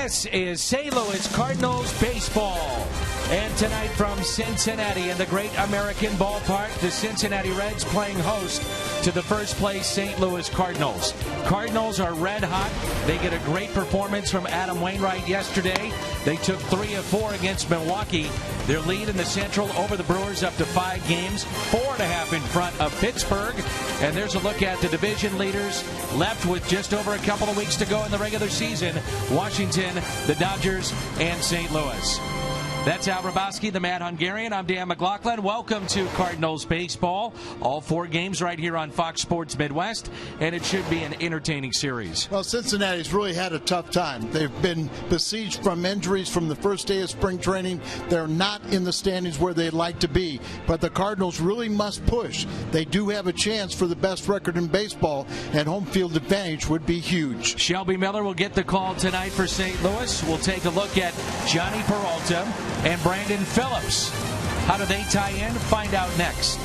This is St. Louis Cardinals baseball. And tonight from Cincinnati in the Great American Ballpark, the Cincinnati Reds playing host to the first place St. Louis Cardinals. Cardinals are red hot. They get a great performance from Adam Wainwright yesterday. They took 3 of 4 against Milwaukee. Their lead in the Central over the Brewers up to 5 games, 4.5 in front of Pittsburgh. And there's a look at the division leaders left with just over a couple of weeks to go in the regular season. Washington, the Dodgers, and St. Louis. That's Al Hrabosky, the Mad Hungarian. I'm Dan McLaughlin. Welcome to Cardinals baseball. All 4 games right here on Fox Sports Midwest, and it should be an entertaining series. Well, Cincinnati's really had a tough time. They've been besieged from injuries from the first day of spring training. They're not in the standings where they'd like to be, but the Cardinals really must push. They do have a chance for the best record in baseball, and home field advantage would be huge. Shelby Miller will get the call tonight for St. Louis. We'll take a look at Johnny Peralta and Brandon Phillips. How do they tie in? Find out next.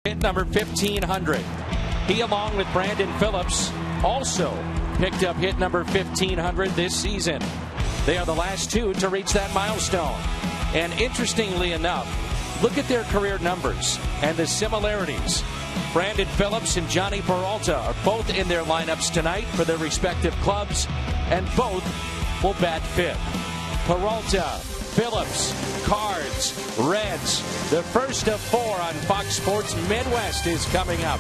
Hit number 1,500. He, along with Brandon Phillips, also picked up hit number 1,500 this season. They are the last 2 to reach that milestone. And interestingly enough, look at their career numbers and the similarities. Brandon Phillips and Johnny Peralta are both in their lineups tonight for their respective clubs, and both will bat 5th. Peralta, Phillips, Cards, Reds. The first of 4 on Fox Sports Midwest is coming up.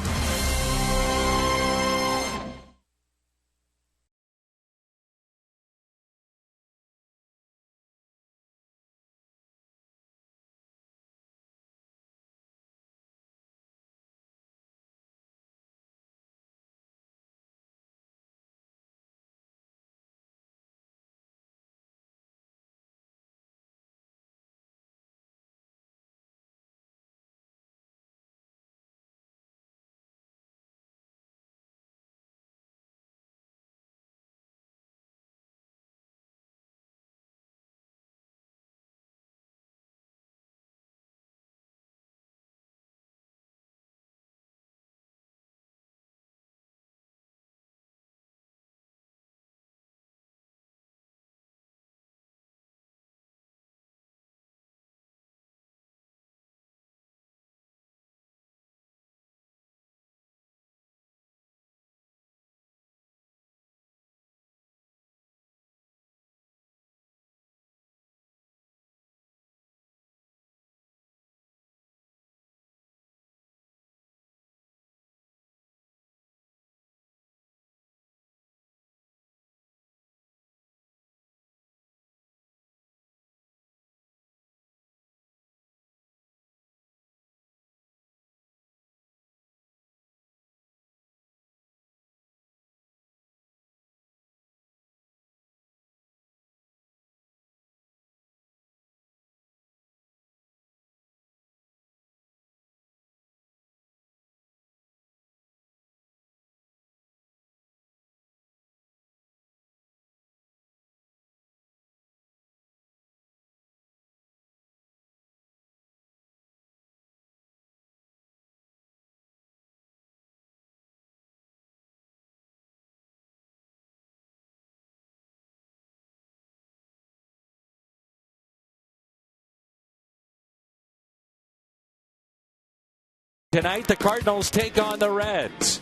Tonight, the Cardinals take on the Reds.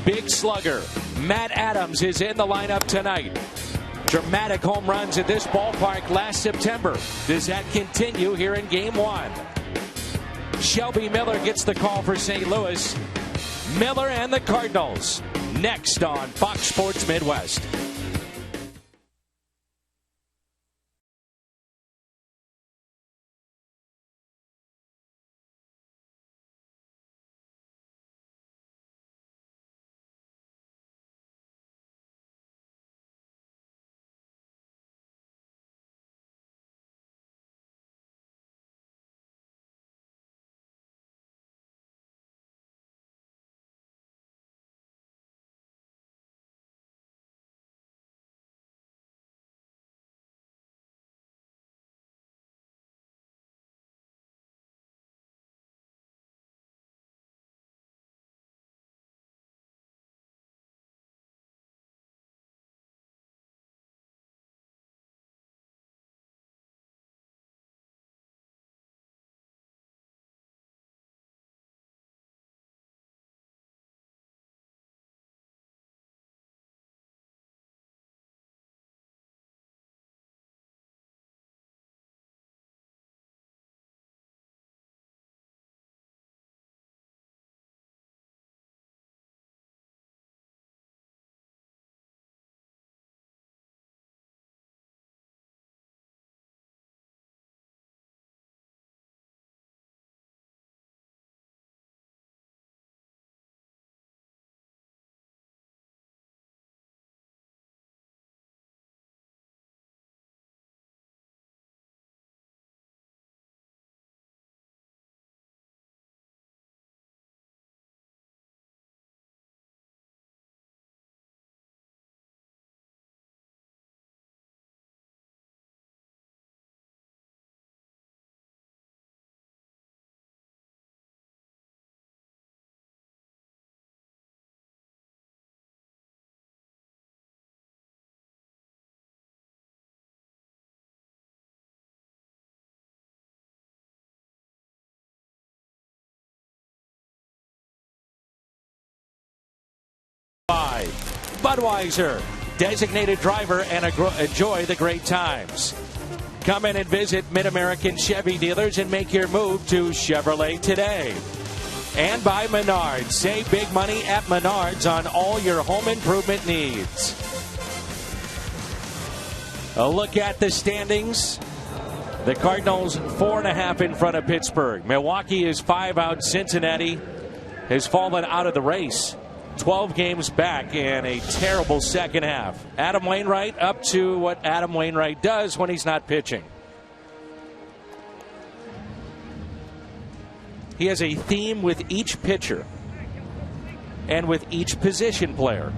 Big slugger Matt Adams is in the lineup tonight. Dramatic home runs at this ballpark last September. Does that continue here in Game 1? Shelby Miller gets the call for St. Louis. Miller and the Cardinals next on Fox Sports Midwest. Budweiser, designated driver, and enjoy the great times. Come in and visit Mid-American Chevy dealers and make your move to Chevrolet today. And by Menards. Save big money at Menards on all your home improvement needs. A look at the standings. The Cardinals 4.5 in front of Pittsburgh. Milwaukee is 5 out. Cincinnati has fallen out of the race. 12 games back in a terrible second half. Adam Wainwright up to what Adam Wainwright does when he's not pitching. He has a theme with each pitcher and with each position player.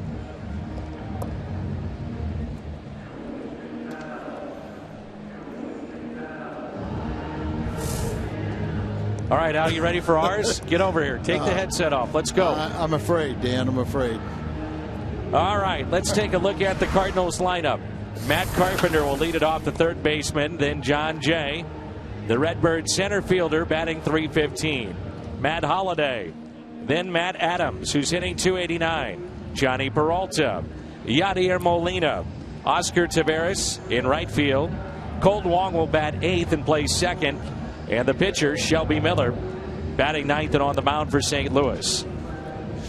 All right, Al, you ready for ours? Get over here. Take the headset off. Let's go. I'm afraid, Dan. I'm afraid. All right, let's take a look at the Cardinals lineup. Matt Carpenter will lead it off, the third baseman. Then John Jay, the Redbird center fielder, batting .315. Matt Holliday. Then Matt Adams, who's hitting .289. Johnny Peralta. Yadier Molina. Oscar Taveras in right field. Colt Wong will bat 8th and play second. And the pitcher, Shelby Miller, batting 9th and on the mound for St. Louis.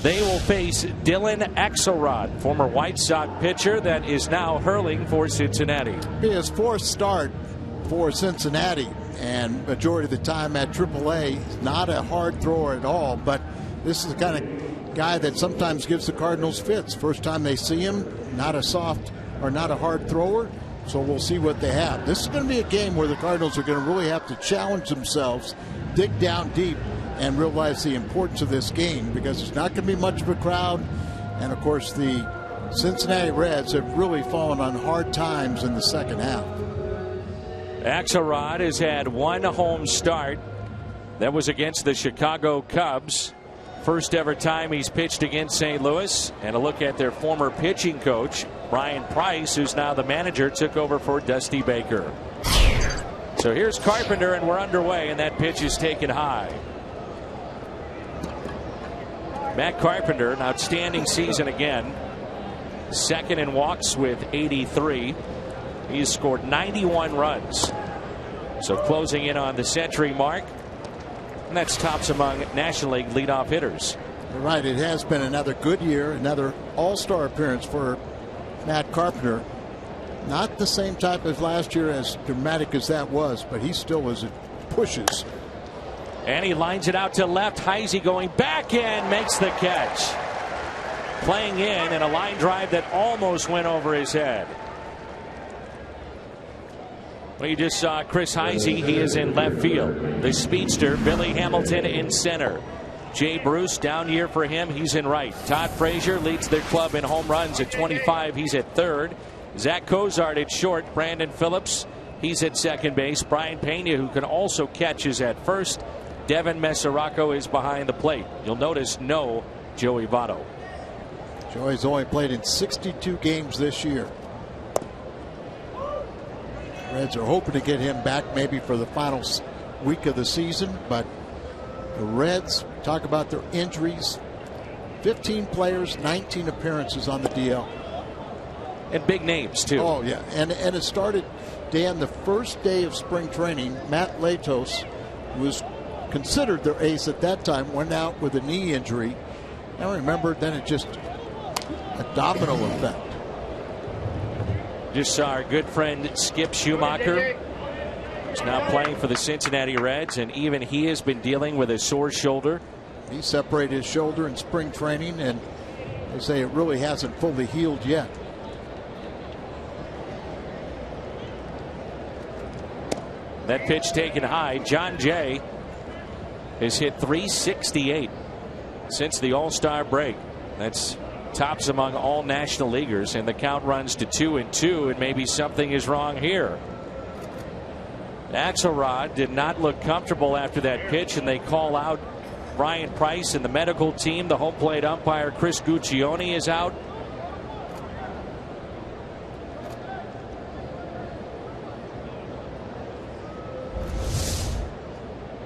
They will face Dylan Axelrod, former White Sox pitcher that is now hurling for Cincinnati. His fourth start for Cincinnati, and majority of the time at AAA. Not a hard thrower at all, but this is the kind of guy that sometimes gives the Cardinals fits. First time they see him, not a soft or not a hard thrower. So we'll see what they have. This is going to be a game where the Cardinals are going to really have to challenge themselves, dig down deep, and realize the importance of this game, because it's not going to be much of a crowd. And, of course, the Cincinnati Reds have really fallen on hard times in the second half. Axelrod has had one home start. That was against the Chicago Cubs. First ever time he's pitched against St. Louis. And a look at their former pitching coach, Brian Price, who's now the manager, took over for Dusty Baker. So here's Carpenter, and we're underway, and that pitch is taken high. Matt Carpenter, an outstanding season again. Second in walks with 83. He's scored 91 runs. So closing in on the century mark. And that's tops among National League leadoff hitters. You're right. It has been another good year, another all-star appearance for Matt Carpenter. Not the same type as last year, as dramatic as that was, but he still was. It pushes. And he lines it out to left. Heisey going back in, makes the catch. Playing in, and a line drive that almost went over his head. Well, you just saw Chris Heisey. He is in left field. The speedster, Billy Hamilton, in center. Jay Bruce, down year for him. He's in right. Todd Frazier leads their club in home runs at 25. He's at third. Zach Cozart at short. Brandon Phillips, he's at second base. Brian Pena, who can also catch, is at first. Devin Mesoraco is behind the plate. You'll notice no Joey Votto. Joey's only played in 62 games this year. Reds are hoping to get him back maybe for the final week of the season, but the Reds, talk about their injuries. 15 players, 19 appearances on the DL. And big names, too. Oh, yeah. And it started, Dan, the first day of spring training. Matt Latos, who was considered their ace at that time, went out with a knee injury. I remember then it just a domino effect. Just saw our good friend Skip Schumacher, who's now playing for the Cincinnati Reds, and even he has been dealing with a sore shoulder. He separated his shoulder in spring training, and they say it really hasn't fully healed yet. That pitch taken high. John Jay has hit 368 since the All-Star break. That's tops among all National Leaguers, and the count runs to 2-2, and maybe something is wrong here. Axelrod did not look comfortable after that pitch, and they call out Ryan Price and the medical team. The home plate umpire Chris Guccione is out.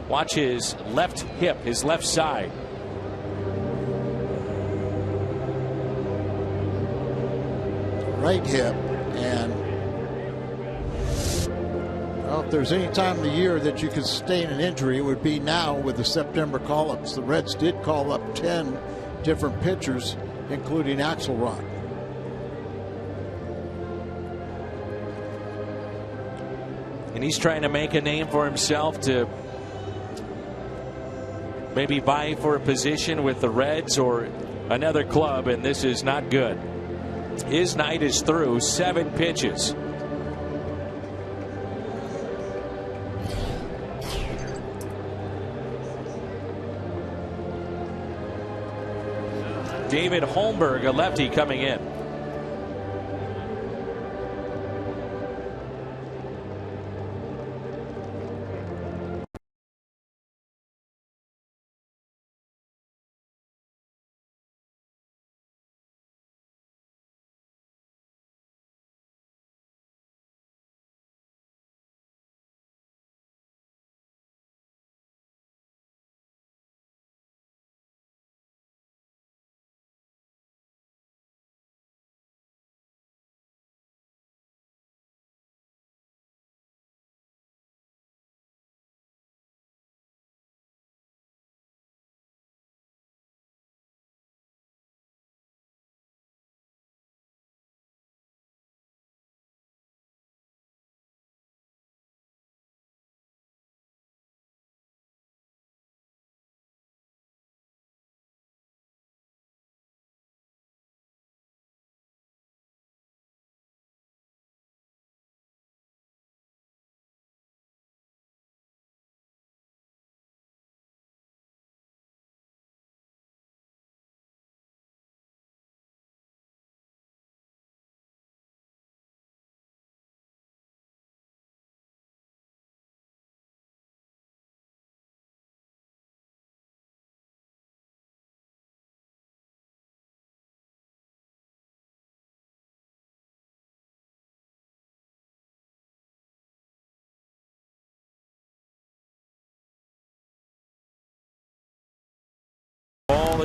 Watch his left hip, his left side. Right hip, and well, if there's any time of the year that you could sustain an injury, it would be now with the September call-ups. The Reds did call up 10 different pitchers, including Axelrod. And he's trying to make a name for himself to maybe vie for a position with the Reds or another club, and this is not good. His night is through. 7 pitches. David Holmberg, a lefty, coming in.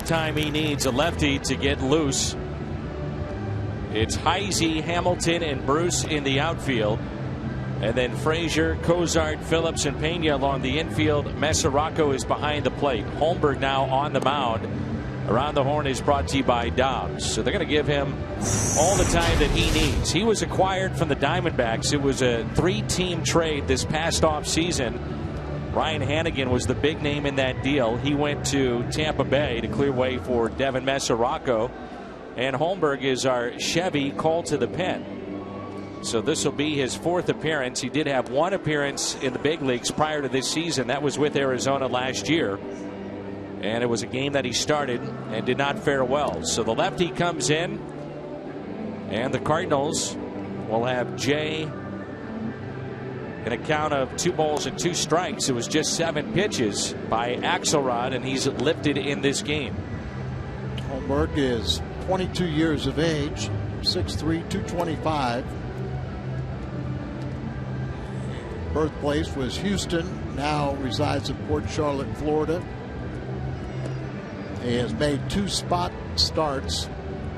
the time he needs a lefty to get loose. It's Heisey, Hamilton, and Bruce in the outfield. And then Frazier, Cozart, Phillips, and Pena along the infield. Mesoraco is behind the plate. Holmberg now on the mound. Around the Horn is brought to you by Dobbs. So they're going to give him all the time that he needs. He was acquired from the Diamondbacks. It was a 3-team trade this past offseason. Ryan Hannigan was the big name in that deal. He went to Tampa Bay to clear way for Devin Mesoraco. And Holmberg is our Chevy called to the pen. So this will be his 4th appearance. He did have 1 appearance in the big leagues prior to this season. That was with Arizona last year. And it was a game that he started and did not fare well. So the lefty comes in. And the Cardinals will have Jay in a count of 2 balls and 2 strikes. It was just 7 pitches by Axelrod, and he's lifted in this game. Holmberg is 22 years of age, 6'3", 225. Birthplace was Houston, now resides in Port Charlotte, Florida. He has made 2 spot starts.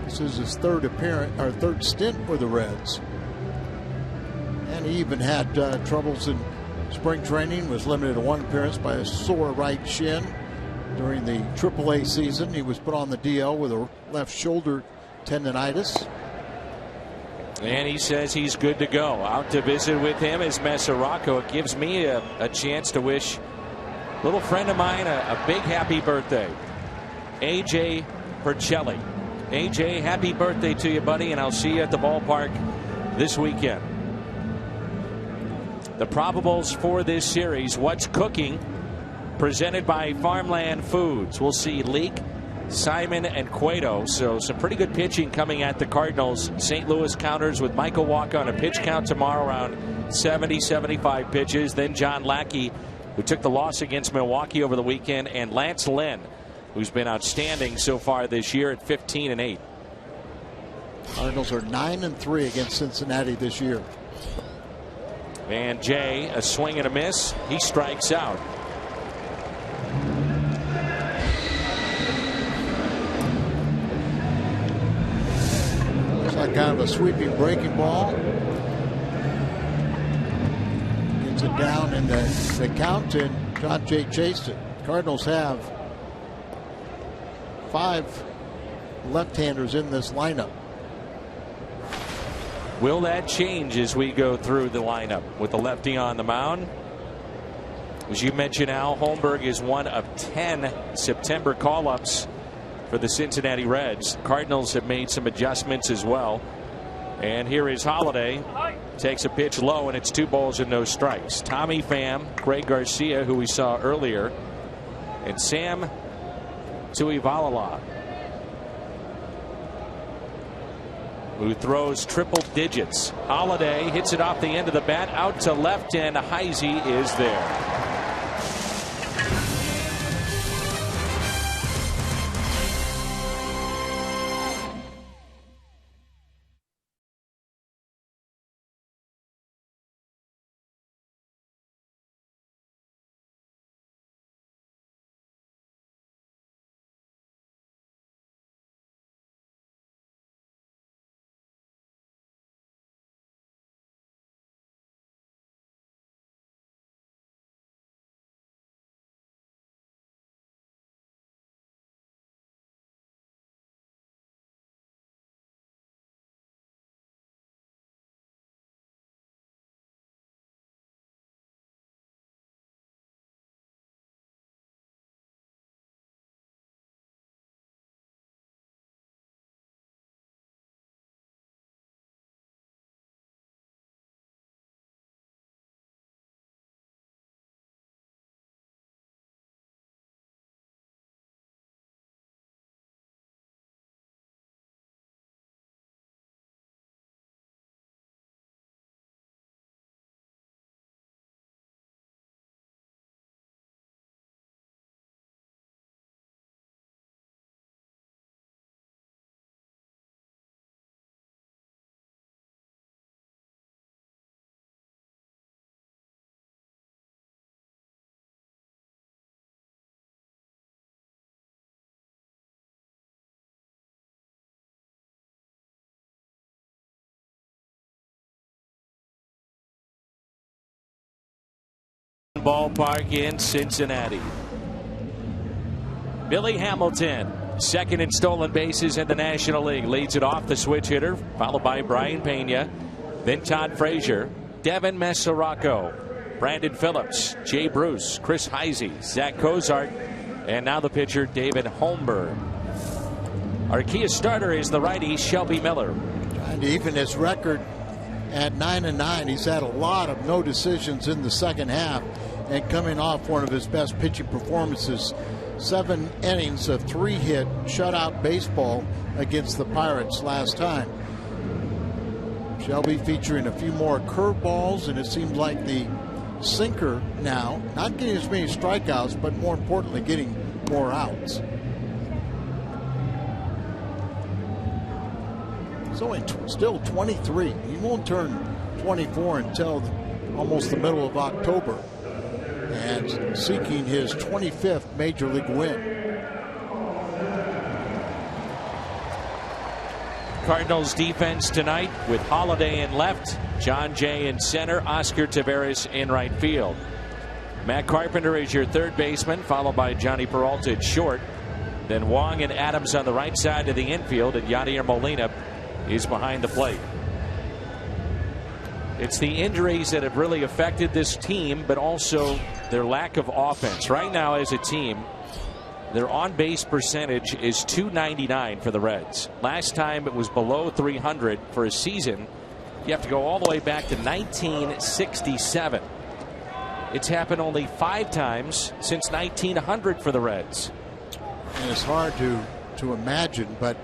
This is his 3rd stint with the Reds. And he even had troubles in spring training, was limited to 1 appearance by a sore right shin. During the AAA season, he was put on the DL with a left shoulder tendonitis. And he says he's good to go. Out to visit with him is Mesoraco. It gives me a chance to wish a little friend of mine a big happy birthday. AJ Percelli. AJ, happy birthday to you, buddy, and I'll see you at the ballpark this weekend. The probables for this series, what's cooking, presented by Farmland Foods. We'll see Leake, Simon, and Cueto. So some pretty good pitching coming at the Cardinals. St. Louis counters with Michael Walker on a pitch count tomorrow around 70-75 pitches. Then John Lackey, who took the loss against Milwaukee over the weekend, and Lance Lynn, who's been outstanding so far this year at 15-8. Cardinals are 9-3 against Cincinnati this year. And Jay, a swing and a miss. He strikes out. Looks like kind of a sweeping breaking ball. Gets it down in the count, and John Jay chased it. Cardinals have 5 left-handers in this lineup. Will that change as we go through the lineup with the lefty on the mound? As you mentioned, Al, Holmberg is one of 10 September call-ups for the Cincinnati Reds. Cardinals have made some adjustments as well. And here is Holiday. Takes a pitch low, and it's 2 balls and no strikes. Tommy Pham, Craig Garcia, who we saw earlier, and Sam Tuivailala, who throws triple digits. Holiday hits it off the end of the bat out to left, and Heisey is there. ballpark in Cincinnati. Billy Hamilton, second in stolen bases in the National League, leads it off, the switch hitter, followed by Brian Pena, then Todd Frazier, Devin Mesoraco, Brandon Phillips, Jay Bruce, Chris Heisey, Zach Cozart, and now the pitcher David Holmberg. Our key starter is the righty Shelby Miller. Trying to even his record at 9-9. He's had a lot of no decisions in the second half, and coming off one of his best pitching performances. 7 innings of 3-hit shutout baseball against the Pirates last time. Shelby featuring a few more curveballs, and it seems like the sinker now not getting as many strikeouts, but more importantly getting more outs. He's only still 23. He won't turn 24 until almost the middle of October, and seeking his 25th major league win. Cardinals defense tonight with Holiday in left, John Jay in center, Oscar Taveras in right field. Matt Carpenter is your third baseman, followed by Johnny Peralta at short. Then Wong and Adams on the right side of the infield, and Yadier Molina is behind the plate. It's the injuries that have really affected this team, but also their lack of offense. Right now, as a team, their on-base percentage is .299 for the Reds. Last time it was below 300 for a season. You have to go all the way back to 1967. It's happened only 5 times since 1900 for the Reds. And it's hard to imagine, but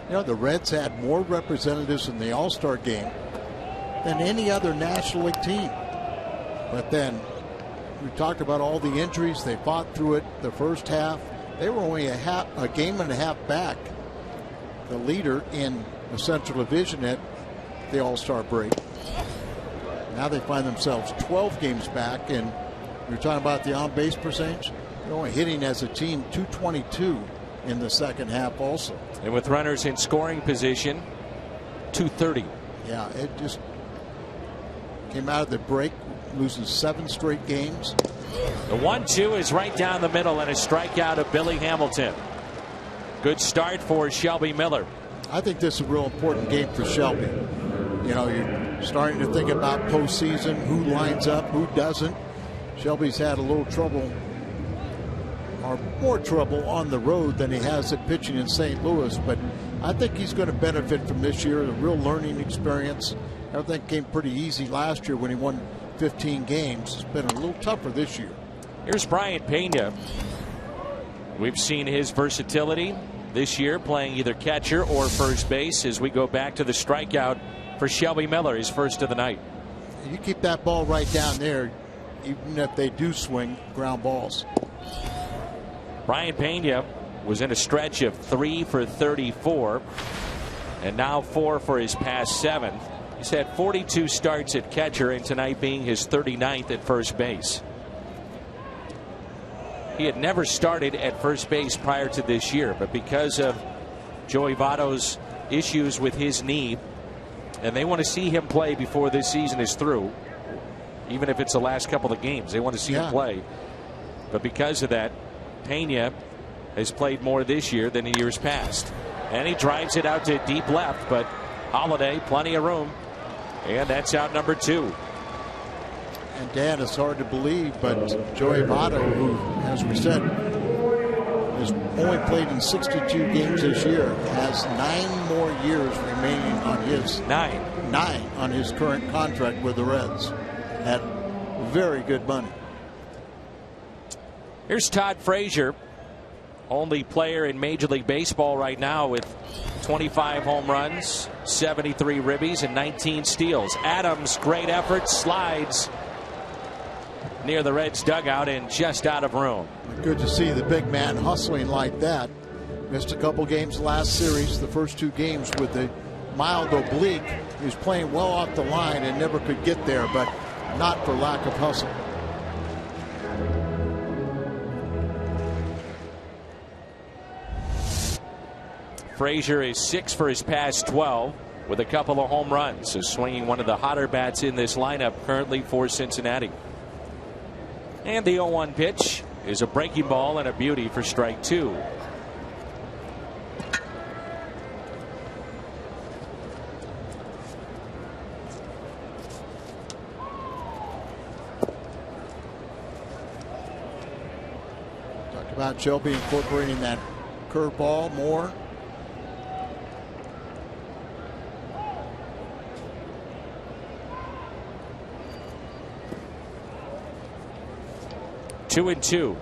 you know, the Reds had more representatives in the All-Star game than any other National League team. But then we talked about all the injuries. They fought through it the first half. They were only a game and a half back, the leader in the Central Division at the All-Star break. Now they find themselves 12 games back, and you're talking about the on-base percentage. They're only hitting as a team .222 in the second half also. And with runners in scoring position, .230. Yeah, it just came out of the break, losing 7 straight games. The 1-2 is right down the middle, and a strikeout of Billy Hamilton. Good start for Shelby Miller. I think this is a real important game for Shelby. You know, you're starting to think about postseason, who lines up, who doesn't. Shelby's had a little trouble, or more trouble on the road than he has at pitching in St. Louis, but I think he's going to benefit from this year, a real learning experience. Everything came pretty easy last year when he won 15 games. It's been a little tougher this year. Here's Brian Pena. We've seen his versatility this year, playing either catcher or first base, as we go back to the strikeout for Shelby Miller, his first of the night. You keep that ball right down there, even if they do swing ground balls. Brian Pena was in a stretch of 3 for 34, and now 4 for his past 7. He's had 42 starts at catcher, and tonight being his 39th at first base. He had never started at first base prior to this year, but because of Joey Votto's issues with his knee, and they want to see him play before this season is through, even if it's the last couple of games, they want to see him play. But because of that, Pena has played more this year than in years past. And he drives it out to deep left, but Holiday, plenty of room. And that's out number 2. And Dan, it's hard to believe, but Joey Votto, who, as we said, has only played in 62 games this year, has 9 more years remaining on his 9 on his current contract with the Reds at very good money. Here's Todd Frazier, only player in Major League Baseball right now with 25 home runs, 73 ribbies, and 19 steals. Adams, great effort, slides near the Reds dugout and just out of room. Good to see the big man hustling like that. Missed a couple games last series, the first 2 games with the mild oblique. He was playing well off the line and never could get there, but not for lack of hustle. Frazier is 6 for his past 12 with a couple of home runs. So swinging one of the hotter bats in this lineup currently for Cincinnati. And the 0-1 pitch is a breaking ball and a beauty for strike 2. Talked about Shelby incorporating that curveball more. Two and two,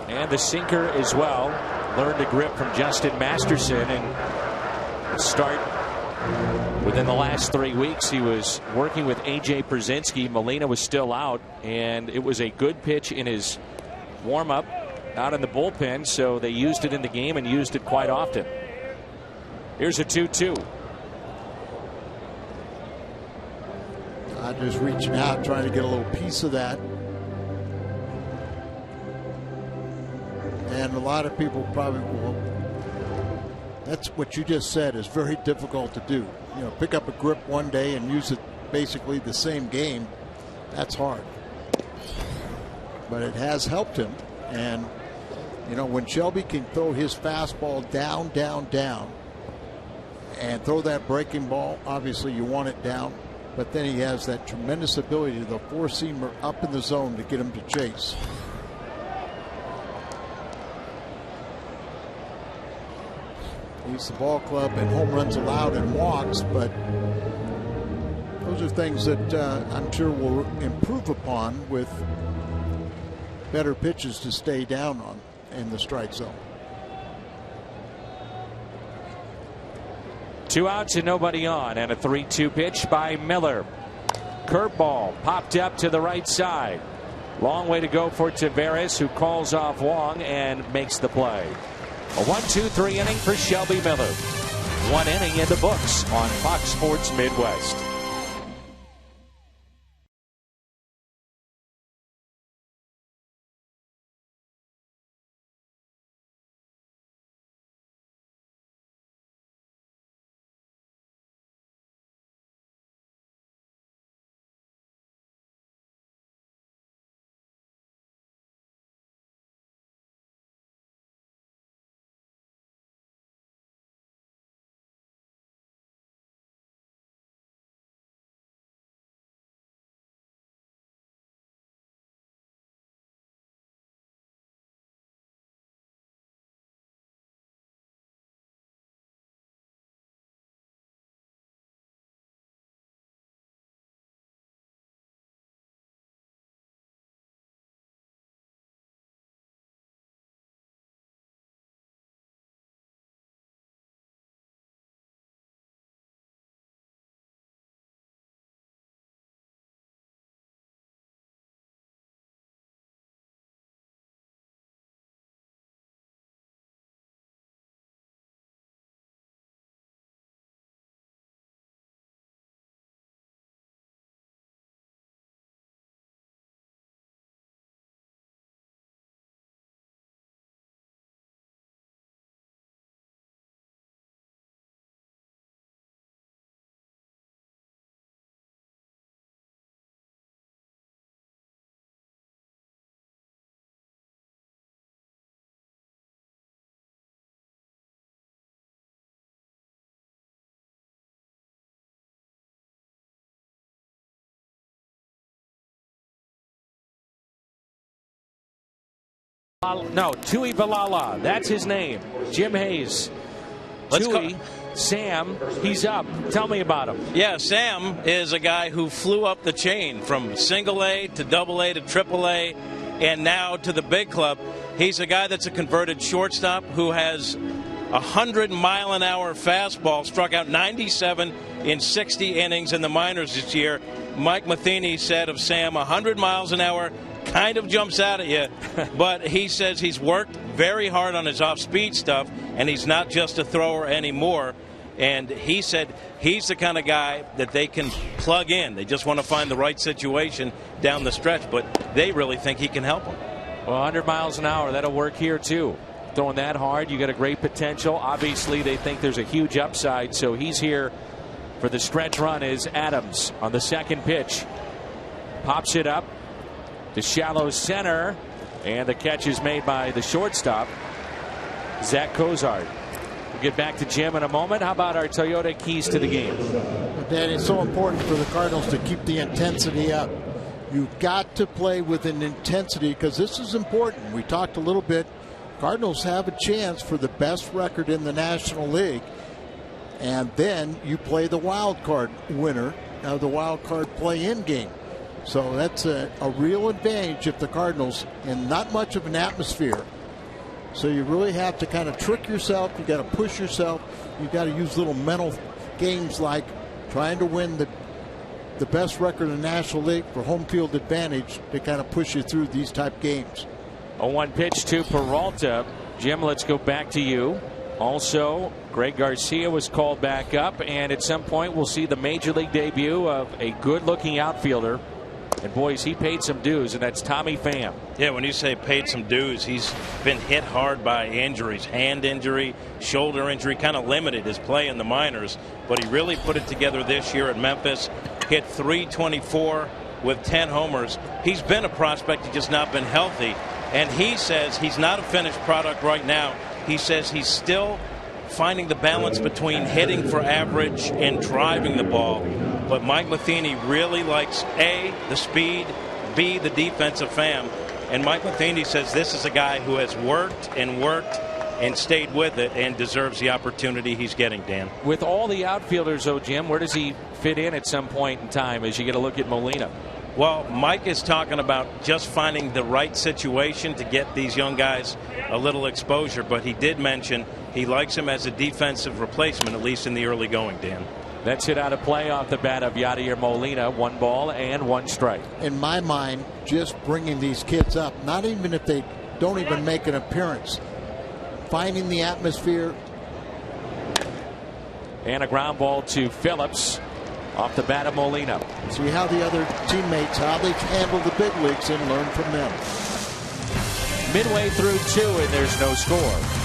and the sinker as well. Learned to grip from Justin Masterson, and start within the last 3 weeks. He was working with A.J. Przinsky. Molina was still out, and it was a good pitch in his warm-up out in the bullpen, so they used it in the game and used it quite often. Here's a 2-2. Just reaching out, trying to get a little piece of that. And a lot of people probably will. That's what you just said is very difficult to do. You know, pick up a grip one day and use it basically the same game. That's hard. But it has helped him. And, you know, when Shelby can throw his fastball down, down, down, and throw that breaking ball, obviously you want it down. But then he has that tremendous ability to the four-seamer up in the zone to get him to chase. Leads the ball club in home runs allowed and walks, but those are things that I'm sure will improve upon with better pitches to stay down on in the strike zone. 2 outs and nobody on, and a 3-2 pitch by Miller. Curveball popped up to the right side. Long way to go for Taveras, who calls off Wong and makes the play. A 1-2-3 inning for Shelby Miller. 1 inning in the books on Fox Sports Midwest. No, Tui Valala. That's his name. Jim Hayes. Tui, Sam, he's up. Tell me about him. Yeah, Sam is a guy who flew up the chain from single A to double A to triple A and now to the big club. He's a guy that's a converted shortstop who has 100-mile-an-hour fastball, struck out 97 in 60 innings in the minors this year. Mike Matheny said of Sam, 100 miles an hour kind of jumps out at you, but he says he's worked very hard on his off-speed stuff, and he's not just a thrower anymore. And he said he's the kind of guy that they can plug in. They just want to find the right situation down the stretch, but they really think he can help them. Well, 100 miles an hour, that'll work here too. Throwing that hard, you got a great potential. Obviously, they think there's a huge upside, so he's here for the stretch run is Adams on the second pitch. Pops it up. to shallow center, and the catch is made by the shortstop, Zach Cozart. We'll get back to Jim in a moment. How about our Toyota keys to the game? Dan, it's so important for the Cardinals to keep the intensity up. You've got to play with an intensity because this is important. We talked a little bit. Cardinals have a chance for the best record in the National League. And then you play the wild card winner of the wild card play-in game. So that's a real advantage if the Cardinals, and not much of an atmosphere. So you really have to kind of trick yourself. You got to push yourself. You got to use little mental games like trying to win the best record in the National League for home field advantage to kind of push you through these type games. 0-1 pitch to Peralta. Jim, let's go back to you. Also, Greg Garcia was called back up, and at some point we'll see the major league debut of a good-looking outfielder. And boys, he paid some dues, and that's Tommy Pham. Yeah, when you say paid some dues, he's been hit hard by injuries, hand injury, shoulder injury, kind of limited his play in the minors. But he really put it together this year at Memphis, hit .324 with 10 homers. He's been a prospect, he's just not been healthy. And he says he's not a finished product right now. He says he's still finding the balance between hitting for average and driving the ball. But Mike Matheny really likes A, the speed, B, the defensive Pham. And Mike Matheny says this is a guy who has worked and stayed with it and deserves the opportunity he's getting, Dan. With all the outfielders, though, Jim, where does he fit in at some point in time as you get a look at Molina? Well, Mike is talking about just finding the right situation to get these young guys a little exposure, but he did mention he likes him as a defensive replacement, at least in the early going, Dan. That's hit out of play off the bat of Yadier Molina. 1 ball and 1 strike. In my mind, just bringing these kids up, not even if they don't even make an appearance, finding the atmosphere. And a ground ball to Phillips off the bat of Molina. See how the other teammates, how they handle the big leagues, and learn from them. Midway through 2, and there's no score.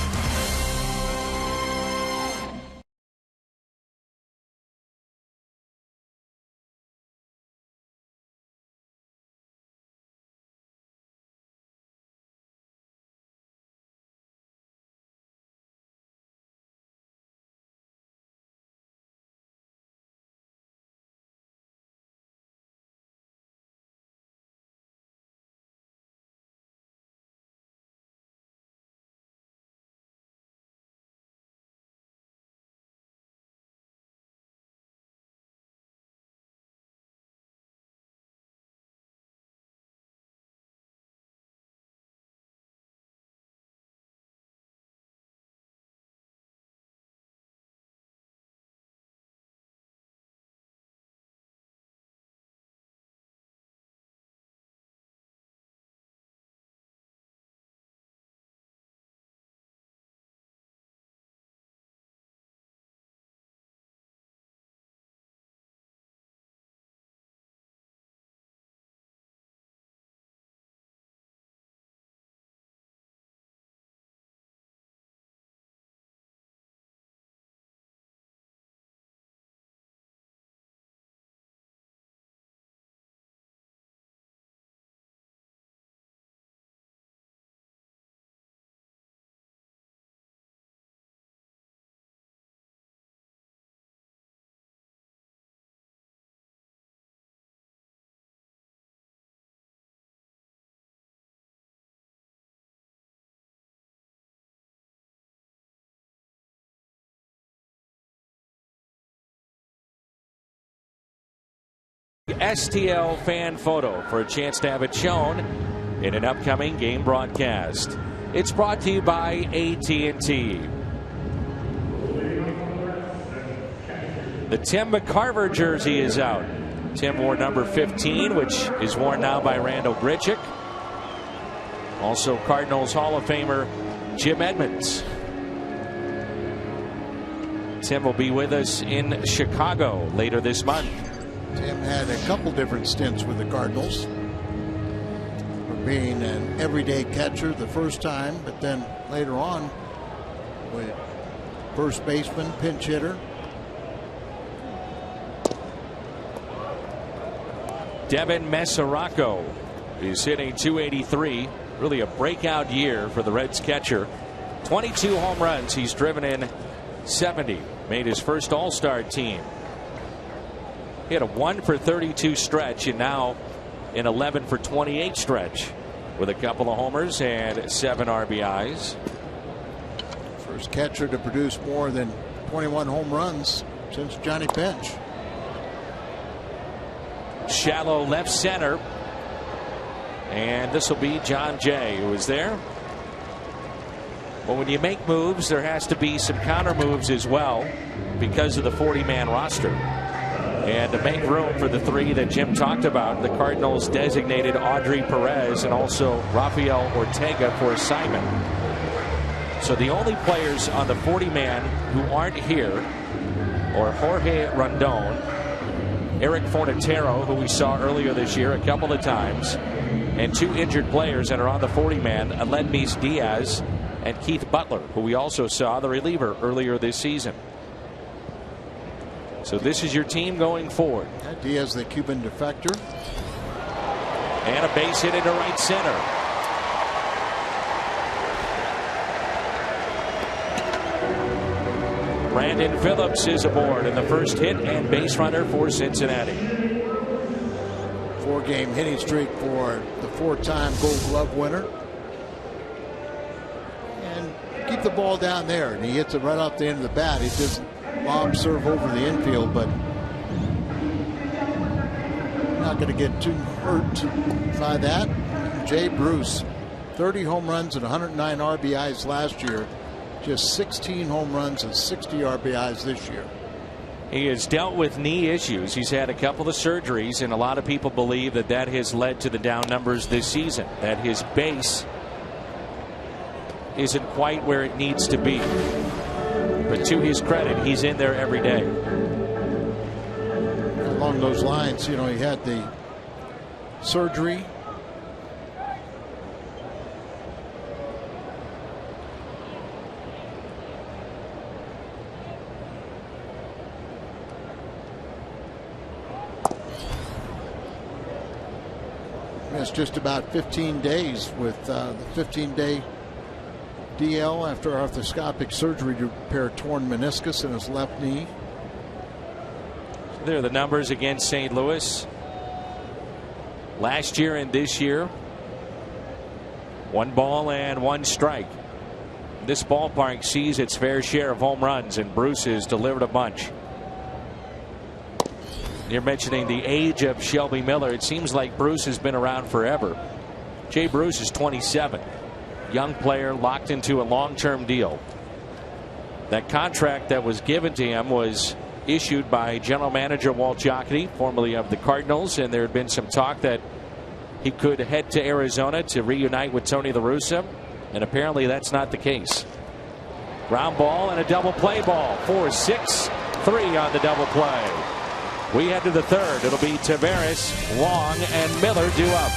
STL fan photo for a chance to have it shown in an upcoming game broadcast. It's brought to you by AT&T. The Tim McCarver jersey is out. Tim wore number 15, which is worn now by Randall Grichuk. Also Cardinals Hall of Famer Jim Edmonds. Tim will be with us in Chicago later this month. Tim had a couple different stints with the Cardinals. For being an everyday catcher the first time, but then later on with first baseman, pinch hitter. Devin Mesoraco is hitting .283. Really a breakout year for the Reds catcher. 22 home runs. He's driven in 70. Made his first All-Star team. He had a 1 for 32 stretch, and now an 11 for 28 stretch with a couple of homers and 7 RBIs. First catcher to produce more than 21 home runs since Johnny Bench. Shallow left center. And this will be John Jay, who is there. But when you make moves, there has to be some counter moves as well because of the 40-man roster. And to make room for the 3 that Jim talked about, the Cardinals designated Audrey Perez and also Rafael Ortega for assignment. So the only players on the 40-man who aren't here are Jorge Rondon, Eric Fornatero, who we saw earlier this year a couple of times, and 2 injured players that are on the 40-man, Aledmys Diaz and Keith Butler, who we also saw the reliever earlier this season. So this is your team going forward. Diaz, the Cuban defector. And a base hit into right center. Brandon Phillips is aboard in the first hit and base runner for Cincinnati. 4-game hitting streak for the 4-time Gold Glove winner. And keep the ball down there, and he hits it right off the end of the bat. He doesn't lob serve over the infield, but not going to get too hurt by that. Jay Bruce, 30 home runs and 109 RBIs last year. Just 16 home runs and 60 RBIs this year. He has dealt with knee issues. He's had a couple of surgeries, and a lot of people believe that that has led to the down numbers this season, that his base isn't quite where it needs to be. But to his credit, he's in there every day. Along those lines, you know, he had the surgery. Missed just about 15 days with the 15-day DL after arthroscopic surgery to repair a torn meniscus in his left knee. There are the numbers against St. Louis. Last year and this year, 1 ball and 1 strike. This ballpark sees its fair share of home runs, and Bruce has delivered a bunch. You're mentioning the age of Shelby Miller. It seems like Bruce has been around forever. Jay Bruce is 27. Young player locked into a long-term deal. That contract that was given to him was issued by general manager Walt Jocketty, formerly of the Cardinals, and there had been some talk that he could head to Arizona to reunite with Tony La Russa, and apparently that's not the case. Ground ball and a double play ball. 4-6-3 on the double play. We head to the 3rd. It'll be Taveras, Long, and Miller due up.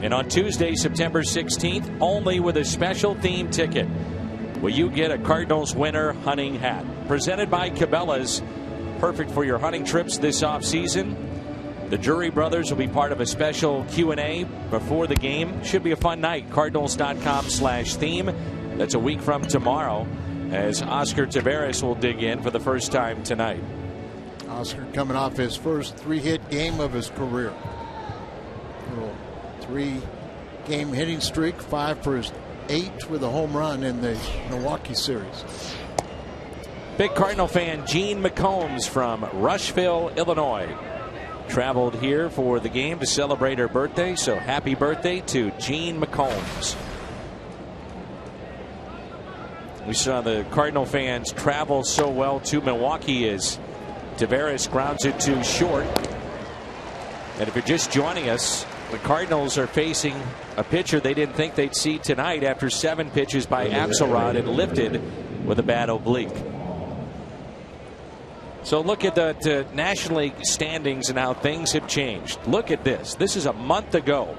And on Tuesday, September 16th, only with a special theme ticket will you get a Cardinals winter hunting hat. Presented by Cabela's. Perfect for your hunting trips this offseason. The Drury brothers will be part of a special Q&A before the game. Should be a fun night. Cardinals.com/theme. That's a week from tomorrow, as Oscar Taveras will dig in for the first time tonight. Oscar coming off his first 3-hit game of his career. 3-game hitting streak, 5 for his 8 with a home run in the Milwaukee series. Big Cardinal fan Gene McCombs from Rushville, Illinois, traveled here for the game to celebrate her birthday. So happy birthday to Gene McCombs. We saw the Cardinal fans travel so well to Milwaukee as Taveras grounds it to short. And if you're just joining us, the Cardinals are facing a pitcher they didn't think they'd see tonight after 7 pitches by Axelrod and lifted with a bad oblique. So look at the National League standings and how things have changed. Look at this. This is a month ago.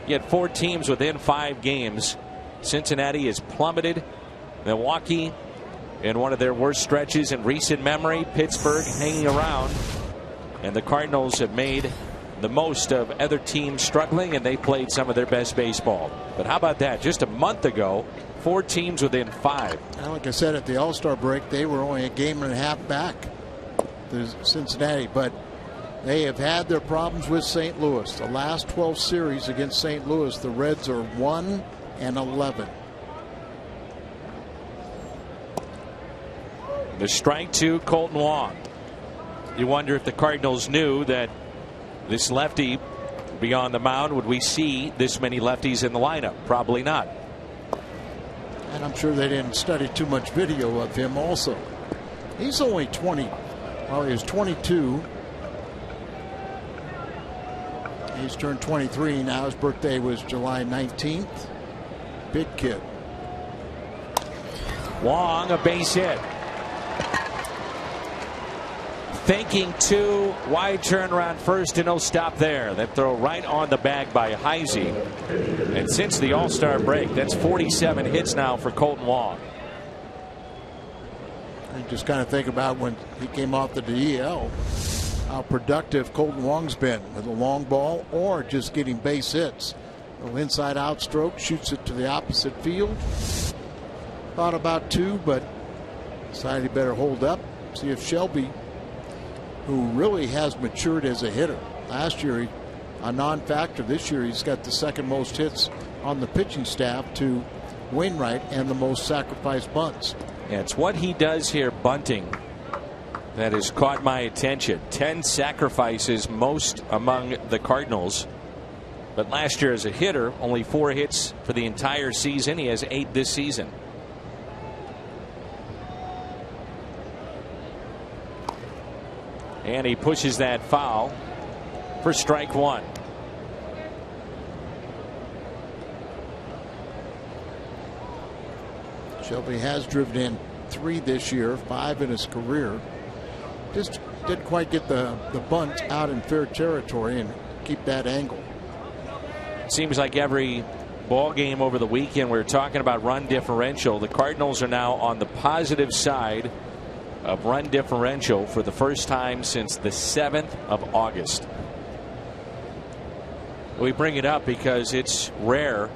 You had 4 teams within 5 games. Cincinnati has plummeted. Milwaukee in one of their worst stretches in recent memory. Pittsburgh hanging around. And the Cardinals have made the most of other teams struggling, and they played some of their best baseball. But how about that? Just a month ago, 4 teams within 5. And like I said at the All-Star break, they were only a game and a half back to Cincinnati, but they have had their problems with St. Louis. The last 12 series against St. Louis, the Reds are 1-11. The strike to Colton Wong. You wonder if the Cardinals knew that this lefty would be on the mound. Would we see this many lefties in the lineup? Probably not. And I'm sure they didn't study too much video of him also. He's only 20. Well, he was 22. He's turned 23 now. His birthday was July 19th. Big kid. Wong, a base hit. Thinking 2, wide turn around first and no stop there. That throw right on the bag by Heisey. And since the All-Star break, that's 47 hits now for Colton Wong. I just kind of think about when he came off the DEL, how productive Colton Wong's been with a long ball or just getting base hits. A little inside out stroke, shoots it to the opposite field. Thought about 2, but decided he better hold up. See if Shelby, who really has matured as a hitter. Last year, a non-factor. This year, he's got the second most hits on the pitching staff to Wainwright and the most sacrifice bunts. Yeah, it's what he does here, bunting, that has caught my attention. 10 sacrifices, most among the Cardinals. But last year as a hitter, only 4 hits for the entire season. He has 8 this season. And he pushes that foul for strike 1. Shelby has driven in 3 this year, 5 in his career. Just didn't quite get the bunt out in fair territory and keep that angle. Seems like every ball game over the weekend we're talking about run differential. The Cardinals are now on the positive side of run differential for the first time since the 7th of August. We bring it up because it's rare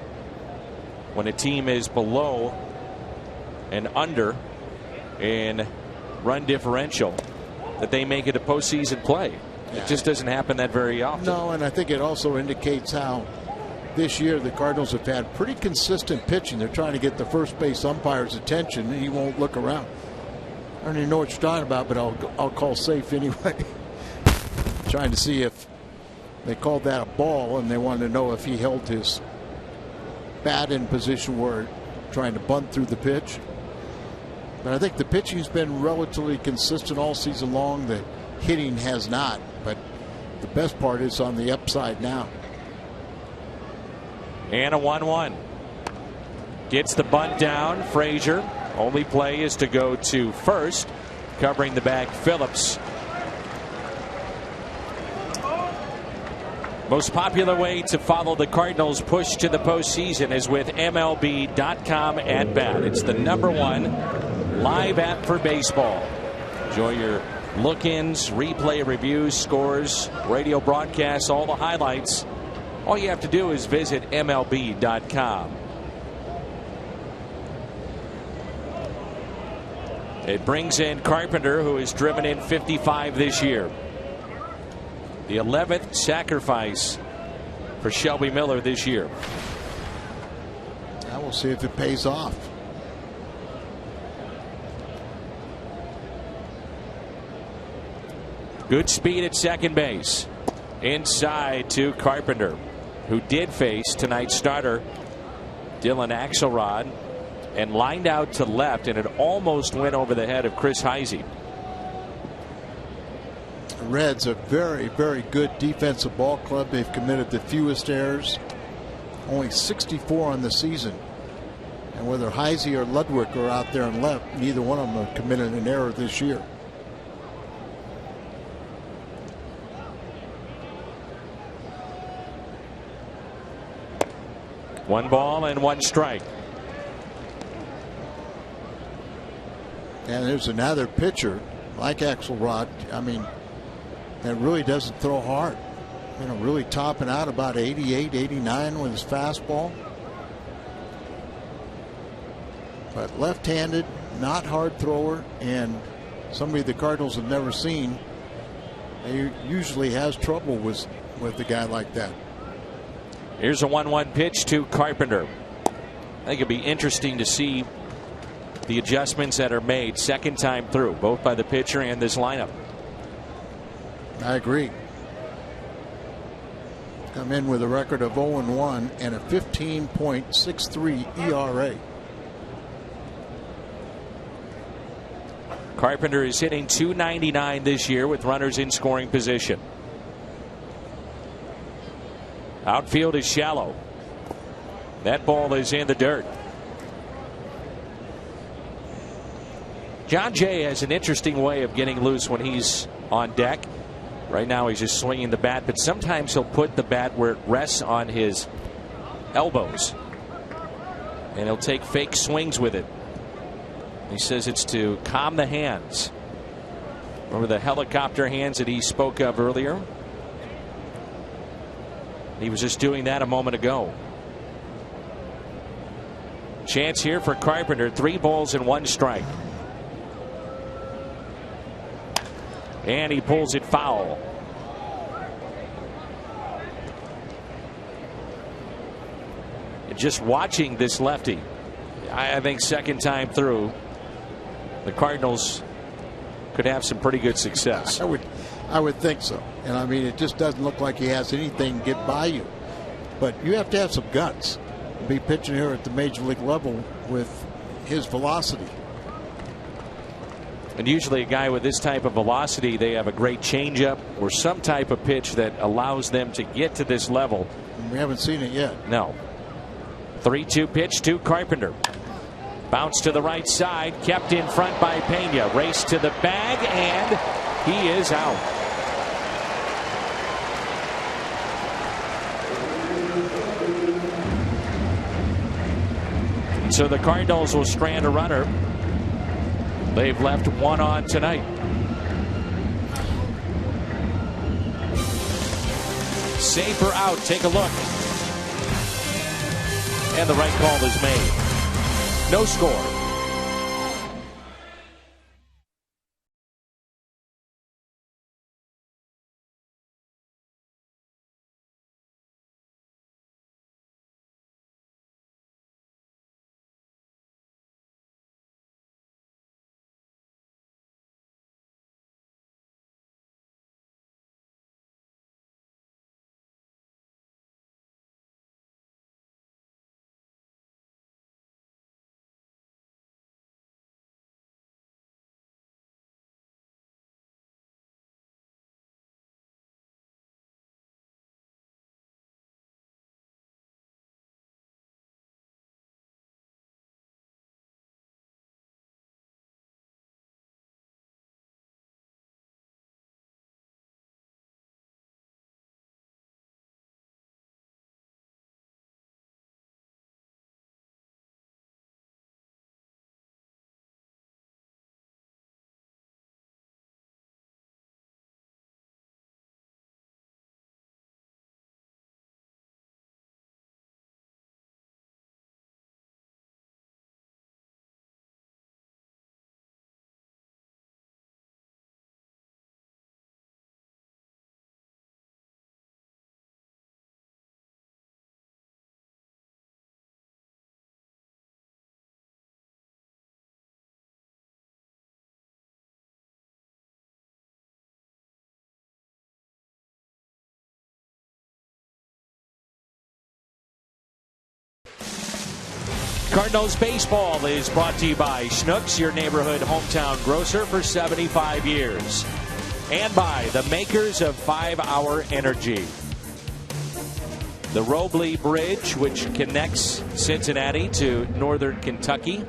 when a team is below and under in run differential that they make it a postseason play. It just doesn't happen that very often. No, and I think it also indicates how this year the Cardinals have had pretty consistent pitching. They're trying to get the first base umpire's attention, and he won't look around. I don't even know what you're talking about, but I'll call safe anyway. Trying to see if they called that a ball, and they wanted to know if he held his bat in position where trying to bunt through the pitch. But I think the pitching's been relatively consistent all season long. The hitting has not, but the best part is on the upside now. And a 1-1. Gets the bunt down. Frazier. Only play is to go to first. Covering the bag, Phillips. Most popular way to follow the Cardinals' push to the postseason is with MLB.com at bat. It's the #1 live app for baseball. Enjoy your look-ins, replay reviews, scores, radio broadcasts, all the highlights. All you have to do is visit MLB.com. It brings in Carpenter, who has driven in 55 this year. The 11th sacrifice for Shelby Miller this year. Now we'll see if it pays off. Good speed at second base. Inside to Carpenter, who did face tonight's starter Dylan Axelrod and lined out to left, and it almost went over the head of Chris Heisey. The Reds are very, very good defensive ball club. They've committed the fewest errors, only 64 on the season. And whether Heisey or Ludwig are out there and left, neither one of them have committed an error this year. One ball and one strike. And there's another pitcher like Axelrod. I mean, that really doesn't throw hard. You know, really topping out about 88, 89 with his fastball. But left-handed, not hard thrower, and somebody the Cardinals have never seen. He usually has trouble with a guy like that. Here's a 1-1 pitch to Carpenter. I think it'd be interesting to see the adjustments that are made second time through, both by the pitcher and this lineup. I agree. Come in with a record of 0-1 and a 15.63 ERA. Carpenter is hitting .299 this year with runners in scoring position. Outfield is shallow. That ball is in the dirt. John Jay has an interesting way of getting loose when he's on deck. Right now he's just swinging the bat, but sometimes he'll put the bat where it rests on his elbows, and he'll take fake swings with it. He says it's to calm the hands. Remember the helicopter hands that he spoke of earlier? He was just doing that a moment ago. Chance here for Carpenter. 3 balls and 1 strike. And he pulls it foul. Just watching this lefty, I think second time through, the Cardinals could have some pretty good success. I would think so. And I mean, it just doesn't look like he has anything to get by you. But you have to have some guts to be pitching here at the major league level with his velocity. And usually a guy with this type of velocity, they have a great changeup or some type of pitch that allows them to get to this level. And we haven't seen it yet. No. 3-2 pitch to Carpenter. Bounce to the right side, kept in front by Pena. Race to the bag, and he is out. So the Cardinals will strand a runner. They've left 1 on tonight. Safe or out, take a look. And the right call is made. No score. Cardinals baseball is brought to you by Schnucks, your neighborhood hometown grocer for 75 years. And by the makers of 5-Hour Energy. The Robley Bridge, which connects Cincinnati to northern Kentucky.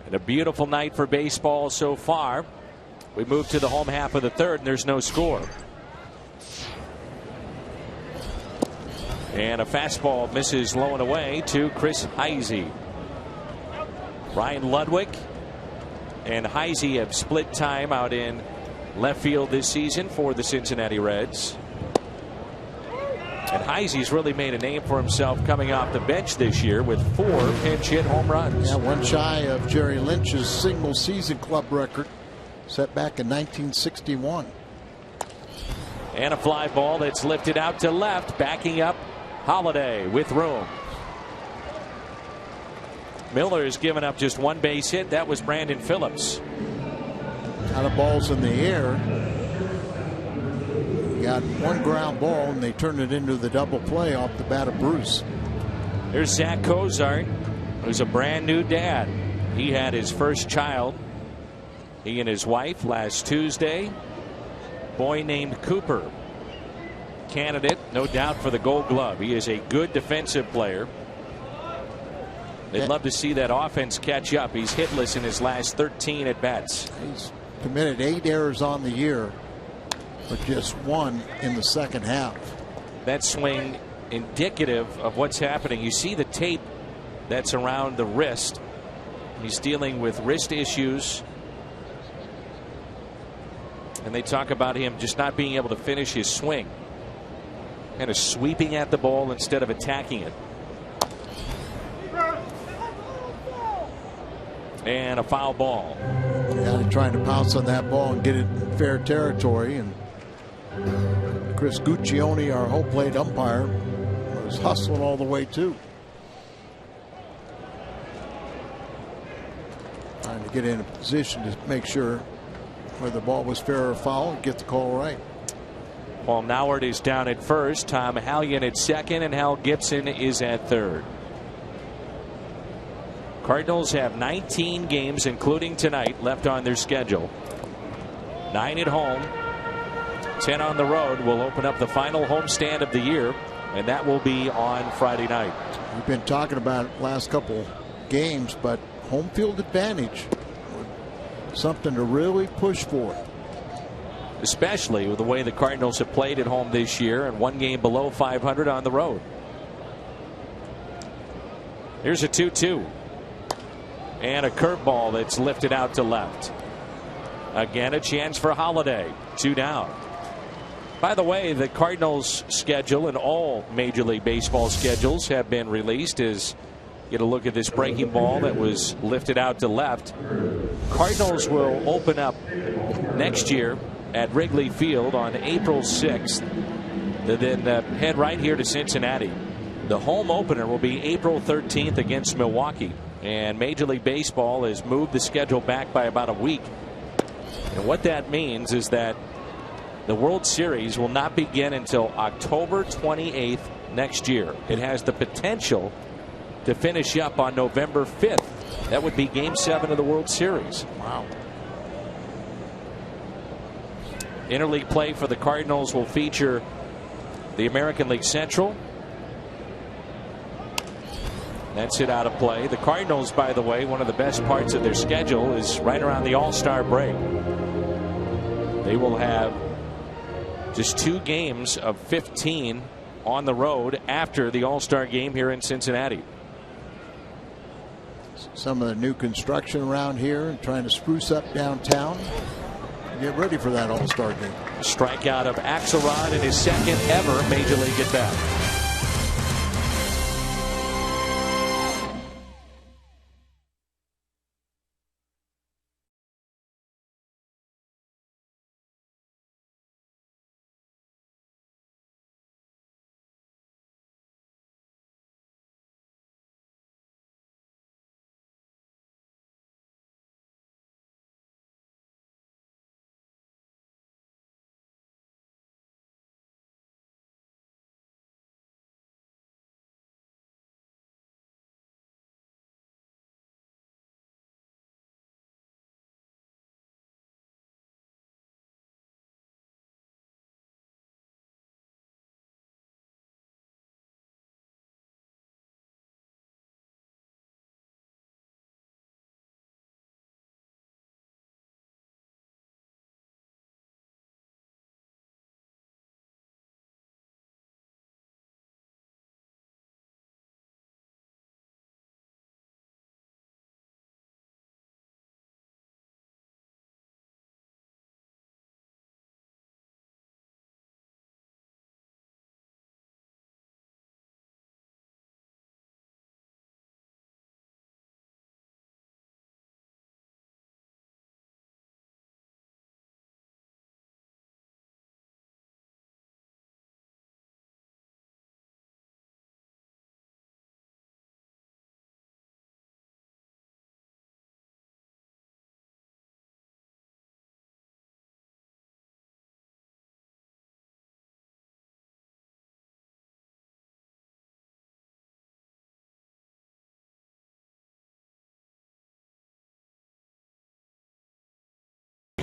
And a beautiful night for baseball so far. We move to the home half of the third, and there's no score. And a fastball misses low and away to Chris Heisey. Ryan Ludwig and Heisey have split time out in left field this season for the Cincinnati Reds. And Heisey's really made a name for himself coming off the bench this year with 4 pinch hit home runs. Yeah, one shy of Jerry Lynch's single season club record set back in 1961. And a fly ball that's lifted out to left, backing up Holiday with room. Miller has given up just 1 base hit. That was Brandon Phillips. Out of balls in the air. He got 1 ground ball, and they turned it into the double play off the bat of Bruce. Here's Zach Cozart, who's a brand new dad. He had his first child, he and his wife, last Tuesday. Boy named Cooper. Candidate, no doubt, for the Gold Glove. He is a good defensive player. They'd love to see that offense catch up. He's hitless in his last 13 at bats. He's committed 8 errors on the year, but just 1 in the second half. That swing indicative of what's happening. You see the tape that's around the wrist. He's dealing with wrist issues. And they talk about him just not being able to finish his swing. Kind of sweeping at the ball instead of attacking it. And a foul ball. Yeah, they're trying to pounce on that ball and get it in fair territory. And Chris Guccione, our home plate umpire, was hustling all the way too. Trying to get in a position to make sure whether the ball was fair or foul and get the call right. Paul Noward is down at first. Tom Hallion at second, and Hal Gibson is at third. Cardinals have 19 games, including tonight, left on their schedule. 9 at home, 10 on the road. Will open up the final homestand of the year, and that will be on Friday night. We've been talking about it last couple games, but home field advantage, something to really push for. Especially with the way the Cardinals have played at home this year and 1 game below 500 on the road. Here's a 2-2. And a curveball that's lifted out to left. Again, a chance for Holiday. 2 down. By the way, the Cardinals schedule and all Major League Baseball schedules have been released. As get a look at this breaking ball that was lifted out to left. Cardinals will open up next year at Wrigley Field on April 6th. They then head right here to Cincinnati. The home opener will be April 13th against Milwaukee. And Major League Baseball has moved the schedule back by about a week. And what that means is that the World Series will not begin until October 28th next year. It has the potential to finish up on November 5th. That would be Game 7 of the World Series. Wow. Interleague play for the Cardinals will feature the American League Central. That's it out of play. The Cardinals, by the way, one of the best parts of their schedule is right around the All-Star break. They will have just 2 games of 15 on the road after the All-Star game here in Cincinnati. Some of the new construction around here and trying to spruce up downtown. Get ready for that All-Star game. Strikeout of Axelrod in his second ever Major League at bat.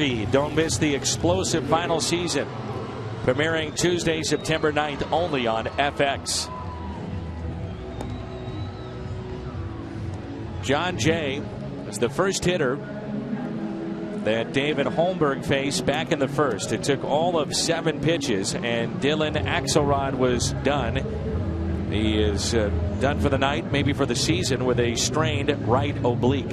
Feed. Don't miss the explosive final season. Premiering Tuesday, September 9th, only on FX. John Jay was the first hitter that David Holmberg faced back in the first. It took all of 7 pitches, and Dylan Axelrod was done. He is done for the night, maybe for the season, with a strained right oblique.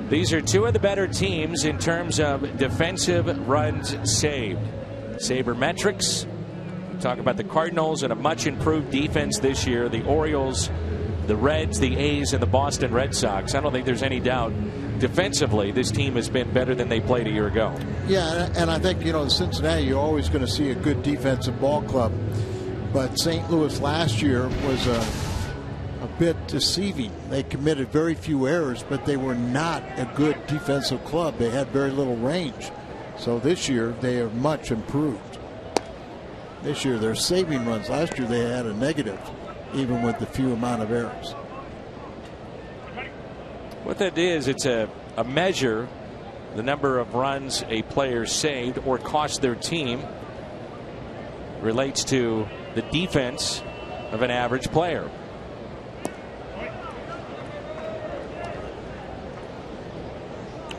These are two of the better teams in terms of defensive runs saved. Sabermetrics. Talk about the Cardinals and a much improved defense this year. The Orioles, the Reds, the A's, and the Boston Red Sox. I don't think there's any doubt defensively this team has been better than they played a year ago. Yeah, and I think, in Cincinnati, you're always going to see a good defensive ball club. But St. Louis last year was a bit deceiving. They committed very few errors, but they were not a good defensive club. They had very little range. So this year they are much improved. This year they're saving runs. Last year they had a negative, even with the few amount of errors. What that is, it's a measure, the number of runs a player saved or cost their team relates to the defense of an average player.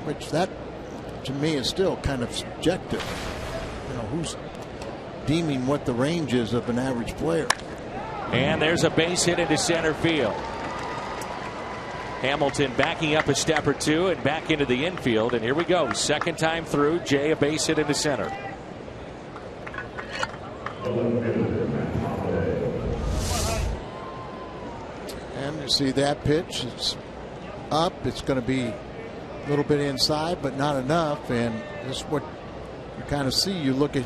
Which that, to me, is still kind of subjective. Who's deeming what the range is of an average player? And there's a base hit into center field. Hamilton backing up a step or two and back into the infield. And here we go. Second time through. Jay, a base hit into center. And you see that pitch. It's up. It's going to be a little bit inside, but not enough. And this is what you kind of see. You look at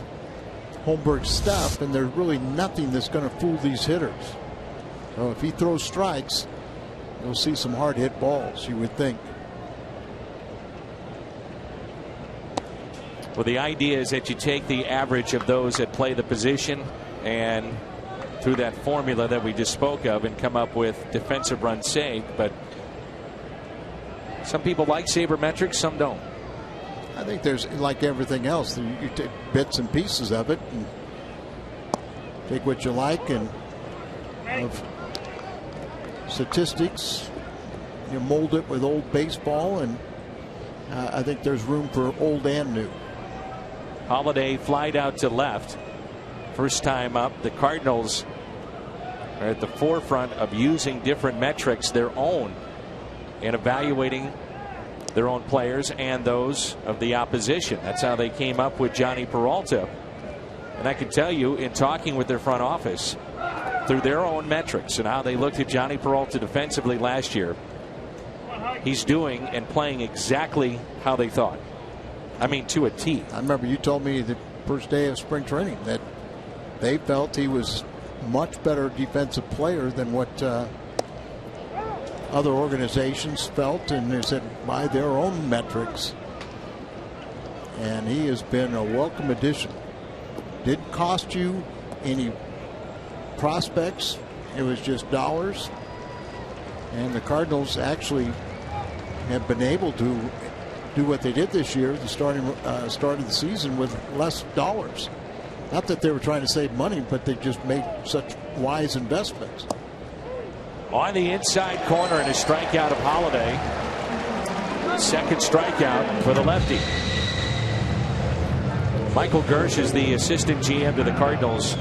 Holmberg's stuff, and there's really nothing that's going to fool these hitters. So if he throws strikes, you'll see some hard hit balls, you would think. Well, the idea is that you take the average of those that play the position and through that formula that we just spoke of and come up with defensive runs saved. But some people like sabermetrics, some don't. I think there's, like everything else, you take bits and pieces of it and take what you like, and of statistics, you mold it with old baseball, and I think there's room for old and new. Holiday flied out to left. First time up. The Cardinals are at the forefront of using different metrics, their own, and evaluating their own players and those of the opposition. That's how they came up with Johnny Peralta. And I can tell you, in talking with their front office, through their own metrics and how they looked at Johnny Peralta defensively last year, he's doing and playing exactly how they thought. I mean, to a T. I remember you told me the first day of spring training that they felt he was much better defensive player than what other organizations felt, and they said by their own metrics. And he has been a welcome addition. Didn't cost you any prospects. It was just dollars. And the Cardinals actually have been able to do what they did this year, the start of the season, with less dollars. Not that they were trying to save money, but they just made such wise investments. On the inside corner, and a strikeout of Holiday. Second strikeout for the lefty. Michael Gersh is the assistant GM to the Cardinals,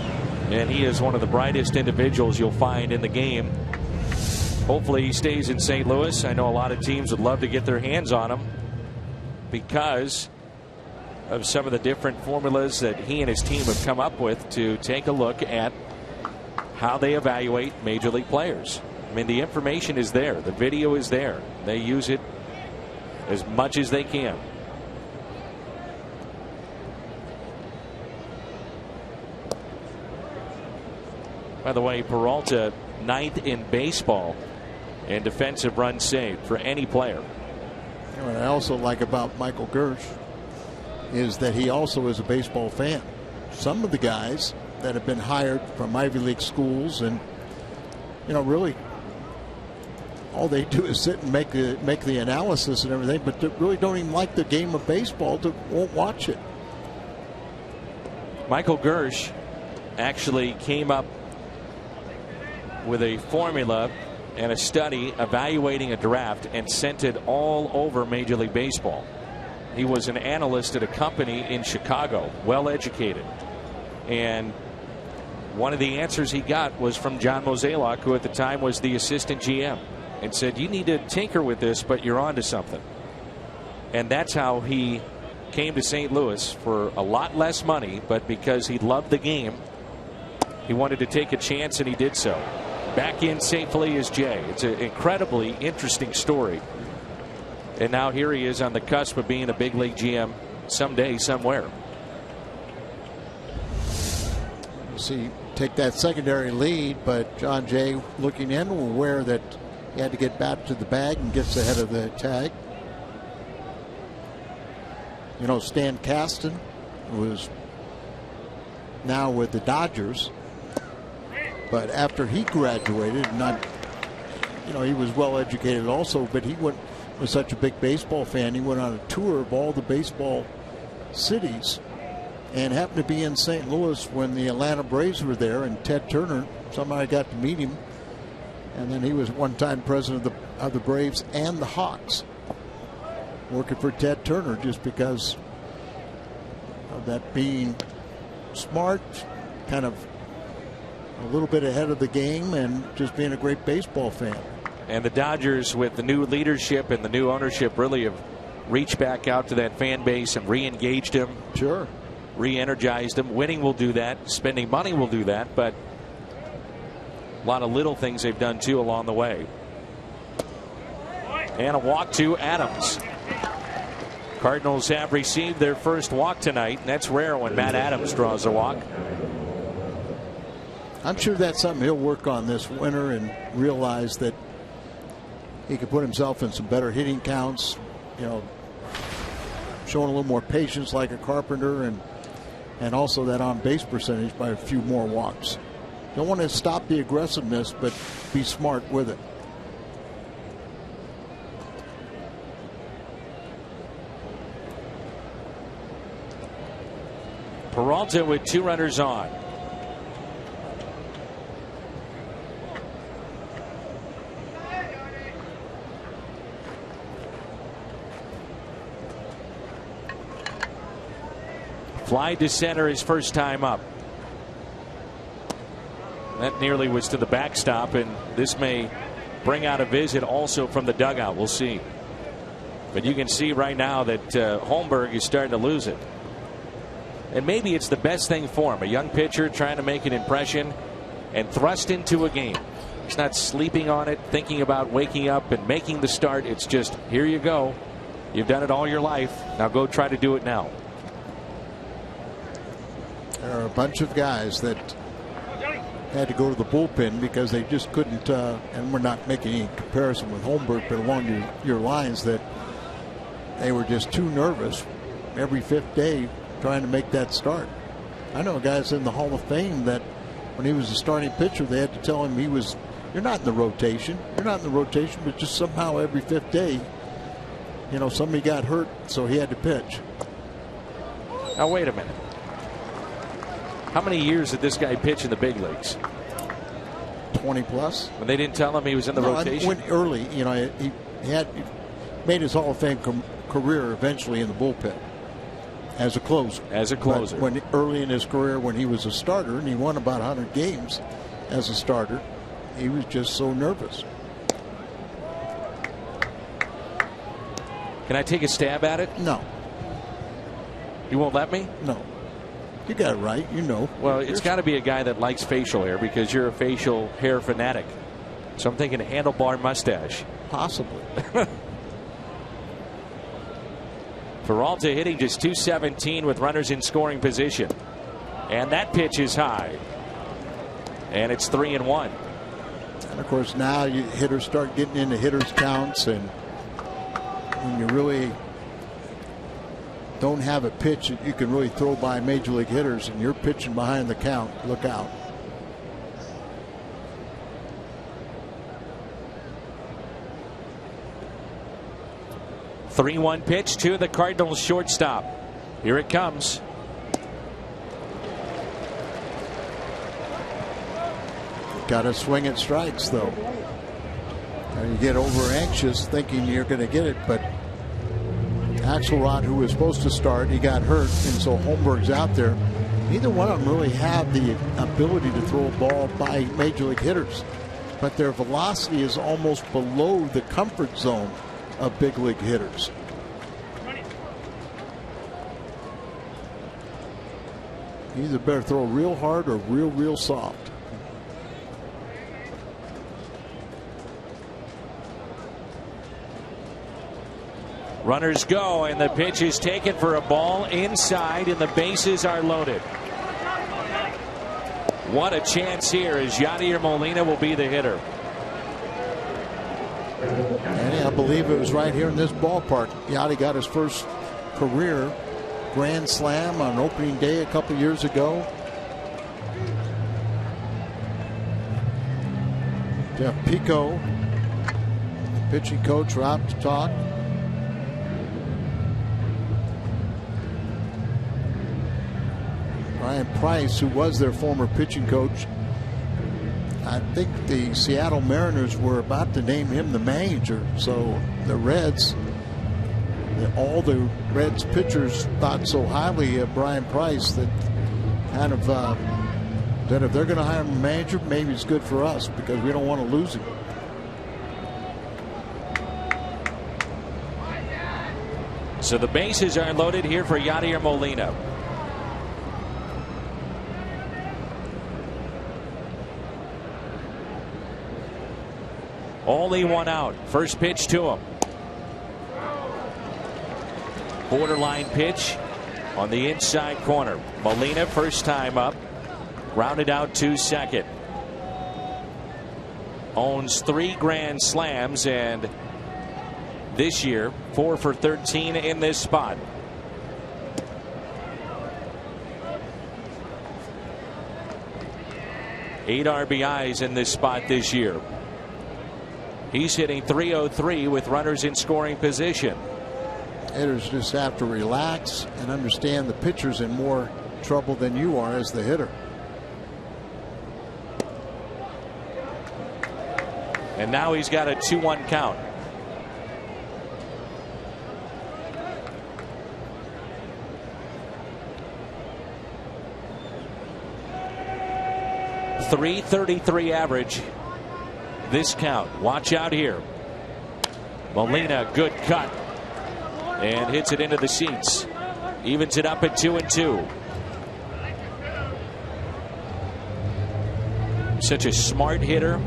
and he is one of the brightest individuals you'll find in the game. Hopefully he stays in St. Louis. I know a lot of teams would love to get their hands on him because of some of the different formulas that he and his team have come up with to take a look at how they evaluate major league players. I mean, the information is there. The video is there. They use it as much as they can. By the way, Peralta 9th in baseball in defensive runs saved for any player. What I also like about Michael Gersh is that he also is a baseball fan. Some of the guys that have been hired from Ivy League schools and really all they do is sit and make the analysis and everything, but they really don't even like the game of baseball. Won't watch it. Michael Gersh actually came up with a formula and a study evaluating a draft and sent it all over Major League Baseball. He was an analyst at a company in Chicago, well educated. And one of the answers he got was from John Mozeliak, who at the time was the assistant GM, and said, you need to tinker with this, but you're onto something. And that's how he came to St. Louis for a lot less money, but because he loved the game, he wanted to take a chance, and he did so. Back in safely is Jay. It's an incredibly interesting story. And now here he is on the cusp of being a big league GM someday, somewhere. See, take that secondary lead, but John Jay looking in, aware that he had to get back to the bag and gets ahead of the tag. Stan Kasten was now with the Dodgers, but after he graduated, he was well educated also, but he was such a big baseball fan, he went on a tour of all the baseball cities and happened to be in St. Louis when the Atlanta Braves were there, and Ted Turner, somehow I got to meet him, and then he was one-time president of the Braves and the Hawks, working for Ted Turner, just because of that being smart, kind of a little bit ahead of the game, and just being a great baseball fan. And the Dodgers, with the new leadership and the new ownership, really have reached back out to that fan base and re-engaged them. Sure. Re-energized them. Winning will do that. Spending money will do that. But a lot of little things they've done too along the way. And a walk to Adams. Cardinals have received their first walk tonight, and that's rare when Matt Adams draws a walk. I'm sure that's something he'll work on this winter and realize that he could put himself in some better hitting counts, showing a little more patience like a Carpenter, and also that on-base percentage by a few more walks. Don't want to stop the aggressiveness, but be smart with it. Peralta with 2 runners on. Fly to center his first time up. That nearly was to the backstop, and this may bring out a visit also from the dugout. We'll see. But you can see right now that Holmberg is starting to lose it. And maybe it's the best thing for him. A young pitcher trying to make an impression and thrust into a game. He's not sleeping on it, thinking about waking up and making the start. It's just, here you go. You've done it all your life. Now go try to do it now. There are a bunch of guys that had to go to the bullpen because they just couldn't, and we're not making any comparison with Holmberg, but along your lines, that they were just too nervous every 5th day trying to make that start. I know guys in the Hall of Fame that when he was a starting pitcher, they had to tell him you're not in the rotation. You're not in the rotation, but just somehow every 5th day, somebody got hurt, so he had to pitch. Now, wait a minute. How many years did this guy pitch in the big leagues? 20 plus. When they didn't tell him he was in the rotation? Went early. He made his Hall of Fame career eventually in the bullpen as a closer. But when early in his career, when he was a starter and he won about 100 games as a starter, he was just so nervous. Can I take a stab at it? No. You won't let me? No. You got it right. Well, it's got to be a guy that likes facial hair because you're a facial hair fanatic. So I'm thinking handlebar mustache. Possibly. Peralta hitting just .217 with runners in scoring position. And that pitch is high. And it's 3-1. And of course, now hitters start getting into hitters counts, and when you really don't have a pitch that you can really throw by major league hitters and you're pitching behind the count, look out. 3-1 pitch to the Cardinals shortstop. Here it comes. Got to swing at strikes, though. You get over anxious thinking you're going to get it, but Axelrod, who was supposed to start, he got hurt, and so Holmberg's out there. Neither one of them really have the ability to throw a ball by major league hitters, but their velocity is almost below the comfort zone of big league hitters. You either better throw real hard or real soft. Runners go, and the pitch is taken for a ball inside, and the bases are loaded. What a chance here, as Yadier Molina will be the hitter. And I believe it was right here in this ballpark. Yadi got his first career grand slam on opening day a couple years ago. Jeff Pico, pitching coach, Rob to talk. Brian Price, who was their former pitching coach. I think the Seattle Mariners were about to name him the manager. So the Reds, all the Reds pitchers thought so highly of Brian Price that kind of that if they're going to hire him a manager, maybe it's good for us because we don't want to lose him. So the bases are loaded here for Yadier Molina. Only one out. First pitch to him. Borderline pitch on the inside corner. Molina first time up. Grounded out to second. Owns 3 grand slams, and this year 4 for 13 in this spot. Eight RBIs in this spot this year. He's hitting .303 with runners in scoring position. Hitters just have to relax and understand the pitcher's in more trouble than you are as the hitter. And now he's got a 2-1 count. .333 average. This count. Watch out here. Molina, good cut. And hits it into the seats. Evens it up at 2-2. Such a smart hitter.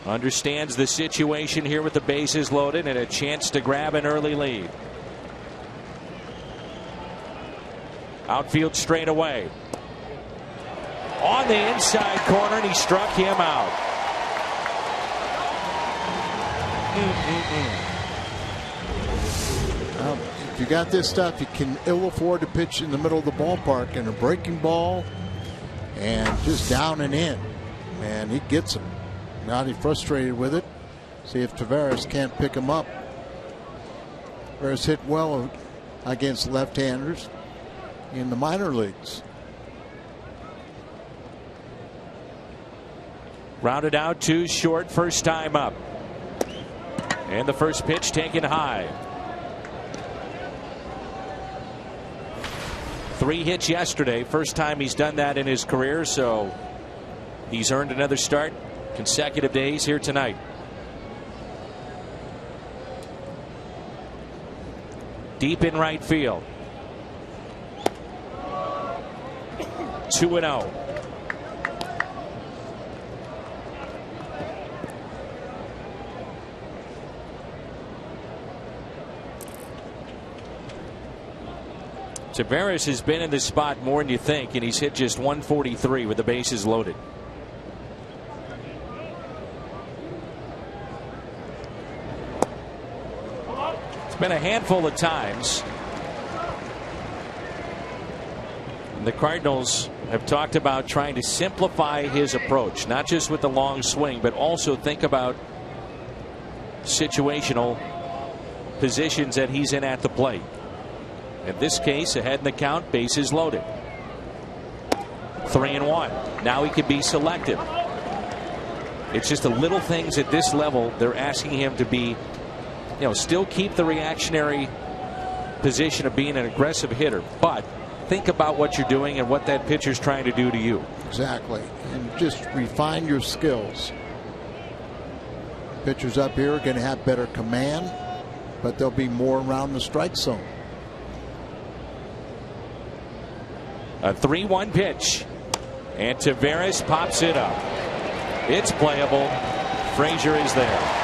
Understands the situation here with the bases loaded and a chance to grab an early lead. Outfield straight away. On the inside corner, and he struck him out. Well, if you got this stuff, you can ill afford to pitch in the middle of the ballpark and a breaking ball and just down and in. Man, he gets him. Now he's frustrated with it. See if Taveras can't pick him up. Taveras hit well against left-handers in the minor leagues. Rounded out to short, first time up. And the first pitch taken high. 3 hits yesterday. First time he's done that in his career, so he's earned another start. Consecutive days here tonight. Deep in right field. 2-0. Taveras has been in this spot more than you think, and he's hit just 143 with the bases loaded. It's been a handful of times The Cardinals have talked about trying to simplify his approach, not just with the long swing, but also think about situational positions that he's in at the plate. In this case, ahead in the count, bases loaded. 3-1. Now he can be selective. It's just the little things at this level they're asking him to be, still keep the reactionary position of being an aggressive hitter, but think about what you're doing and what that pitcher's trying to do to you. Exactly. And just refine your skills. Pitchers up here are going to have better command, but they'll be more around the strike zone. A 3-1 pitch. And Taveras pops it up. It's playable. Frazier is there.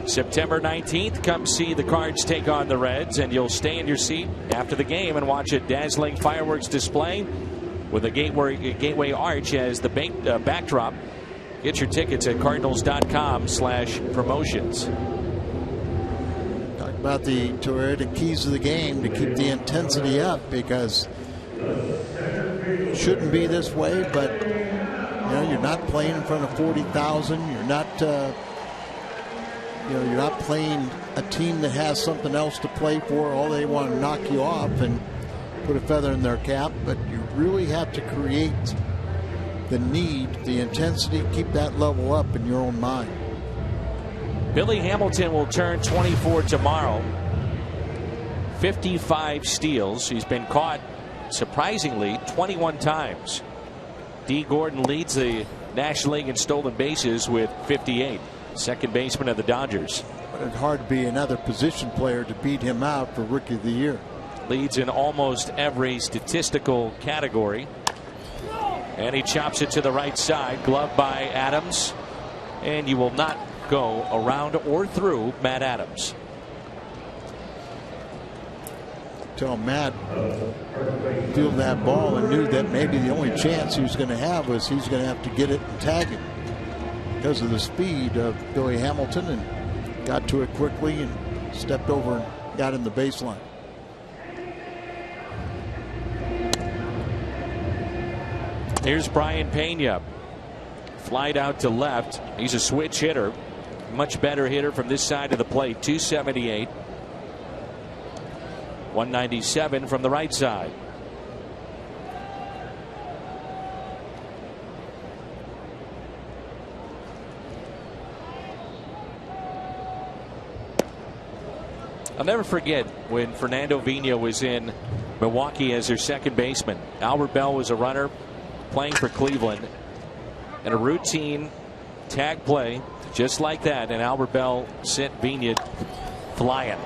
September 19th, come see the Cards take on the Reds, and you'll stay in your seat after the game and watch a dazzling fireworks display with a Gateway Arch as the backdrop. Get your tickets at cardinals.com/promotions. Talk about the terrific keys of the game to keep the intensity up, because it shouldn't be this way, but you're not playing in front of 40,000. You're not you're not playing a team that has something else to play for. All they want to knock you off and put a feather in their cap, but you really have to create the need, the intensity, keep that level up in your own mind. Billy Hamilton will turn 24 tomorrow. 55 steals. He's been caught, surprisingly, 21 times. D. Gordon leads the National League in stolen bases with 58. Second baseman of the Dodgers. But it's hard to be another position player to beat him out for Rookie of the Year. Leads in almost every statistical category. And he chops it to the right side. Gloved by Adams. And you will not go around or through Matt Adams. Tell Matt fielded that ball and knew that maybe the only chance he was going to have was he's going to have to get it and tag it, because of the speed of Billy Hamilton, and got to it quickly and stepped over and got in the baseline. Here's Brian Pena. Flied out to left. He's a switch hitter. Much better hitter from this side of the plate. 278. 197 from the right side. I'll never forget when Fernando Vina was in Milwaukee as their second baseman. Albert Bell was a runner playing for Cleveland, and a routine tag play just like that, and Albert Bell sent Vina flying.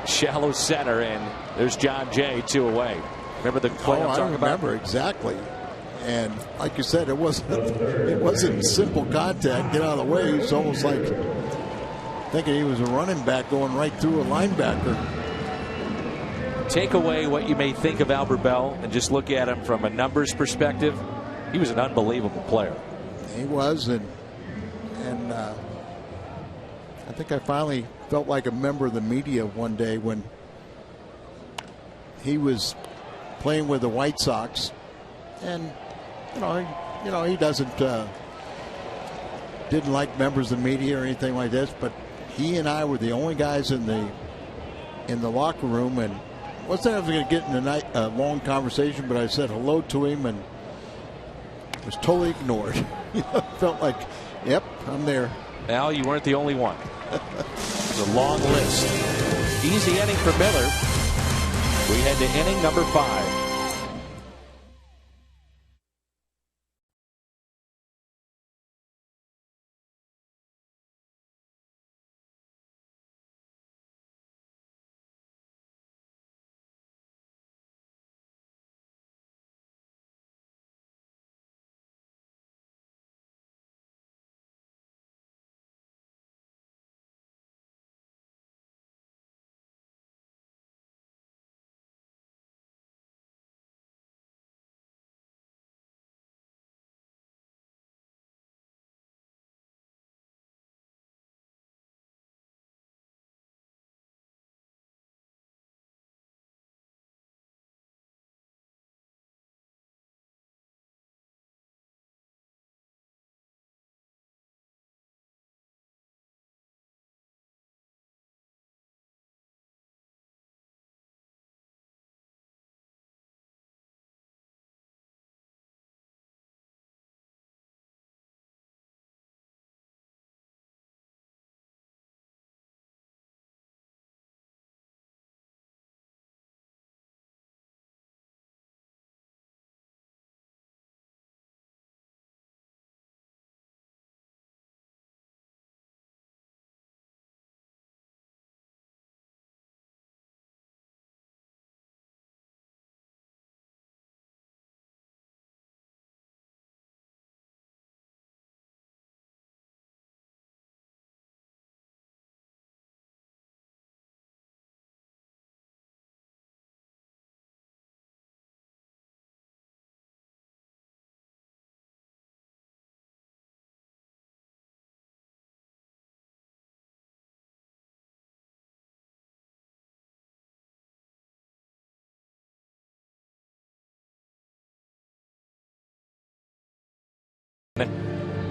shallow center, and there's John Jay 2 away. Remember the play I'm talking about? I remember exactly. And like you said, it wasn't simple contact. Get out of the way. It's almost like thinking he was a running back going right through a linebacker. Take away what you may think of Albert Bell and just look at him from a numbers perspective. He was an unbelievable player. He was, and I think I finally felt like a member of the media one day when he was playing with the White Sox, and he didn't like members of the media or anything like this, but he and I were the only guys in the locker room, and wasn't ever going to get in a long conversation, but I said hello to him and was totally ignored. Felt like, yep, I'm there. Al, you weren't the only one. It's a long list. Easy inning for Miller. We head to inning number 5.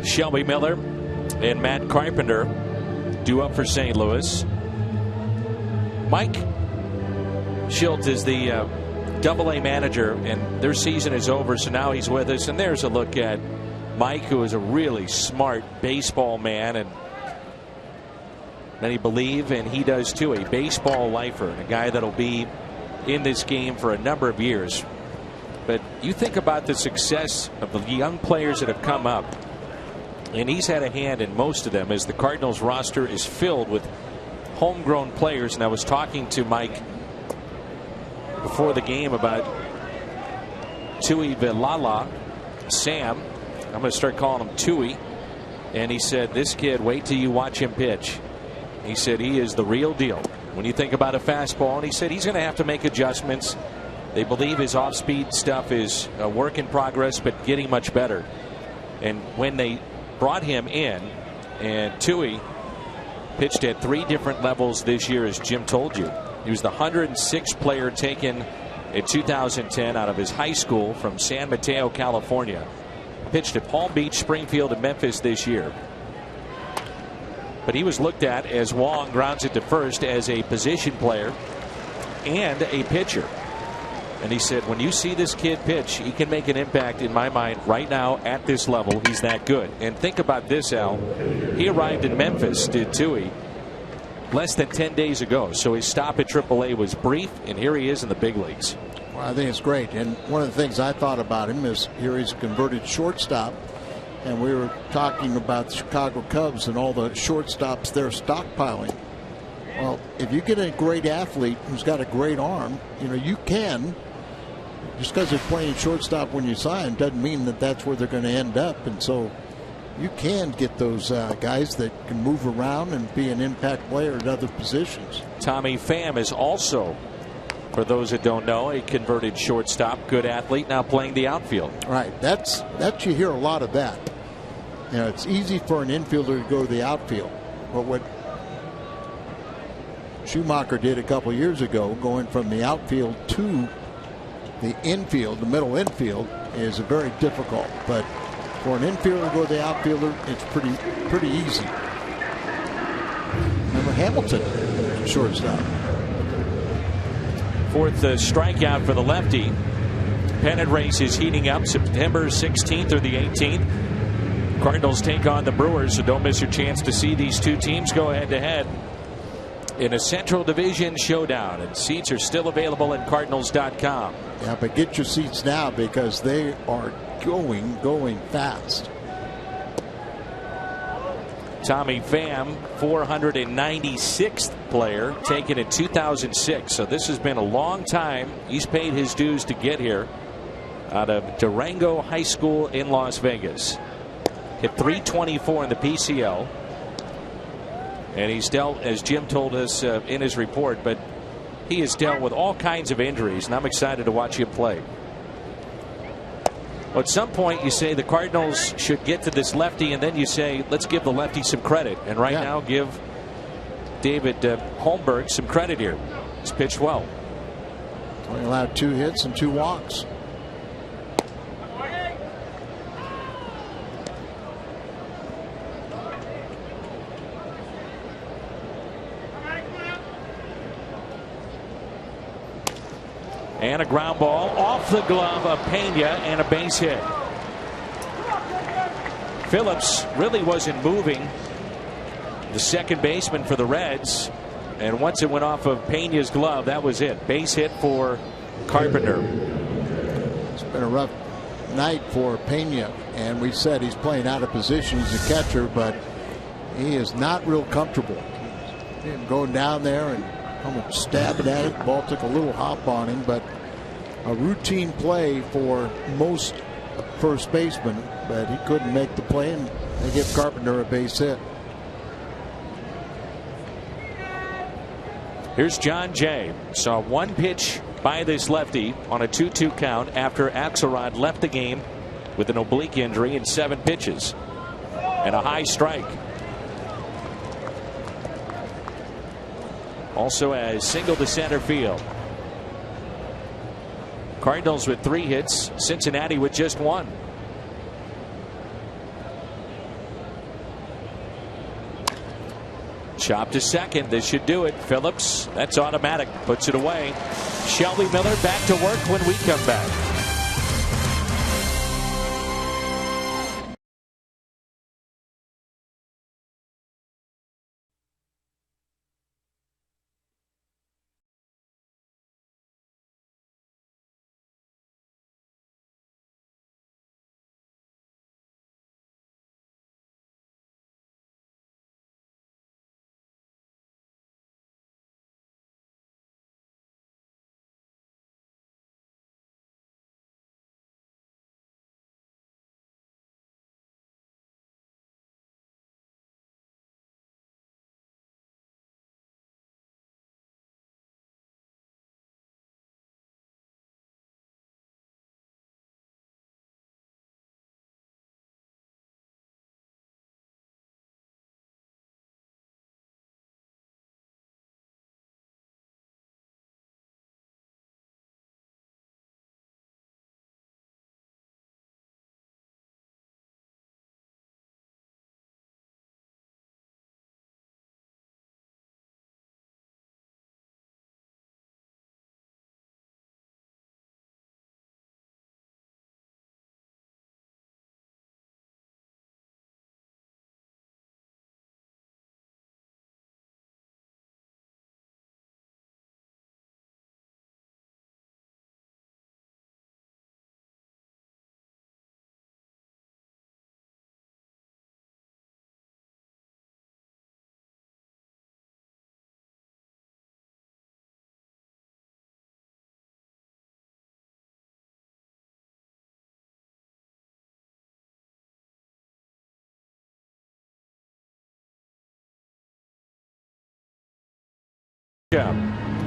Shelby Miller and Matt Carpenter due up for St. Louis. Mike Schultz is the Double-A manager, and their season is over, so now he's with us. And there's a look at Mike, who is a really smart baseball man, and many believe, and he does too, a baseball lifer, and a guy that'll be in this game for a number of years. But you think about the success of the young players that have come up, and he's had a hand in most of them, as the Cardinals roster is filled with homegrown players. And I was talking to Mike before the game about Tui Vilala, Sam. I'm going to start calling him Tui. And he said, this kid, wait till you watch him pitch. He said he is the real deal when you think about a fastball. And he said he's going to have to make adjustments. They believe his off-speed stuff is a work in progress, but getting much better. And when they brought him in, and Tui pitched at 3 different levels this year, as Jim told you. He was the 106th player taken in 2010 out of his high school from San Mateo, California. Pitched at Palm Beach, Springfield, and Memphis this year. But he was looked at, as Wong grounds it to first, as a position player and a pitcher. And he said, when you see this kid pitch, he can make an impact in my mind right now at this level. He's that good. And think about this, Al. He arrived in Memphis, did Tui, less than 10 days ago. So his stop at AAA was brief, and here he is in the big leagues. Well, I think it's great. And one of the things I thought about him is here he's a converted shortstop. And we were talking about the Chicago Cubs and all the shortstops they're stockpiling. Well, if you get a great athlete who's got a great arm, you can. Just because they're playing shortstop when you sign doesn't mean that that's where they're going to end up. And so you can get those guys that can move around and be an impact player at other positions. Tommy Pham is also, for those that don't know, a converted shortstop, good athlete, now playing the outfield. Right. That's you hear a lot of that. It's easy for an infielder to go to the outfield. But what Schumacher did a couple years ago, going from the outfield to the infield, the middle infield, is very difficult. But for an infielder to go to the outfielder, it's pretty easy. Remember Hamilton, shortstop. Fourth strikeout for the lefty. Pennant race is heating up September 16th through the 18th. Cardinals take on the Brewers, so don't miss your chance to see these two teams go head-to-head in a Central Division showdown. And seats are still available at Cardinals.com. Yeah, but get your seats now because they are going fast. Tommy Pham, 496th player, taken in 2006. So this has been a long time. He's paid his dues to get here out of Durango High School in Las Vegas. Hit .324 in the PCL. And he's dealt, as Jim told us in his report, but he has dealt with all kinds of injuries, and I'm excited to watch him play. Well, at some point you say the Cardinals should get to this lefty, and then you say let's give the lefty some credit. And right now give David Holmberg some credit here. He's pitched well. Only allowed 2 hits and 2 walks. And a ground ball off the glove of Pena and a base hit. Phillips really wasn't moving, the second baseman for the Reds, and once it went off of Pena's glove, that was it. Base hit for Carpenter. It's been a rough night for Pena, and we said he's playing out of position. He's a catcher, but he is not real comfortable. Him going down there and almost stabbing at it. The ball took a little hop on him, but a routine play for most first basemen, but he couldn't make the play, and they give Carpenter a base hit. Here's John Jay. Saw one pitch by this lefty on a 2-2 count after Axelrod left the game with an oblique injury in 7 pitches and a high strike. Also has single to center field. Cardinals with 3 hits, Cincinnati with just 1. Chop to second. This should do it. Phillips, that's automatic, puts it away. Shelby Miller back to work when we come back.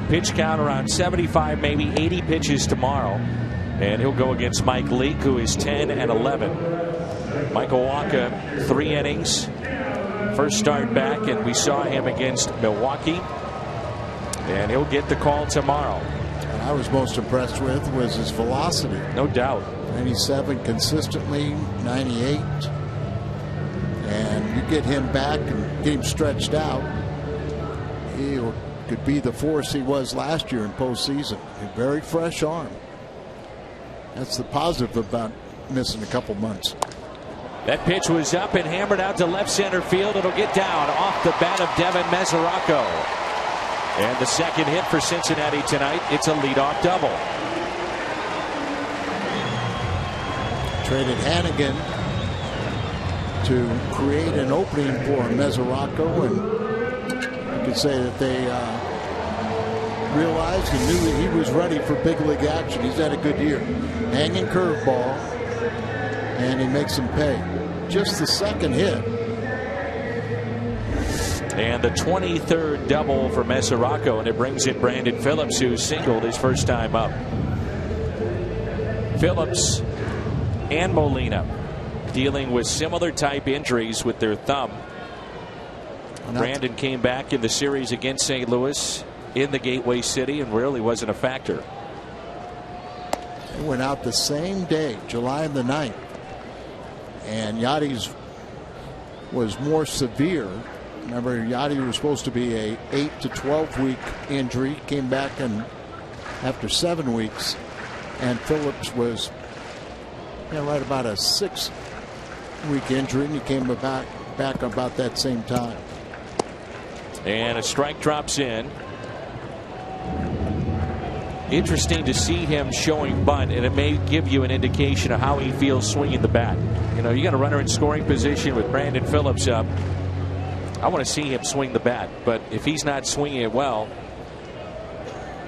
Pitch count around 75, maybe 80 pitches tomorrow. And he'll go against Mike Leake, who is 10-11. Michael Wacha, 3 innings. First start back, and we saw him against Milwaukee. And he'll get the call tomorrow. And I was most impressed with was his velocity. No doubt. 97 consistently, 98. And you get him back and get him stretched out, he could be the force he was last year in postseason. A very fresh arm. That's the positive about missing a couple months. That pitch was up and hammered out to left center field. It'll get down off the bat of Devin Mesoraco. And the second hit for Cincinnati tonight. It's a leadoff double. Traded Hannigan to create an opening for Mesoraco, and you could say that they realized and knew that he was ready for big league action. He's had a good year. Hanging curveball, and he makes them pay. Just the second hit. And the 23rd double for Mesoraco, and it brings in Brandon Phillips, who singled his first time up. Phillips and Molina dealing with similar type injuries with their thumb. Brandon came back in the series against St. Louis in the Gateway City and really wasn't a factor. They went out the same day, July the 9th. And Yadi's was more severe. Remember, Yadi was supposed to be a 8 to 12 week injury. Came back after 7 weeks. And Phillips was right about a 6-week injury, and he came back about that same time. And a strike drops in. Interesting to see him showing bunt, and it may give you an indication of how he feels swinging the bat. You know, you got a runner in scoring position with Brandon Phillips up. I want to see him swing the bat, but if he's not swinging it well,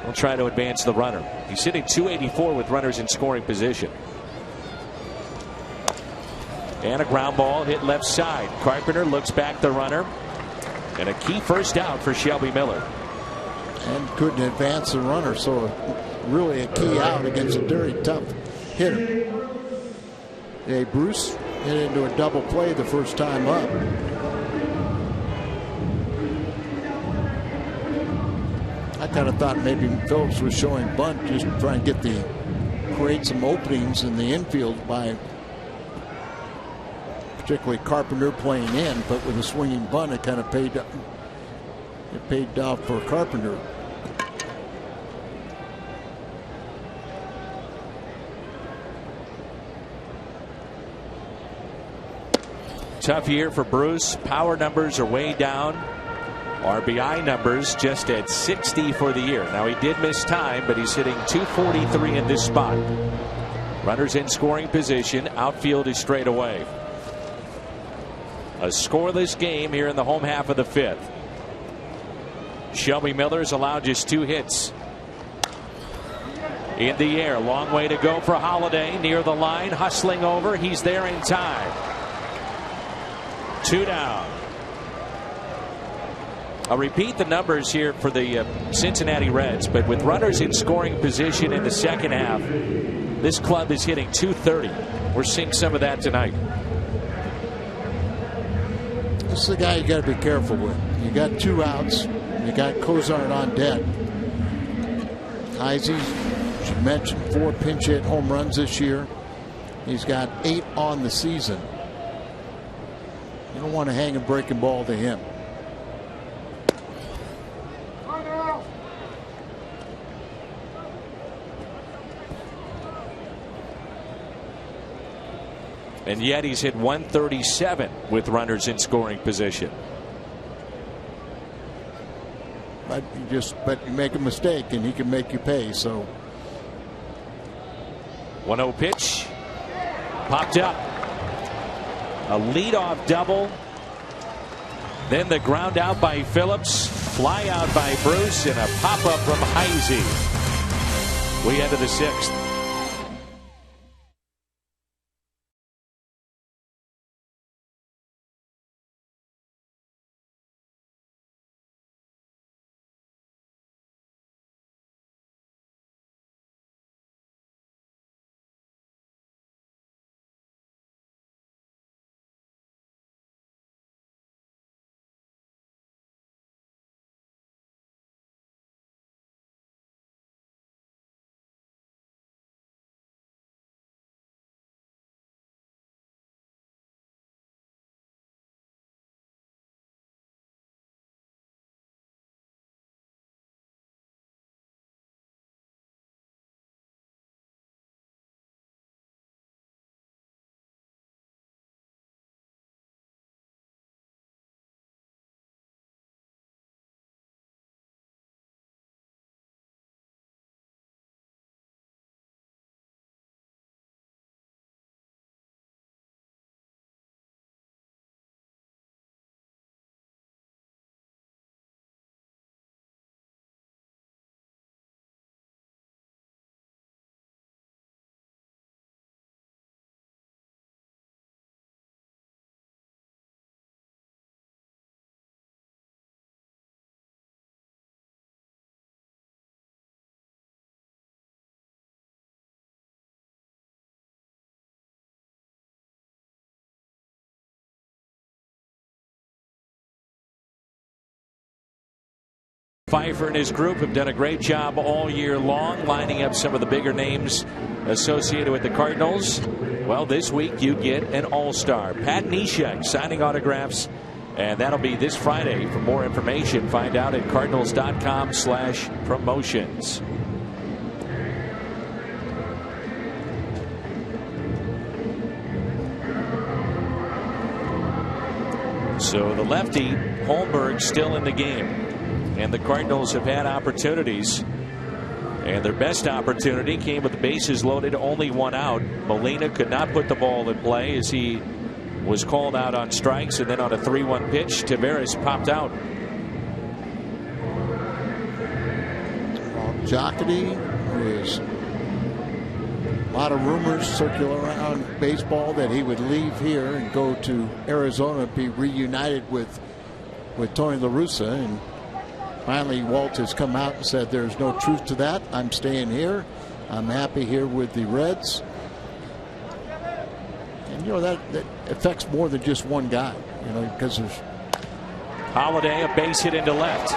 we'll try to advance the runner. He's hitting .284 with runners in scoring position. And a ground ball hit left side. Carpenter looks back the runner, and a key first out for Shelby Miller. And couldn't advance the runner, so really a key out against a very tough hitter. Hey, Bruce hit into a double play the first time up. I kind of thought maybe Phillips was showing bunt just to try and create some openings in the infield by particularly Carpenter playing in, but with a swinging bunt, it kind of paid off for Carpenter. Tough year for Bruce. Power numbers are way down. RBI numbers just at 60 for the year. Now, he did miss time, but he's hitting .243 in this spot. Runners in scoring position. Outfield is straight away. A scoreless game here in the home half of the 5th. Shelby Miller's allowed just 2 hits. In the air, long way to go for Holiday. Near the line, hustling over. He's there in time. 2 down. I'll repeat the numbers here for the Cincinnati Reds, but with runners in scoring position in the second half, this club is hitting .230. We're seeing some of that tonight. This is the guy you got to be careful with. You got 2 outs. You got Cozart on deck. Heisey, as you mentioned, 4 pinch hit home runs this year. He's got 8 on the season. You don't want to hang a breaking ball to him. And yet he's hit .137 with runners in scoring position. But you make a mistake and he can make you pay. So 1-0 pitch. Popped up. A leadoff double. Then the ground out by Phillips. Fly out by Bruce, and a pop up from Heisey. We enter the 6th. Pfeiffer and his group have done a great job all year long lining up some of the bigger names associated with the Cardinals. Well, this week you get an all-star. Pat Neshek signing autographs, and that'll be this Friday. For more information, find out at cardinals.com/promotions. So the lefty, Holmberg, still in the game. And the Cardinals have had opportunities. And their best opportunity came with the bases loaded, only one out. Molina could not put the ball in play as he was called out on strikes. And then on a 3-1 pitch, Taveras popped out. Jocketty, is a lot of rumors circulating around baseball that he would leave here and go to Arizona, be reunited with Tony La Russa, and finally Walt has come out and said there's no truth to that. I'm staying here. I'm happy here with the Reds. And you know that affects more than just one guy, you know, because there's Holiday, a base hit into left.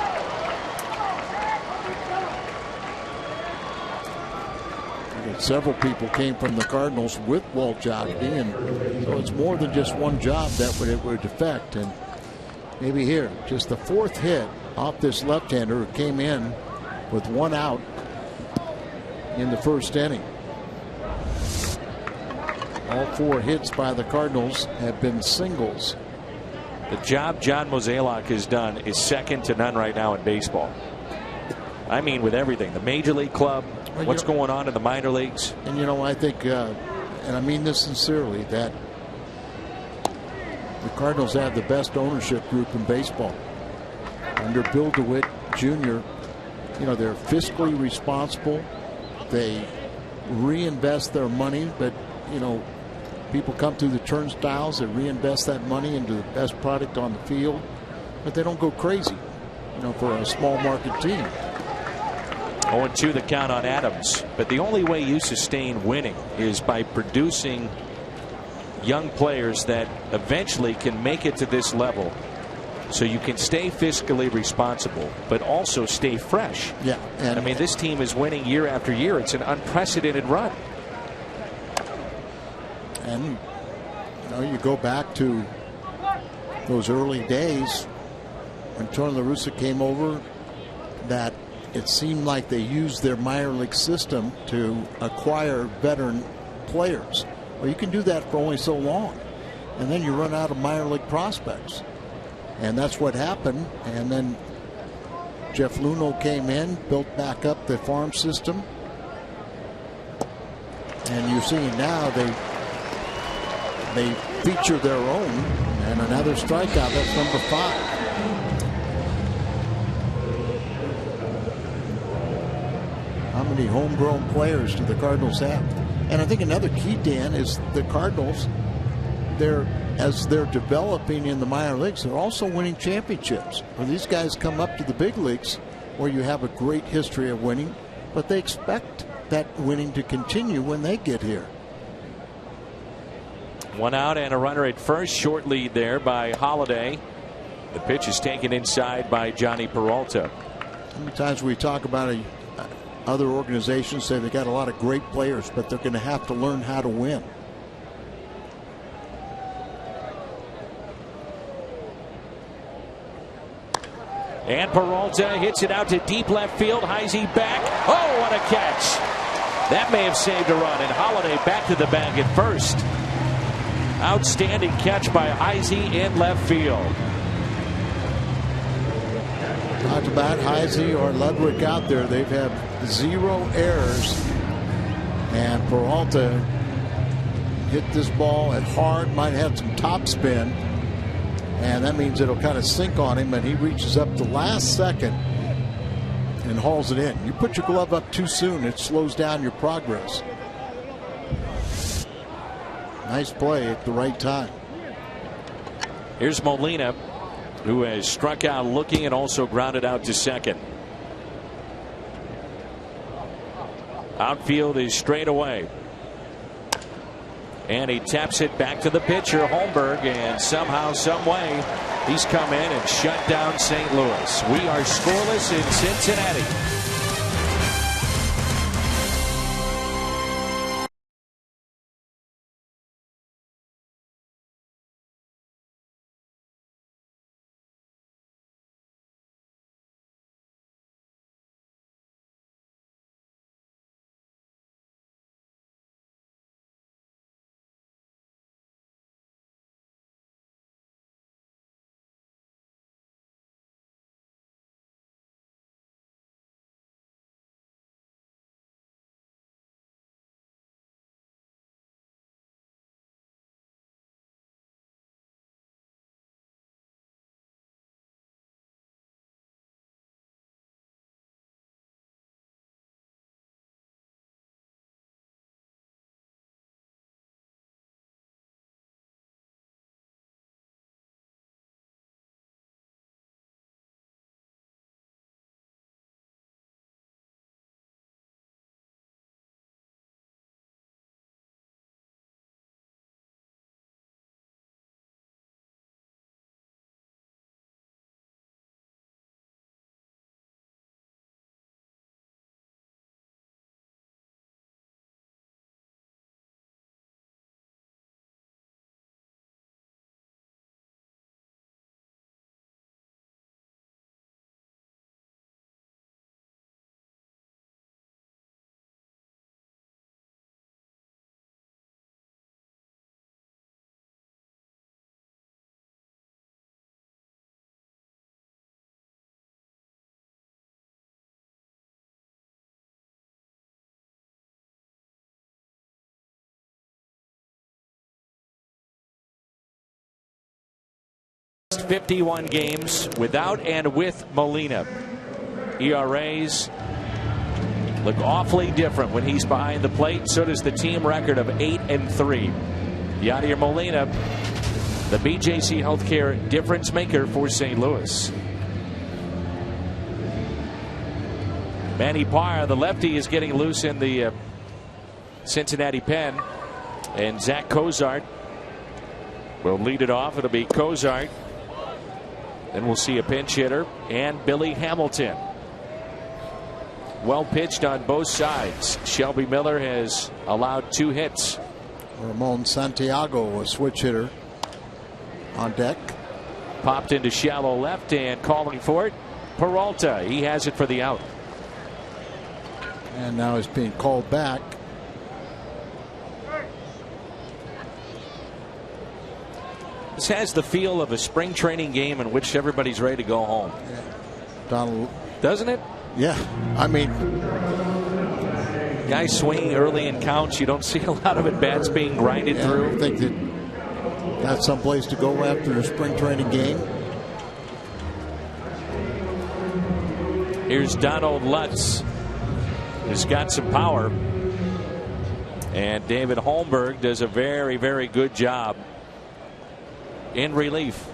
Several people came from the Cardinals with Walt Jocketty, and so it's more than just one job that it would affect. And maybe here, just the fourth hit off this left-hander who came in with one out in the first inning. All four hits by the Cardinals have been singles. The job John Mozeliak has done is second to none right now in baseball. I mean, with everything, the major league club, what's going on in the minor leagues. And you know, I think, and I mean this sincerely, that the Cardinals have the best ownership group in baseball. Under Bill DeWitt Jr., you know, they're fiscally responsible. They reinvest their money, but you know, people come through the turnstiles, they reinvest that money into the best product on the field, but they don't go crazy, you know, for a small market team. 0-2 the count on Adams. But the only way you sustain winning is by producing young players that eventually can make it to this level, so you can stay fiscally responsible but also stay fresh. Yeah, and I mean, this team is winning year after year. It's an unprecedented run. And you know, you go back to those early days when Tony La Russa came over, that it seemed like they used their minor league system to acquire veteran players. Well, you can do that for only so long, and then you run out of minor league prospects. And that's what happened. And then Jeff Luhnow came in, built back up the farm system. And you're seeing now they feature their own. And another strikeout, that's number 5. How many homegrown players do the Cardinals have? And I think another key, Dan, is the Cardinals, as they're developing in the minor leagues, they're also winning championships. When these guys come up to the big leagues where you have a great history of winning, but they expect that winning to continue when they get here. One out and a runner at first. Short lead there by Holiday. The pitch is taken inside by Johnny Peralta. How many times we talk about other organizations say they got a lot of great players, but they're going to have to learn how to win. And Peralta hits it out to deep left field. Heisey back. Oh, what a catch. That may have saved a run. And Holiday back to the bag at first. Outstanding catch by Heisey in left field. Talked about Heisey or Ludwig out there. They've had 0 errors. And Peralta hit this ball at hard, might have some top spin. And that means it'll kind of sink on him, and he reaches up the last second and hauls it in. You put your glove up too soon, it slows down your progress. Nice play at the right time. Here's Molina, who has struck out looking and also grounded out to second. Outfield is straight away. And he taps it back to the pitcher, Holmberg, and somehow, some way, he's come in and shut down St. Louis. We are scoreless in Cincinnati. Last 51 games without and with Molina. ERAs look awfully different when he's behind the plate. So does the team record of 8-3. Yadier Molina, the BJC Healthcare difference maker for St. Louis. Manny Parr, the lefty, is getting loose in the Cincinnati pen. And Zach Cozart will lead it off. It'll be Cozart. Then we'll see a pinch hitter and Billy Hamilton. Well pitched on both sides. Shelby Miller has allowed 2 hits. Ramon Santiago, a switch hitter, on deck. Popped into shallow left and calling for it, Peralta. He has it for the out. And now he's being called back. This has the feel of a spring training game in which everybody's ready to go home. Yeah. Donald, doesn't it? Yeah, I mean, guys swinging early in counts. You don't see a lot of at bats being grinded through. I think that that's someplace to go after a spring training game. Here's Donald Lutz, who's got some power, and David Holmberg does a very, very good job in relief.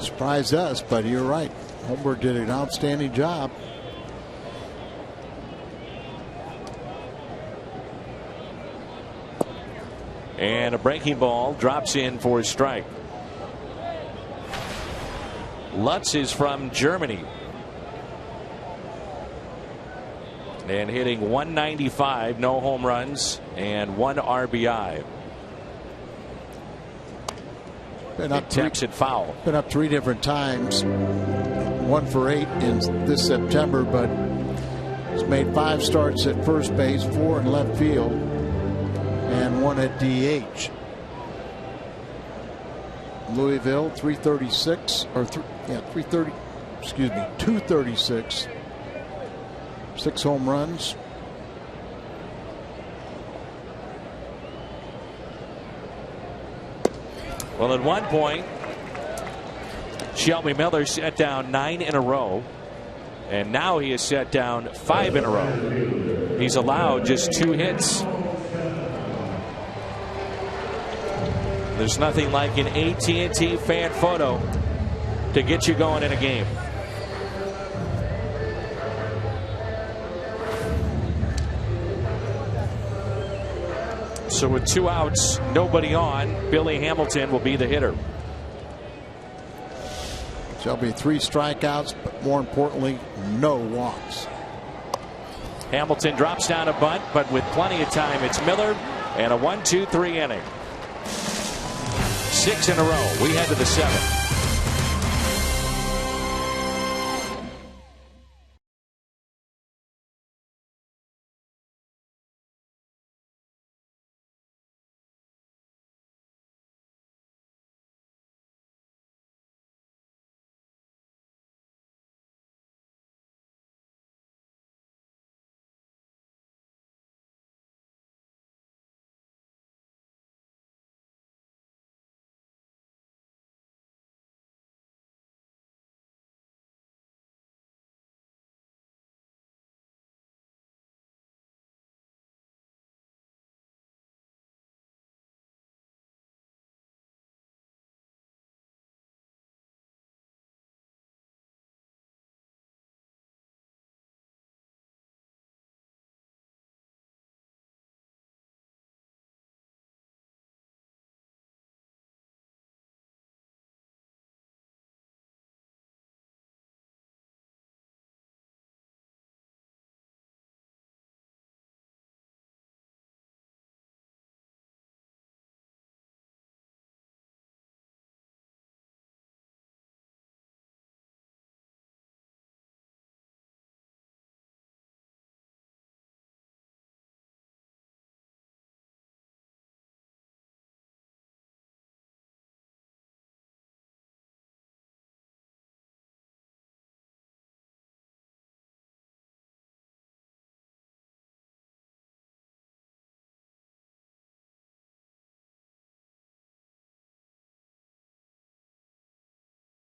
Surprised us, but you're right. Holmberg did an outstanding job. And a breaking ball drops in for a strike. Lutz is from Germany and hitting 195, no home runs, and 1 RBI. Been up taps it foul. Been up 3 different times. 1 for 8 in this September, but he's made 5 starts at first base, 4 in left field, and 1 at DH. Louisville, 336 or 330. Excuse me, 236. 6 home runs. Well, at one point, Shelby Miller set down 9 in a row, and now he has set down 5 in a row. He's allowed just 2 hits. There's nothing like an AT&T fan photo to get you going in a game. So with 2 outs, nobody on, Billy Hamilton will be the hitter. Shall be 3 strikeouts, but more importantly, no walks. Hamilton drops down a bunt, but with plenty of time, it's Miller, and a 1-2-3 inning. 6 in a row. We head to the 7th.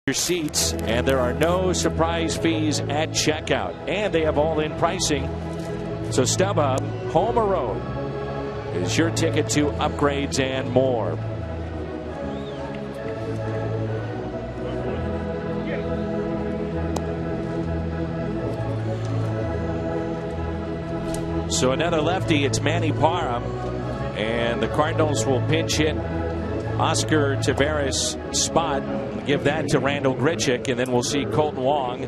Your seats, and there are no surprise fees at checkout, and they have all-in pricing. So StubHub, home or road, is your ticket to upgrades and more. So another lefty, it's Manny Parra, and the Cardinals will pinch hit Oscar Taveras' spot. Give that to Randall Grichuk, and then we'll see Colton Wong.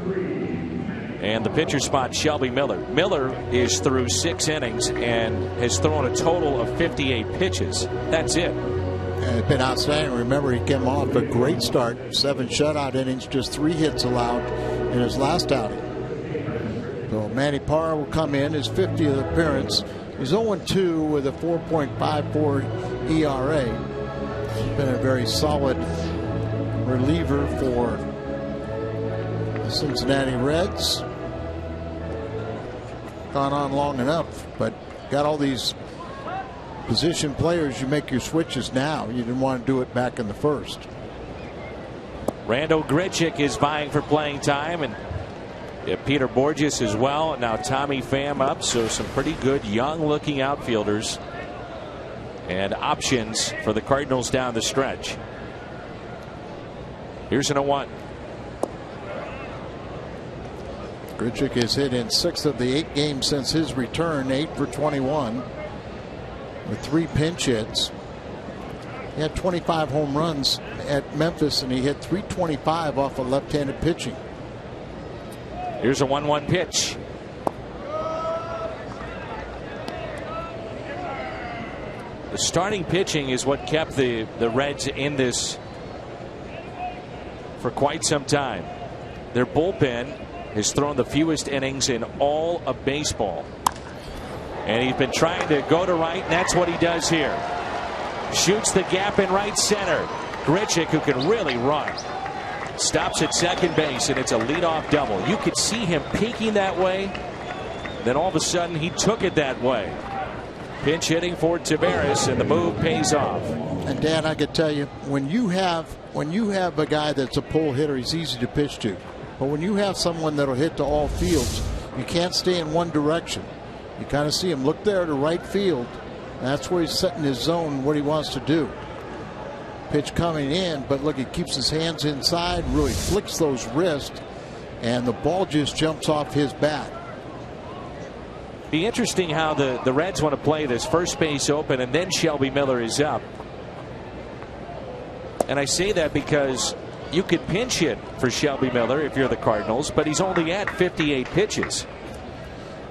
And the pitcher spot, Shelby Miller. Miller is through 6 innings and has thrown a total of 58 pitches. That's it. And it's been outstanding. Remember, he came off a great start. 7 shutout innings, just 3 hits allowed in his last outing. So Manny Parra will come in, his 50th appearance. He's 0-2 with a 4.54 ERA. He's been a very solid reliever for the Cincinnati Reds. Gone on long enough, but got all these position players. You make your switches now. You didn't want to do it back in the first. Randall Grichuk is vying for playing time, and Peter Borges as well. And now Tommy Pham up, so some pretty good young-looking outfielders and options for the Cardinals down the stretch. Here's an 0-1. Grichuk has hit in 6 of the 8 games since his return, 8 for 21 with 3 pinch hits. He had 25 home runs at Memphis, and he hit 325 off of left-handed pitching. Here's a 1-1 pitch. The starting pitching is what kept the Reds in this for quite some time. Their bullpen has thrown the fewest innings in all of baseball. And he's been trying to go to right, and that's what he does here. Shoots the gap in right center. Grichuk, who can really run, stops at second base, and it's a leadoff double. You could see him peeking that way. Then all of a sudden he took it that way. Pinch hitting for Taveras, and the move pays off. And Dan, I could tell you, when you have a guy that's a pull hitter, he's easy to pitch to. But when you have someone that'll hit to all fields, you can't stay in one direction. You kind of see him look there to right field. That's where he's setting his zone, what he wants to do. Pitch coming in, but look, he keeps his hands inside, really flicks those wrists, and the ball just jumps off his bat. Be interesting how the Reds want to play this. First base open, and then Shelby Miller is up. And I say that because you could pinch hit for Shelby Miller if you're the Cardinals, but he's only at 58 pitches.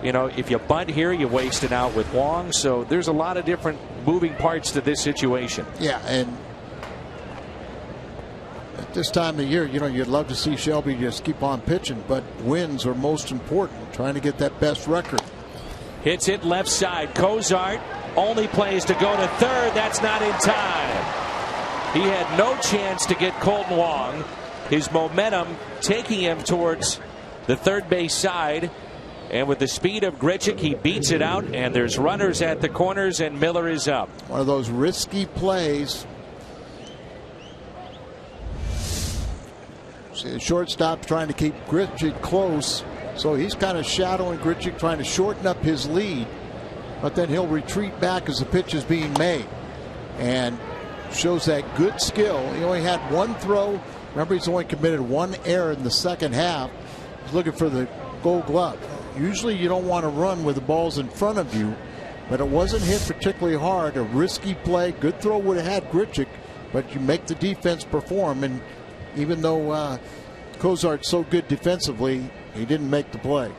You know, if you bunt here, you waste an out with Wong. So there's a lot of different moving parts to this situation. Yeah, and at this time of year, you know, you'd love to see Shelby just keep on pitching, but wins are most important. Trying to get that best record. Hits it left side. Cozart only plays to go to third. That's not in time. He had no chance to get Colton Wong. His momentum taking him towards the third base side. And with the speed of Grichuk, he beats it out. And there's runners at the corners, and Miller is up. One of those risky plays. See, the shortstop's trying to keep Grichuk close. So he's kind of shadowing Grichuk, trying to shorten up his lead. But then he'll retreat back as the pitch is being made. And shows that good skill. He only had one throw. Remember, he's only committed one error in the second half. He's looking for the Gold Glove. Usually you don't want to run with the balls in front of you, but it wasn't hit particularly hard. A risky play. Good throw would have had Grichuk, but you make the defense perform. And even though Cozart's so good defensively, he didn't make the play.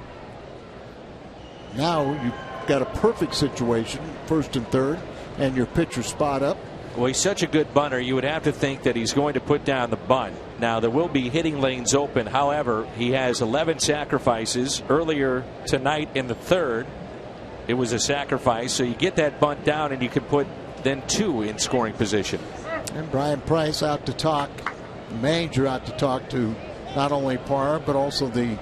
Now you've got a perfect situation, first and third, and your pitcher spot up. Well, he's such a good bunter, you would have to think that he's going to put down the bunt. Now, there will be hitting lanes open. However, he has 11 sacrifices. Earlier tonight in the third, it was a sacrifice. So you get that bunt down, and you can put then 2 in scoring position. And Brian Price out to talk, the manager out to talk to not only Parr, but also the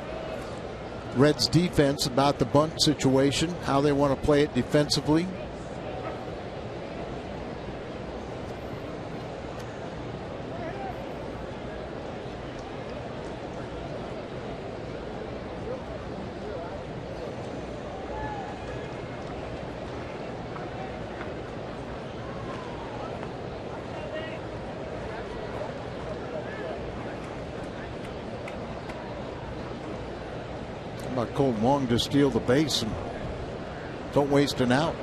Reds defense about the bunt situation, how they want to play it defensively. Colton Wong to steal the base and don't waste an out.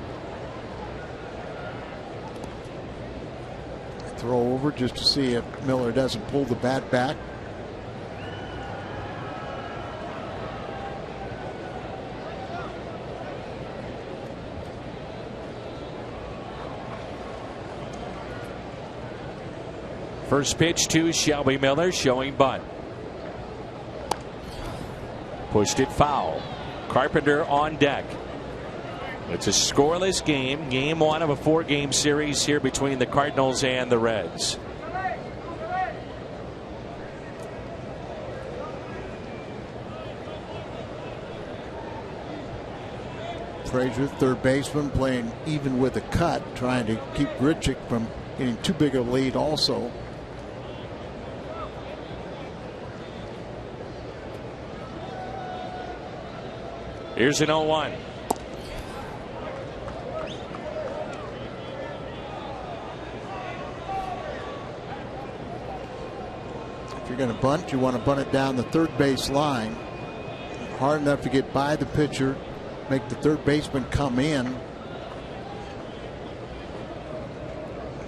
Throw over just to see if Miller doesn't pull the bat back. First pitch to Shelby Miller, showing bunt. Pushed it foul. Carpenter on deck. It's a scoreless game. Game 1 of a 4-game series here between the Cardinals and the Reds. Frazier, third baseman, playing even with a cut, trying to keep Grichuk from getting too big a lead also. Here's an 0-1. If you're going to bunt, you want to bunt it down the third base line. Hard enough to get by the pitcher, make the third baseman come in.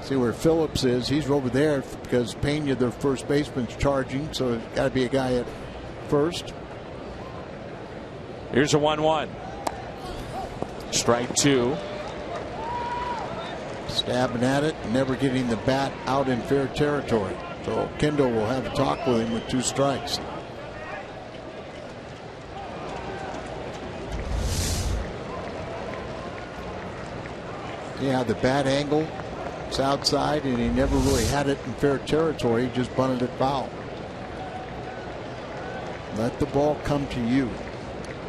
See where Phillips is. He's over there because Pena, their first baseman's charging, so it's got to be a guy at first. Here's a 1-1. Strike 2. Stabbing at it, never getting the bat out in fair territory. So Kendall will have a talk with him with 2 strikes. Yeah, the bat angle, it's outside, and he never really had it in fair territory. He just bunted it foul. Let the ball come to you.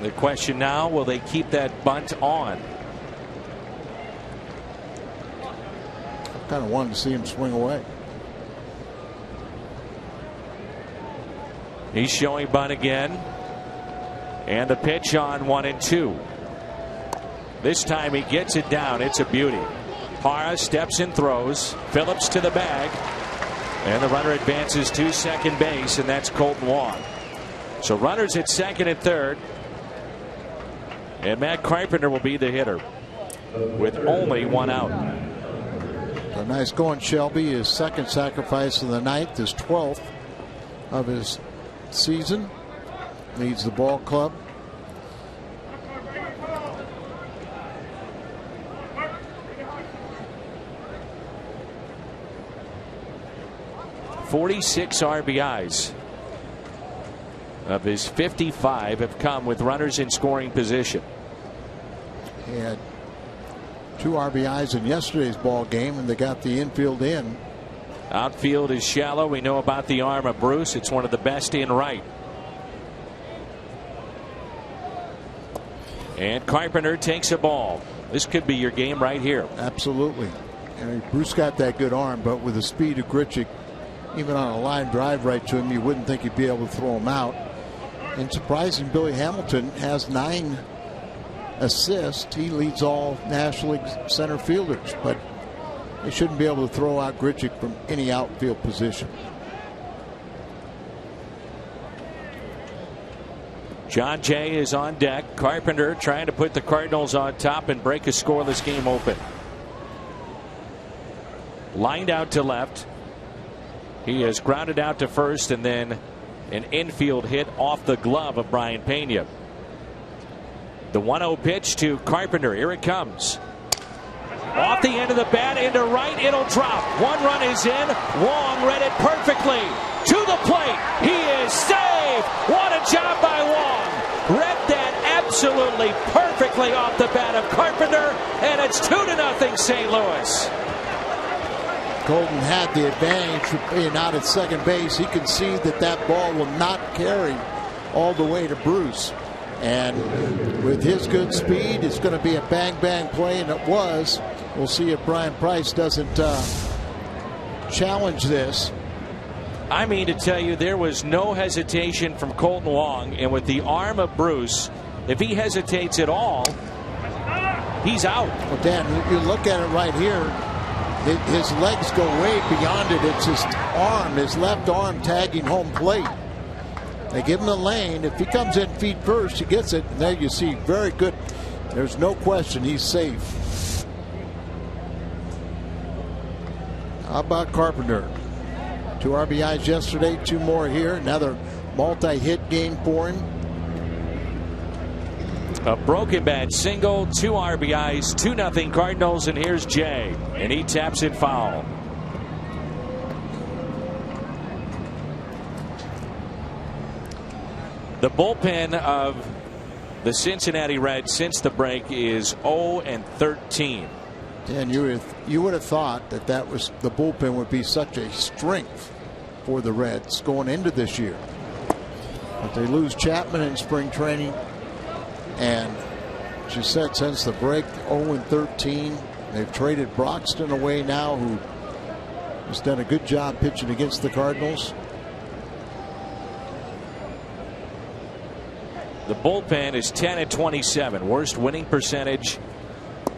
The question now, will they keep that bunt on? Kind of wanted to see him swing away. He's showing bunt again. And the pitch on 1-2. This time he gets it down. It's a beauty. Parra steps and throws. Phillips to the bag. And the runner advances to second base, and that's Colton Wong. So runners at second and third. And Matt Carpenter will be the hitter with only one out. So nice going, Shelby. His second sacrifice of the night, his 12th of his season. Leads the ball club. "46 RBIs of his 55 have come with runners in scoring position." He had 2 RBIs in yesterday's ball game, and they got the infield in. Outfield is shallow. We know about the arm of Bruce. It's one of the best in right. And Carpenter takes a ball. This could be your game right here. Absolutely. And Bruce got that good arm, but with the speed of Grichuk, even on a line drive right to him, you wouldn't think he'd be able to throw him out. And surprising, Billy Hamilton has 9 assists. He leads all National League center fielders, but they shouldn't be able to throw out Grichuk from any outfield position. John Jay is on deck. Carpenter trying to put the Cardinals on top and break a scoreless game open. Lined out to left. He is grounded out to first, and then an infield hit off the glove of Brian Pena. The 1-0 pitch to Carpenter. Here it comes. Off the end of the bat into right. It'll drop. 1 run is in. Wong read it perfectly. To the plate. He is saved. What a job by Wong. Read that absolutely perfectly off the bat of Carpenter. And it's 2-0 St. Louis. Colton had the advantage for being out at second base. He can see that that ball will not carry all the way to Bruce. And with his good speed, it's going to be a bang-bang play, and it was. We'll see if Brian Price doesn't challenge this. I mean to tell you, there was no hesitation from Colton Wong, and with the arm of Bruce, if he hesitates at all, he's out. Well, Dan, you look at it right here. His legs go way beyond it. It's his arm, his left arm tagging home plate. They give him the lane. If he comes in feet first, he gets it. And there you see, very good. There's no question he's safe. How about Carpenter? 2 RBIs yesterday, 2 more here. Another multi-hit game for him. A broken bat single, 2 RBIs, 2-0 Cardinals, and here's Jay, and he taps it foul. The bullpen of the Cincinnati Reds since the break is 0-13. And you would have thought that was the bullpen would be such a strength for the Reds going into this year. But they lose Chapman in spring training. And she said since the break, 0-13. They've traded Broxton away now, who has done a good job pitching against the Cardinals. The bullpen is 10-27, worst winning percentage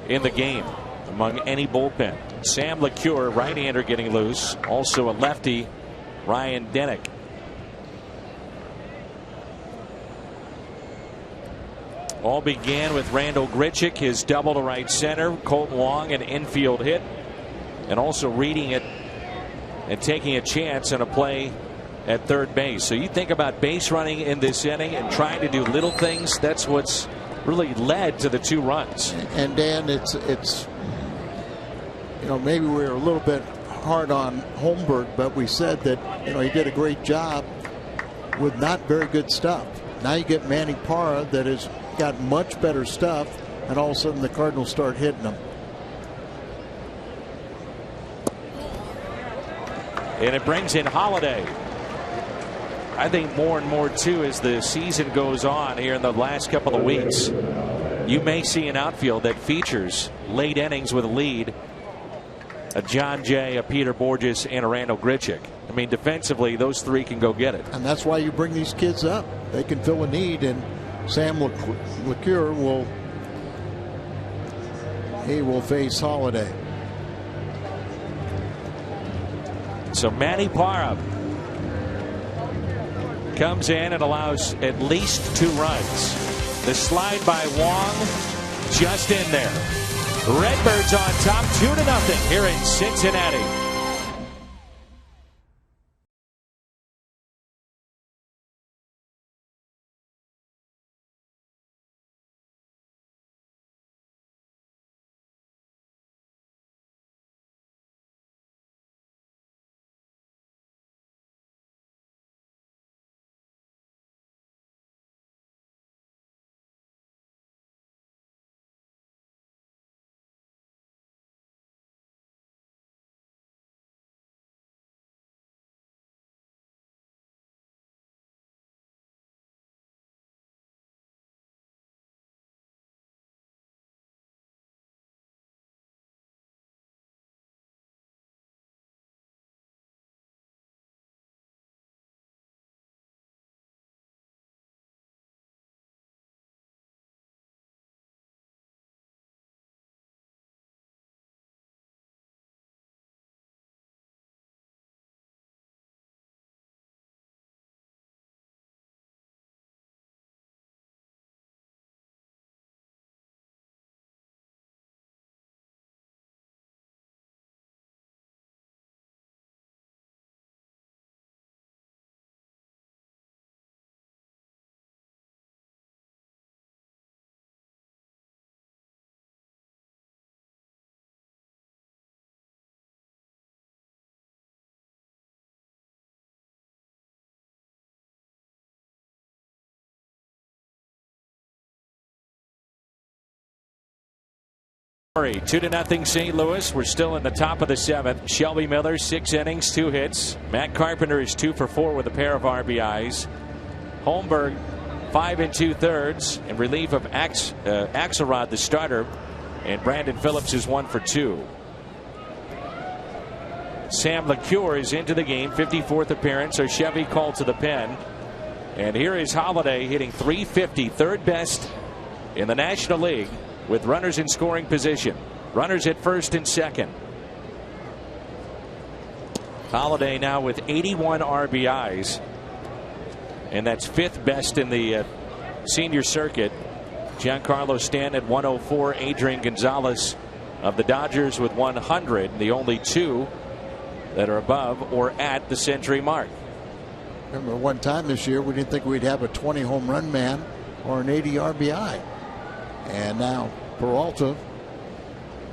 in the game among any bullpen. Sam LeCure, right-hander, getting loose. Also a lefty, Ryan Denick. All began with Randall Grichuk, his double to right center. Colton Wong, an infield hit, and also reading it and taking a chance on a play at third base. So you think about base running in this inning and trying to do little things. That's what's really led to the 2 runs. And Dan, it's maybe we were a little bit hard on Holmberg, but we said that he did a great job with not very good stuff. Now you get Manny Parra that has got much better stuff, and all of a sudden the Cardinals start hitting them. And it brings in Holiday. I think more and more too as the season goes on here in the last couple of weeks, you may see an outfield that features late innings with a lead. A John Jay, a Peter Borges, and a Randall Grichuk. I mean, defensively, those 3 can go get it. And that's why you bring these kids up. They can fill a need, and Sam LeCure will face Holiday. So Manny Parra comes in and allows at least 2 runs. The slide by Wong, just in there. Redbirds on top, 2-0 here in Cincinnati. Murray, 2-0 St. Louis. We're still in the top of the 7th. Shelby Miller, 6 innings, 2 hits. Matt Carpenter is 2 for 4 with a pair of RBIs. Holmberg, 5 2/3 in relief of Axelrod, the starter. And Brandon Phillips is 1 for 2. Sam LeCure is into the game, 54th appearance. So Chevy called to the pen. And here is Holiday hitting .350, third best in the National League, with runners in scoring position. Runners at first and second. Holiday now with 81 RBIs. And that's 5th best in the senior circuit. Giancarlo Stanton at 104. Adrian Gonzalez of the Dodgers with 100. The only 2 that are above or at the century mark. Remember, one time this year we didn't think we'd have a 20 home run man or an 80 RBI. And now Peralta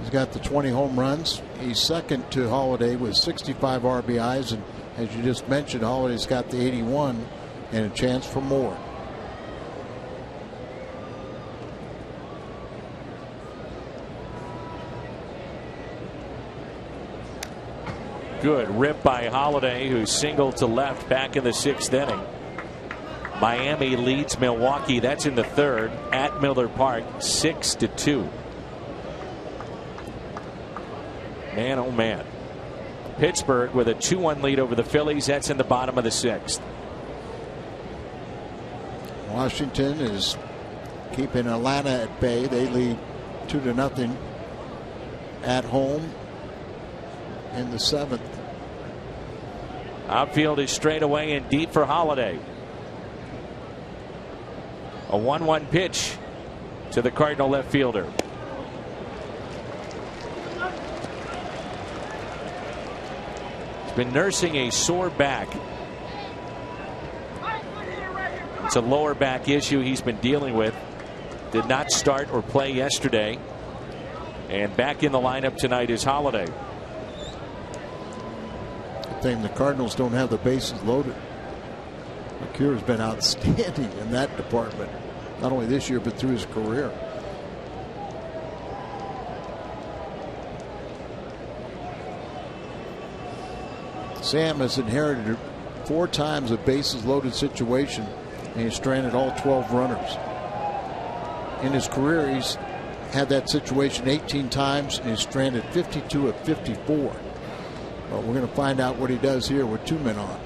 has got the 20 home runs. He's second to Holiday with 65 RBIs. And as you just mentioned, Holiday's got the 81 and a chance for more. Good rip by Holiday, who singled to left back in the 6th inning. Miami leads Milwaukee. That's in the 3rd at Miller Park, 6-2. Man, oh man. Pittsburgh with a 2-1 lead over the Phillies. That's in the bottom of the 6th. Washington is keeping Atlanta at bay. They lead 2-0 at home in the 7th. Outfield is straight away and deep for Holiday. A 1-1 pitch to the Cardinal left fielder. He's been nursing a sore back. It's a lower back issue he's been dealing with. Did not start or play yesterday. And back in the lineup tonight is Holiday. Good thing the Cardinals don't have the bases loaded. McCure has been outstanding in that department, not only this year but through his career. Sam has inherited 4 times a bases loaded situation, and he's stranded all 12 runners. In his career, he's had that situation 18 times, and he's stranded 52 of 54. But we're going to find out what he does here with 2 men on.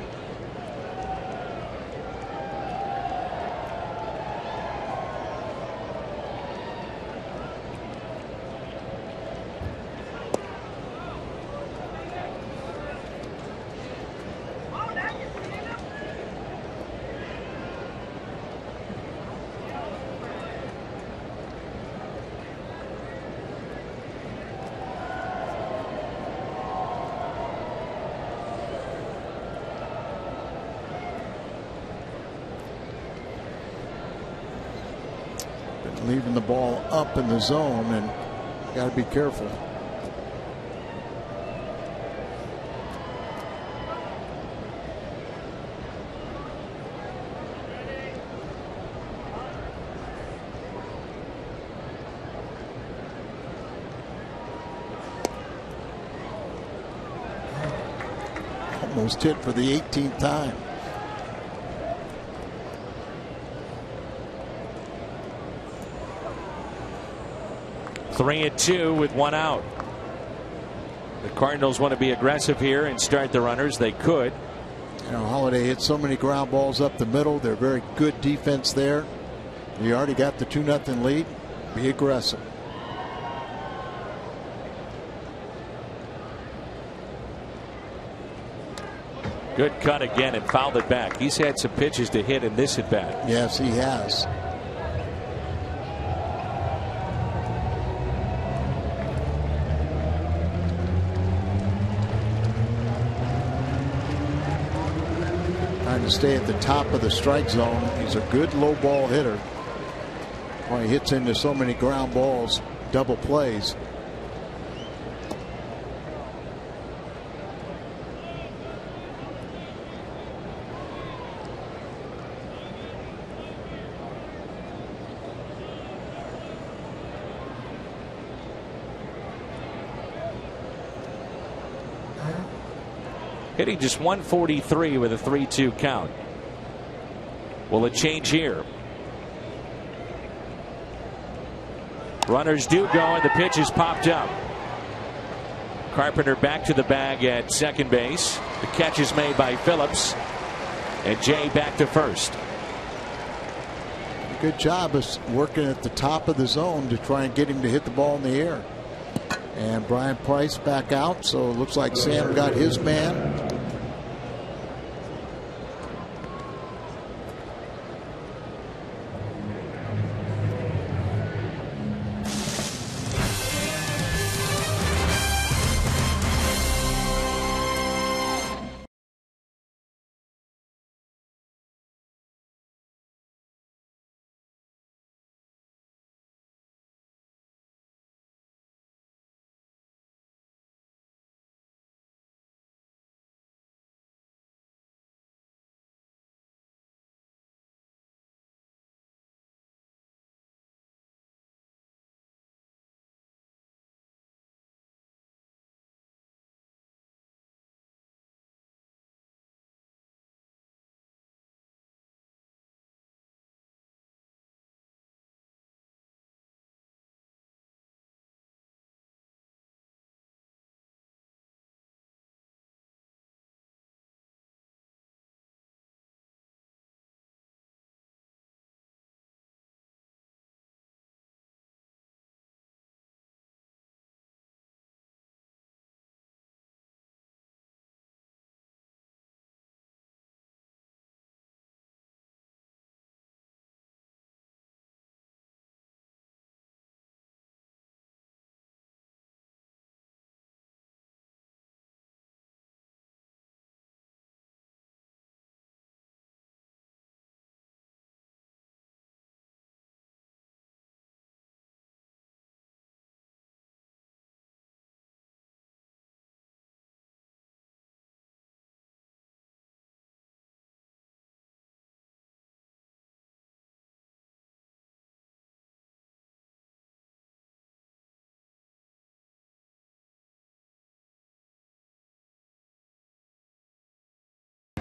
leaving the ball up in the zone, and got to be careful. Almost hit for the 18th time. Three and two with one out. The Cardinals want to be aggressive here and start the runners. They could. You know, Holiday hit so many ground balls up the middle. They're very good defense there. You already got the 2-0 lead. Be aggressive. Good cut again and fouled it back. He's had some pitches to hit in this at bat. Yes, he has. Trying to stay at the top of the strike zone. He's a good low ball hitter. Why he hits into so many ground balls, double plays. Hitting just 143 with a 3-2 count. Will it change here? Runners do go, and the pitch is popped up. Carpenter back to the bag at second base. The catch is made by Phillips, and Jay back to first. Good job of working at the top of the zone to try and get him to hit the ball in the air. And Brian Price back out, so it looks like Sam got his man.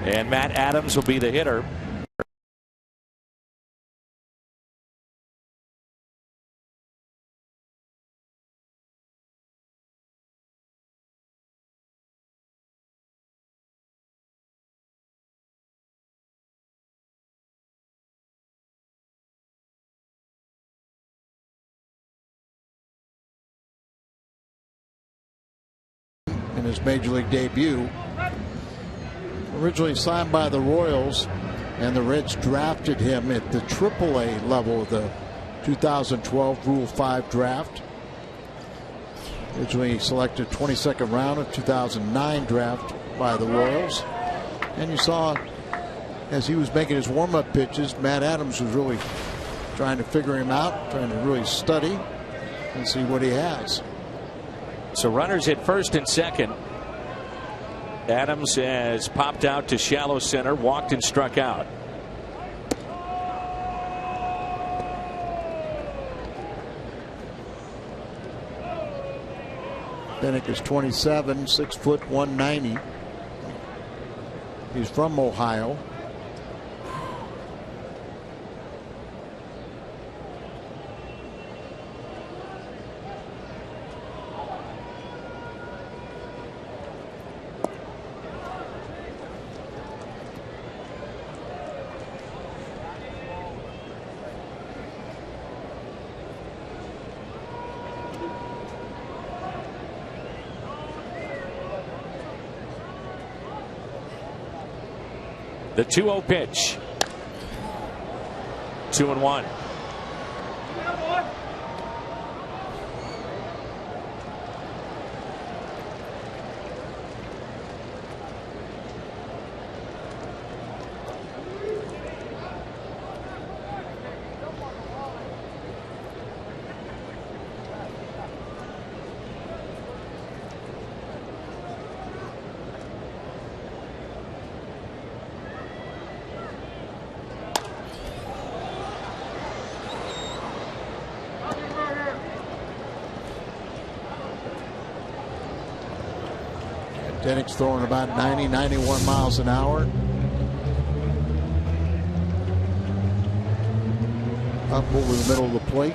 And Matt Adams will be the hitter. In his major league debut. Originally signed by the Royals, and the Reds drafted him at the AAA level of the 2012 Rule 5 draft. Originally selected 22nd round of 2009 draft by the Royals. And you saw as he was making his warm-up pitches, Matt Adams was really trying to figure him out, trying to really study and see what he has. So runners at first and second. Adams has popped out to shallow center, walked and struck out. Bennett is 27, 6 foot 190. He's from Ohio. The 2-0 pitch. 2-1. Dennick's throwing about 90, 91 miles an hour. Up over the middle of the plate.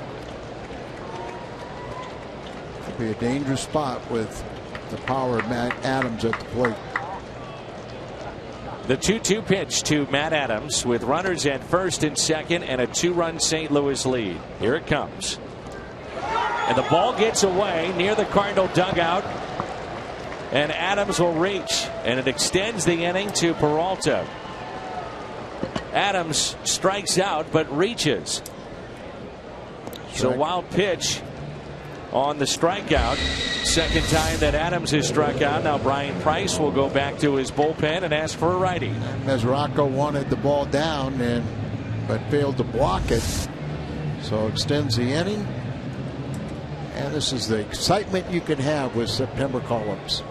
Could be a dangerous spot with the power of Matt Adams at the plate. The 2-2 pitch to Matt Adams with runners at first and second and a 2-run St. Louis lead. Here it comes. And the ball gets away near the Cardinal dugout. And Adams will reach, and it extends the inning to Peralta. Adams strikes out but reaches. So wild pitch on the strikeout. Second time that Adams has struck out. Now Brian Price will go back to his bullpen and ask for a righty. Mesoraco wanted the ball down but failed to block it. So extends the inning. And this is the excitement you can have with September call-ups.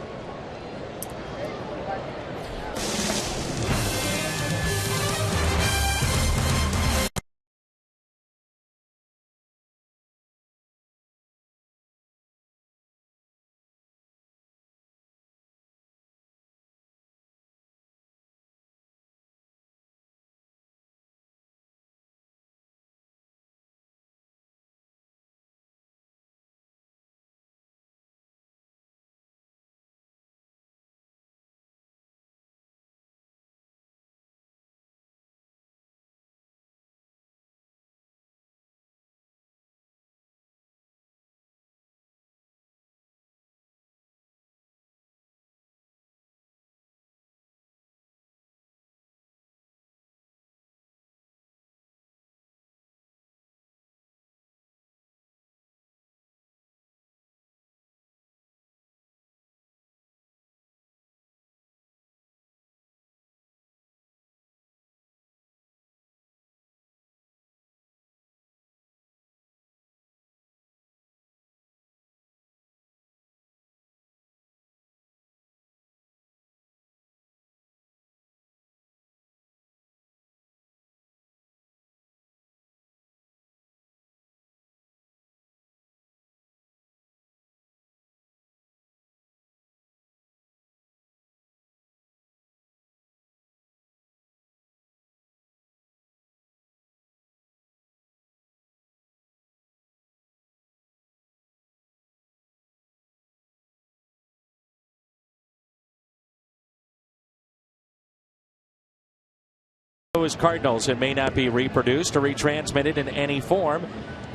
Cardinals, it may not be reproduced or retransmitted in any form,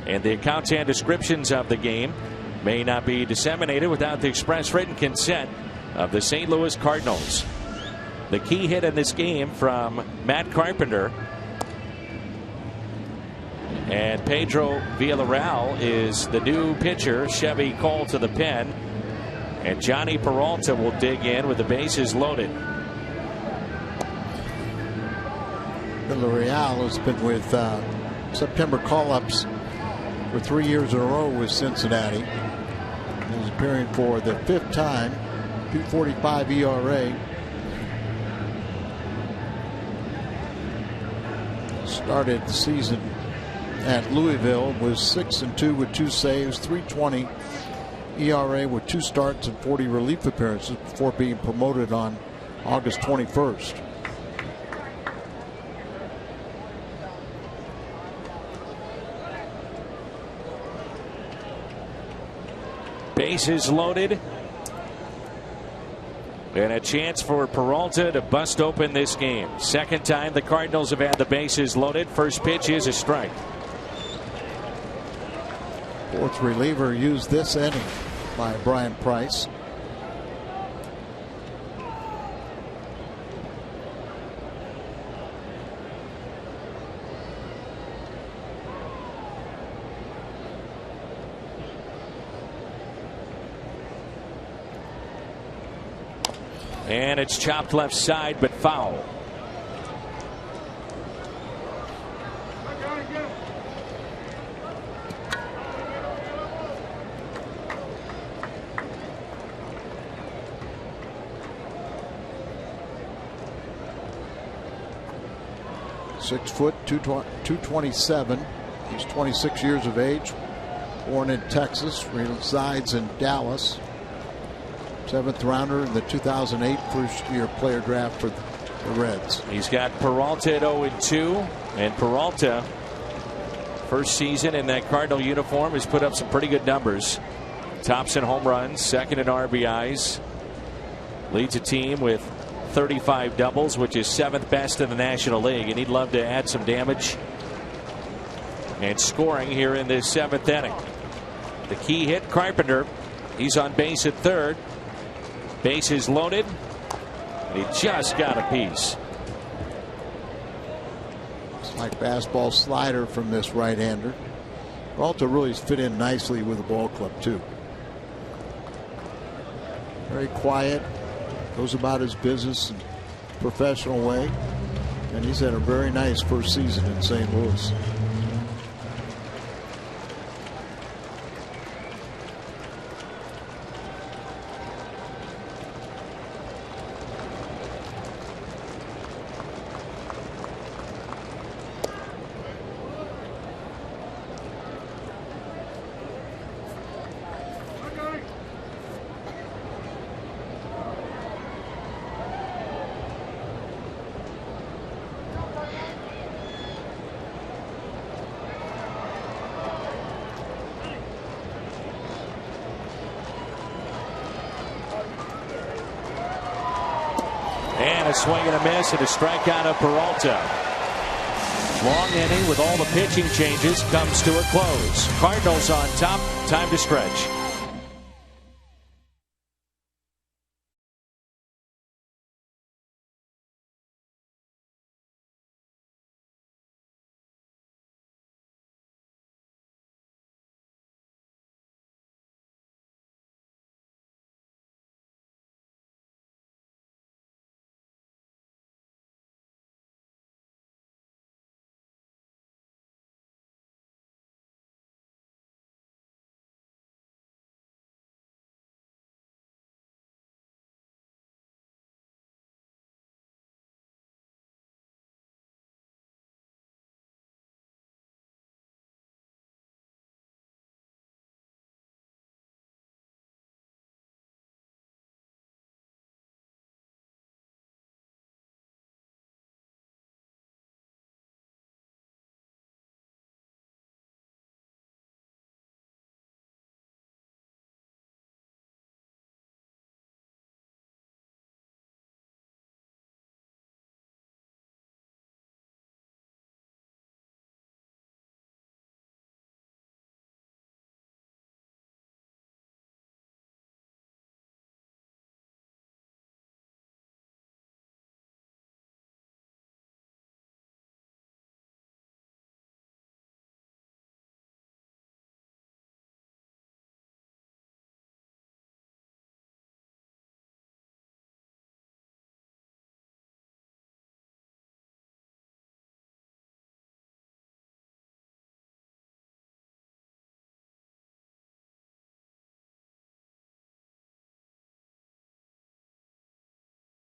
and the accounts and descriptions of the game may not be disseminated without the express written consent of the St. Louis Cardinals. The key hit in this game from Matt Carpenter, and Pedro Villarreal is the new pitcher. Chevy called to the pen, and Johnny Peralta will dig in with the bases loaded. Villarreal has been with September call-ups for 3 years in a row with Cincinnati. He's appearing for the 5th time, 2.45 ERA. Started the season at Louisville, was 6-2 with 2 saves, 3.20 ERA with 2 starts and 40 relief appearances before being promoted on August 21st. Bases loaded. And a chance for Peralta to bust open this game. Second time the Cardinals have had the bases loaded. First pitch is a strike. 4th reliever used this inning by Brian Price. And it's chopped left side, but foul. Six foot, 227. He's 26 years of age. Born in Texas, resides in Dallas. 7th rounder in the 2008 first-year player draft for the Reds. He's got Peralta at 0-2, and Peralta, first season in that Cardinal uniform, has put up some pretty good numbers. Tops in home runs, 2nd in RBIs, leads a team with 35 doubles, which is 7th best in the National League, and he'd love to add some damage and scoring here in this 7th inning. The key hit, Carpenter. He's on base at 3rd. Bases loaded, and he just got a piece. It's like fastball slider from this right-hander. Peralta really fit in nicely with the ball club too. Very quiet, goes about his business in a professional way, and he's had a very nice first season in St. Louis. And a swing and a miss and a strikeout of Peralta. Long inning with all the pitching changes comes to a close. Cardinals on top. Time to stretch.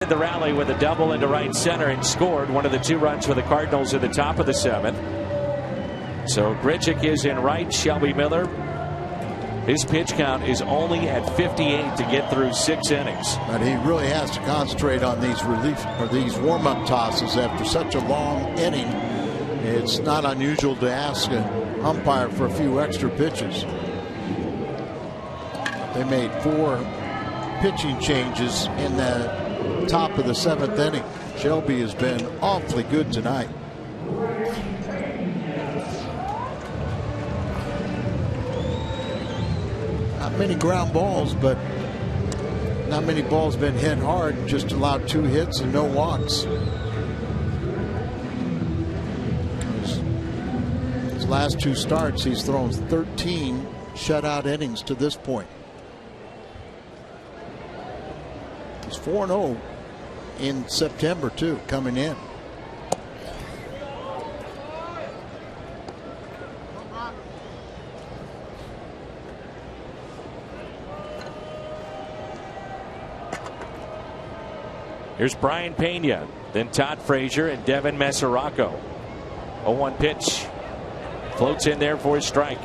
The rally with a double into right center and scored one of the 2 runs for the Cardinals at the top of the 7th. So Grichuk is in right. Shelby Miller, his pitch count is only at 58 to get through 6 innings. But he really has to concentrate on these these warm-up tosses after such a long inning. It's not unusual to ask an umpire for a few extra pitches. They made 4 pitching changes in the top of the 7th inning. Shelby has been awfully good tonight. Not many ground balls, but not many balls been hit hard. Just allowed 2 hits and no walks. His last 2 starts, he's thrown 13 shutout innings to this point. He's 4-0 in September, too, coming in. Here's Brian Pena, then Todd Frazier and Devin Mesoraco. 0-1 pitch. Floats in there for a strike.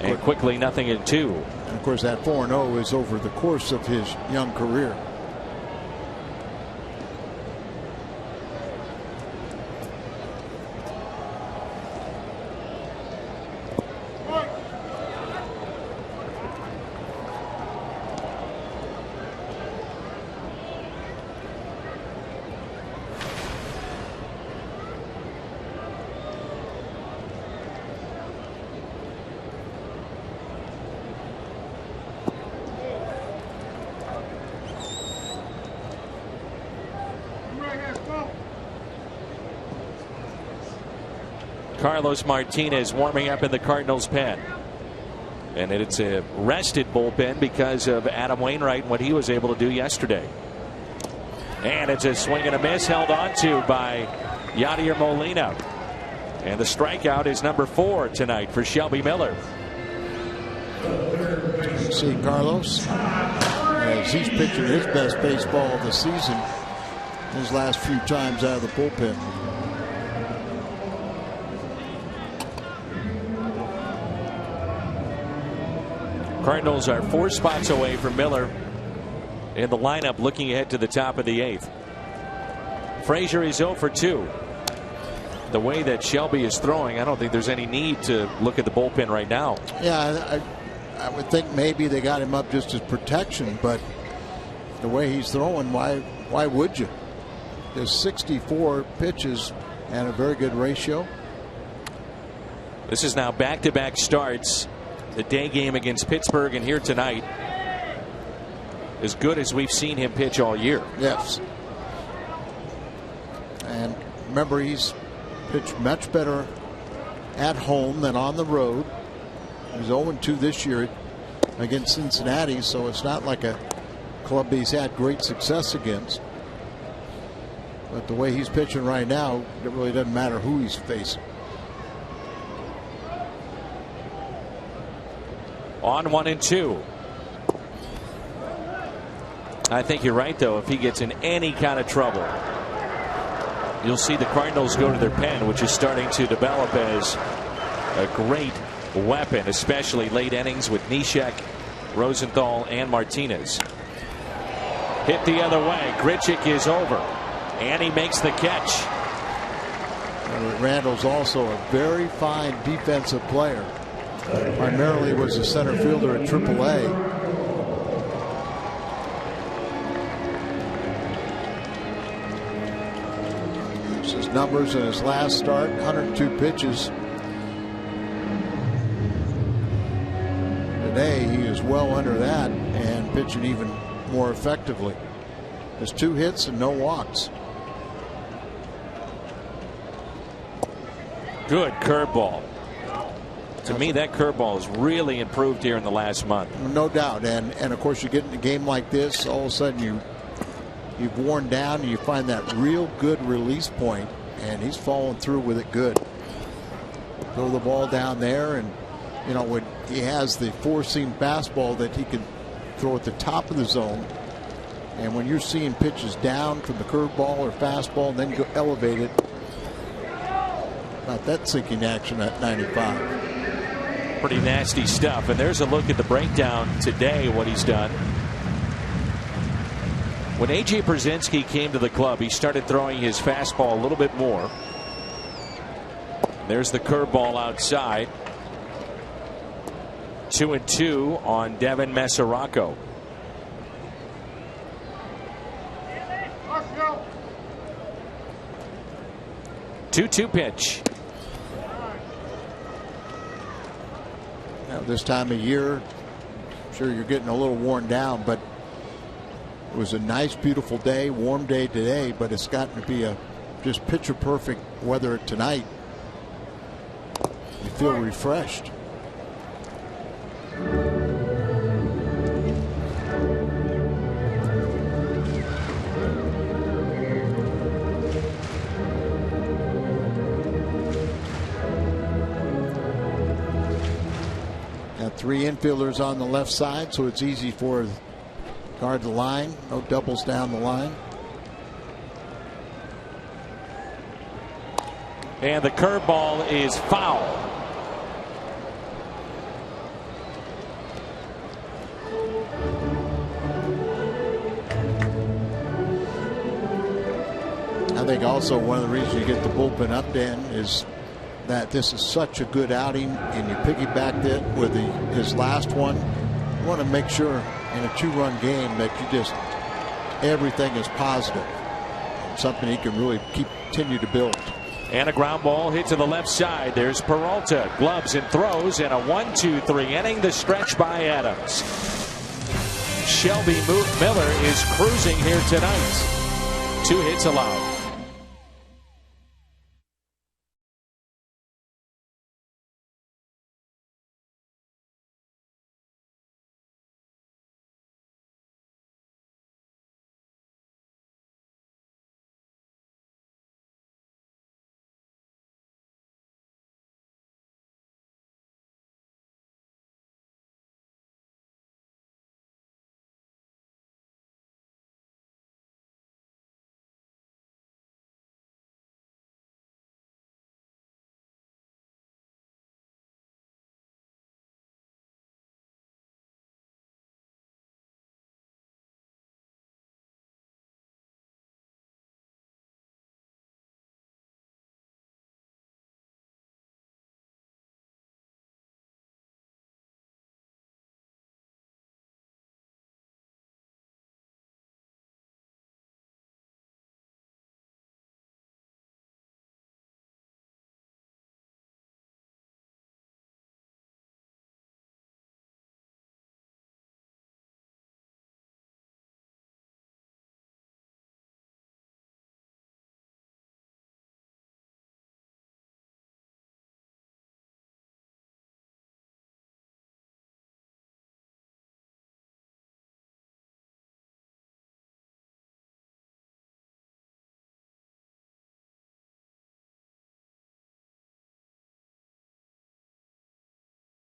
And quickly 0-2. And of course, that 4-0 is over the course of his young career. Carlos Martinez warming up in the Cardinals pen. And it's a rested bullpen because of Adam Wainwright and what he was able to do yesterday. And it's a swing and a miss held on to by Yadier Molina. And the strikeout is number 4 tonight for Shelby Miller. See Carlos as he's pitching his best baseball of the season his last few times out of the bullpen. Cardinals are 4 spots away from Miller in the lineup, looking ahead to the top of the 8th. Frazier is 0 for 2. The way that Shelby is throwing, I don't think there's any need to look at the bullpen right now. Yeah, I would think maybe they got him up just as protection, but the way he's throwing, why would you? There's 64 pitches and a very good ratio. This is now back-to-back starts. The day game against Pittsburgh and here tonight, as good as we've seen him pitch all year. Yes. And remember, he's pitched much better at home than on the road. He's 0-2 this year against Cincinnati, so it's not like a club he's had great success against. But the way he's pitching right now, it really doesn't matter who he's facing. On 1-2. I think you're right, though. If he gets in any kind of trouble, you'll see the Cardinals go to their pen, which is starting to develop as a great weapon, especially late innings with Neshek, Rosenthal, and Martinez. Hit the other way. Grichuk is over, and he makes the catch. Randall's also a very fine defensive player. Primarily was a center fielder at AAA. Here's his numbers in his last start: 102 pitches. Today he is well under that and pitching even more effectively. There's 2 hits and no walks. Good curveball. To me, that curveball has really improved here in the last month. No doubt. And of course, you get in a game like this, all of a sudden you've worn down and you find that real good release point, and he's following through with it good. Throw the ball down there, and you know, when he has the 4-seam fastball that he can throw at the top of the zone, And when you're seeing pitches down from the curveball or fastball and then go elevate it, not that sinking action at 95. Pretty nasty stuff. And there's a look at the breakdown today, what he's done. When A.J. Brzezinski came to the club, he started throwing his fastball a little bit more. There's the curveball outside. 2-2 on Devin Mesoraco. Two pitch. Now, this time of year, I'm sure you're getting a little worn down, but it was a nice, beautiful day, warm day today, but it's gotten to be a just picture perfect weather tonight. You feel refreshed. Got three infielders on the left side, so it's easy for guard the line. No doubles down the line. And the curveball is foul. I think also one of the reasons you get the bullpen up, Dan, is that this is such a good outing, and you piggyback it with his last one. You want to make sure in a 2-run game that you just everything is positive, something he can really continue to build. And a ground ball hit to the left side. There's Peralta, gloves and throws, and a 1-2-3 inning. The stretch by Adams. Shelby Miller is cruising here tonight. 2 hits allowed.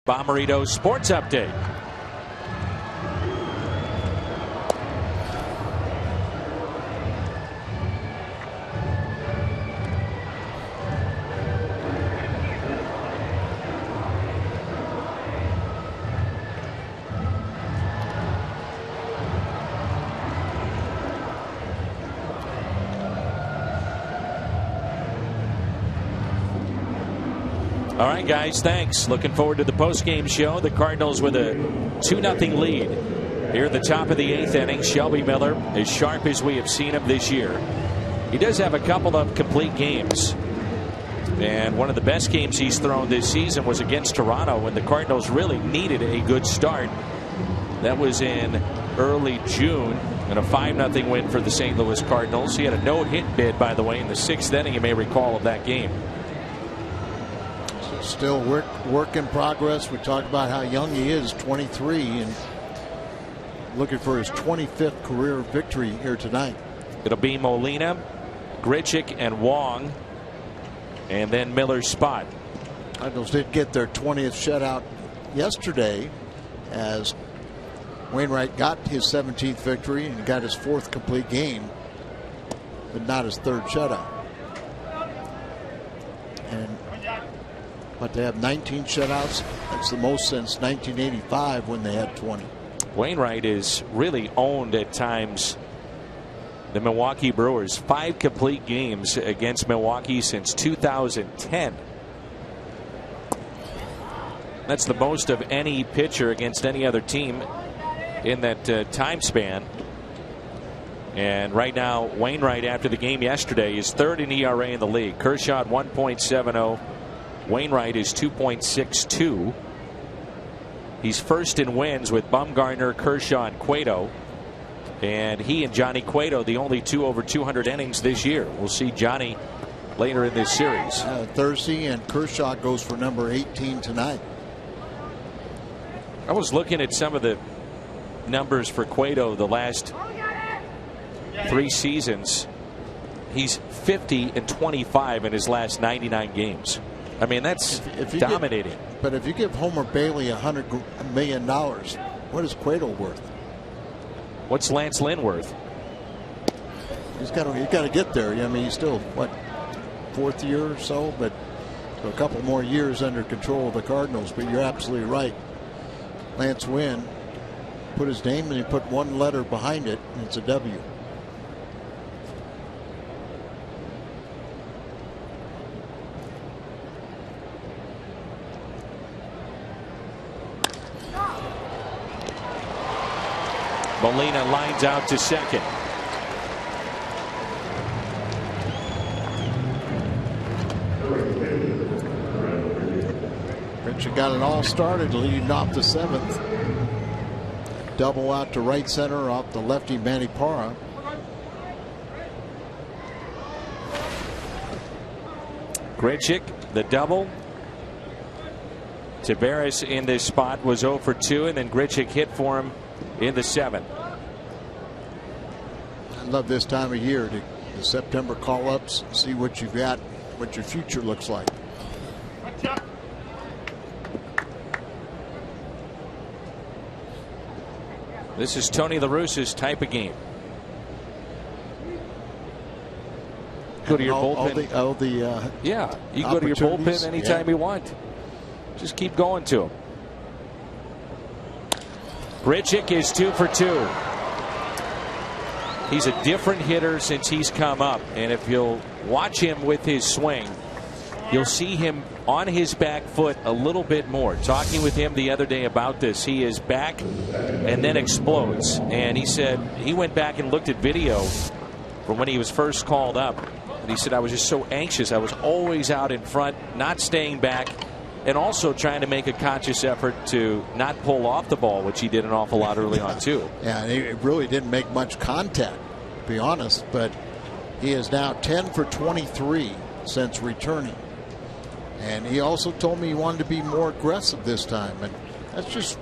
Bommarito Sports Update. All right, guys, thanks. Looking forward to the postgame show. The Cardinals with a 2-0 lead. Here at the top of the 8th inning, Shelby Miller, as sharp as we have seen him this year. He does have a couple of complete games. And one of the best games he's thrown this season was against Toronto when the Cardinals really needed a good start. That was in early June, and a 5-0 win for the St. Louis Cardinals. He had a no-hit bid, by the way, in the 6th inning, you may recall, of that game. Still work in progress. We talked about how young he is, 23, and looking for his 25th career victory here tonight. It'll be Molina, Grichuk, and Wong, and then Miller's spot. Cardinals did get their 20th shutout yesterday as Wainwright got his 17th victory and got his 4th complete game, but not his 3rd shutout. But they have 19 shutouts. That's the most since 1985 when they had 20. Wainwright is really owned at times the Milwaukee Brewers. 5 complete games against Milwaukee since 2010. That's the most of any pitcher against any other team in that time span. And right now, Wainwright, after the game yesterday, is 3rd in ERA in the league. Kershaw 1.70. Wainwright is 2.62. He's 1st in wins with Bumgarner, Kershaw, and Cueto. And he and Johnny Cueto, the only 2 over 200 innings this year. We'll see Johnny later in this series. Thursday, and Kershaw goes for number 18 tonight. I was looking at some of the numbers for Cueto the last 3 seasons. He's 50 and 25 in his last 99 games. I mean, that's if dominating. But if you give Homer Bailey $100 million, what is Cueto worth? What's Lance Lynn worth? He's got to get there. I mean, he's still, what, 4th year or so, but a couple more years under control of the Cardinals. But you're absolutely right. Lance Lynn put his name and he put 1 letter behind it, and it's a W. Molina lines out to second. Richard got it all started leading off the 7th. Double out to right center off the lefty Manny Parra. Grichuk, the double. Tavares in this spot was 0 for 2, and then Grichuk hit for him in the 7th. I love this time of year, the September call-ups, see what you've got, what your future looks like. This is Tony La Russa's type of game. Go to your bullpen. Yeah, you go to your bullpen anytime you want. Just keep going to him. Grichuk is 2 for 2. He's a different hitter since he's come up, and if you'll watch him with his swing, you'll see him on his back foot a little bit more. Talking with him the other day about this, he is back and then explodes. And he said he went back and looked at video from when he was first called up, and he said, I was just so anxious. I was always out in front, not staying back, and also trying to make a conscious effort to not pull off the ball, which he did an awful lot early on too. Yeah, he really didn't make much contact, to be honest, but he is now 10 for 23 since returning. And he also told me he wanted to be more aggressive this time, and that's just,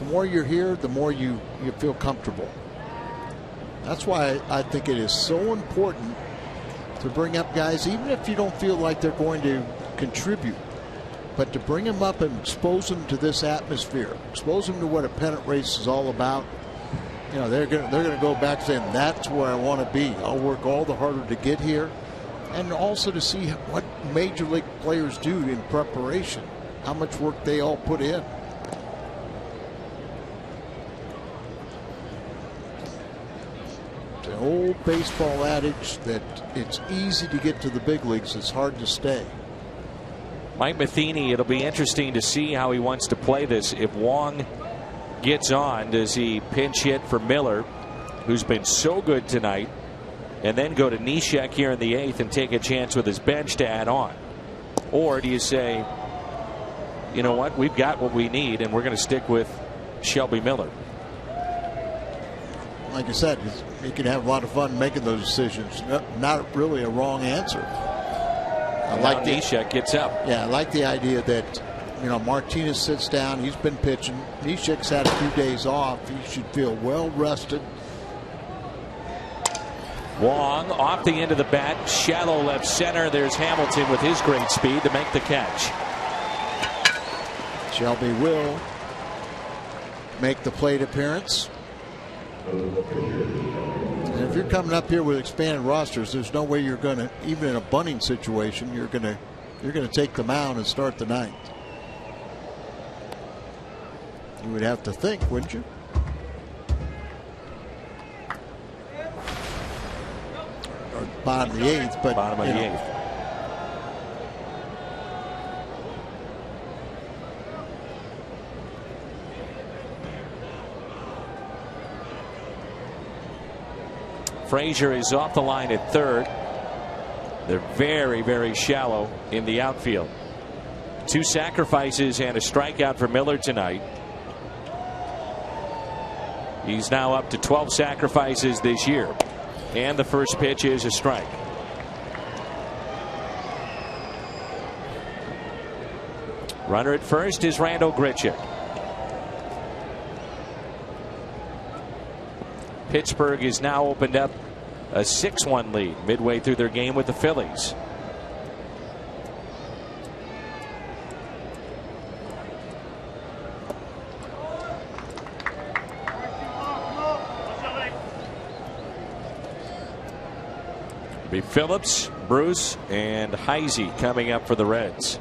the more you're here, the more you feel comfortable. That's why I think it is so important to bring up guys, even if you don't feel like they're going to contribute, but to bring them up and expose them to this atmosphere, expose them to what a pennant race is all about. You know, they're going to go back saying, that's where I want to be. I'll work all the harder to get here. And also to see what major league players do in preparation, how much work they all put in. It's an old baseball adage that it's easy to get to the big leagues, it's hard to stay. Mike Matheny, it'll be interesting to see how he wants to play this. If Wong gets on, does he pinch hit for Miller, who's been so good tonight, and then go to Neshek here in the 8th and take a chance with his bench to add on? Or do you say, you know what, we've got what we need and we're going to stick with Shelby Miller? Like I said, he can have a lot of fun making those decisions. Not really a wrong answer. I like Neshek gets up. Yeah, I like the idea that, you know, Martinez sits down. He's been pitching. Neshek's had a few days off. He should feel well rested. Wong off the end of the bat, shallow left center. There's Hamilton with his great speed to make the catch. Shelby will make the plate appearance. And if you're coming up here with expanded rosters, there's no way you're going to, even in a bunting situation, you're going to take the mound and start the ninth. You would have to think, wouldn't you? Or bottom of the eighth, but bottom of the eighth. Frazier is off the line at third. They're very, very shallow in the outfield. 2 sacrifices and a strikeout for Miller tonight. He's now up to 12 sacrifices this year. And the first pitch is a strike. Runner at first is Randall Grichuk. Pittsburgh is now opened up a 6-1 lead midway through their game with the Phillies. It'll be Phillips, Bruce, and Heisey coming up for the Reds.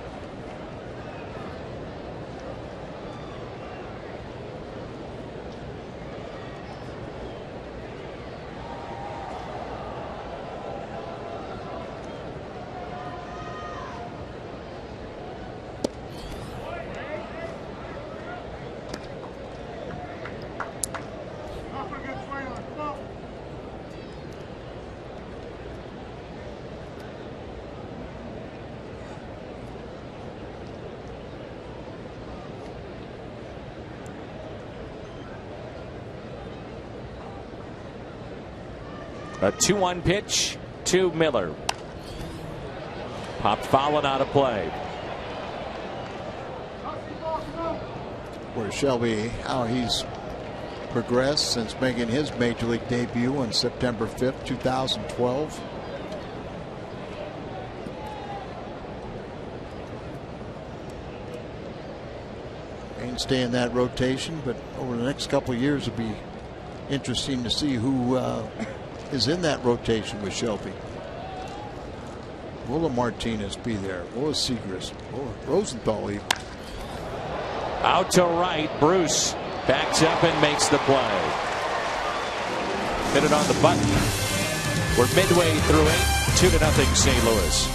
A 2-1 pitch to Miller. Popped foul and out of play. Where Shelby, how he's progressed since making his major league debut on September 5th, 2012. Mainstay in that rotation, but over the next couple of years it'll be interesting to see who is in that rotation with Shelby. Will Martinez be there? Will Segrist? Will Rosenthal even? Out to right. Bruce backs up and makes the play. Hit it on the button. We're midway through it. 2-0 St. Louis.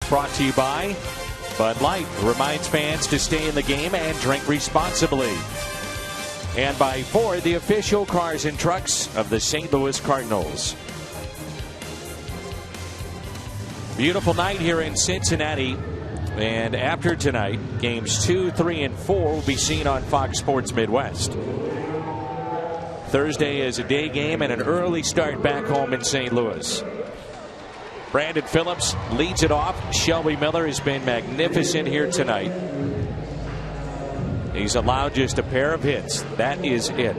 Brought to you by Bud Light, reminds fans to stay in the game and drink responsibly. And by Ford, the official cars and trucks of the St. Louis Cardinals. Beautiful night here in Cincinnati. And after tonight, games 2, 3, and 4 will be seen on Fox Sports Midwest. Thursday is a day game and an early start back home in St. Louis. Brandon Phillips leads it off. Shelby Miller has been magnificent here tonight. He's allowed just a pair of hits. That is it.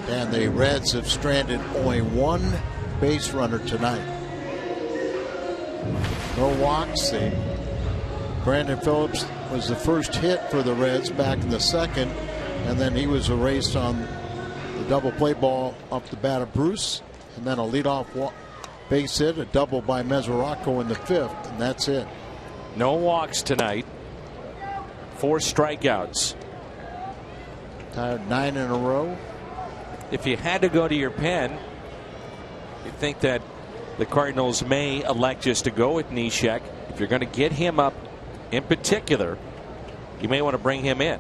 And the Reds have stranded only one base runner tonight. No walks. Brandon Phillips was the first hit for the Reds back in the second, and then he was erased on the double play ball off the bat of Bruce, and then a leadoff base hit, a double by Mesoraco in the fifth, and that's it. No walks tonight. 4 strikeouts. Tired 9 in a row. If you had to go to your pen, you think that the Cardinals may elect just to go with Neshek. If you're going to get him up in particular, you may want to bring him in,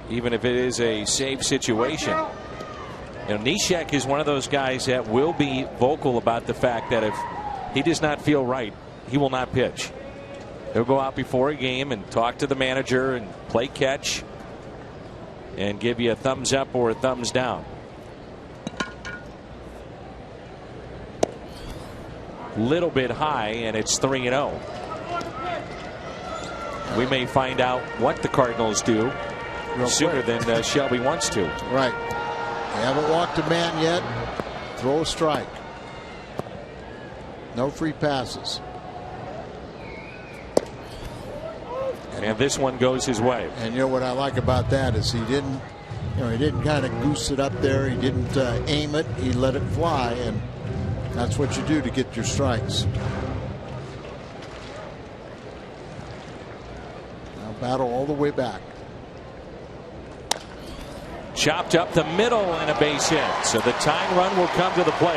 even if it is a save situation. You know, Neshek is one of those guys that will be vocal about the fact that if he does not feel right, he will not pitch. He'll go out before a game and talk to the manager and play catch and give you a thumbs up or a thumbs down. Little bit high, and it's 3-0. We may find out what the Cardinals do sooner than Shelby wants to. Right. They haven't walked a man yet. Throw a strike. No free passes. And this one goes his way. And you know what I like about that is he didn't kind of goose it up there. He didn't aim it. He let it fly, and that's what you do to get your strikes. Now battle all the way back. Chopped up the middle and a base hit. So the tying run will come to the plate.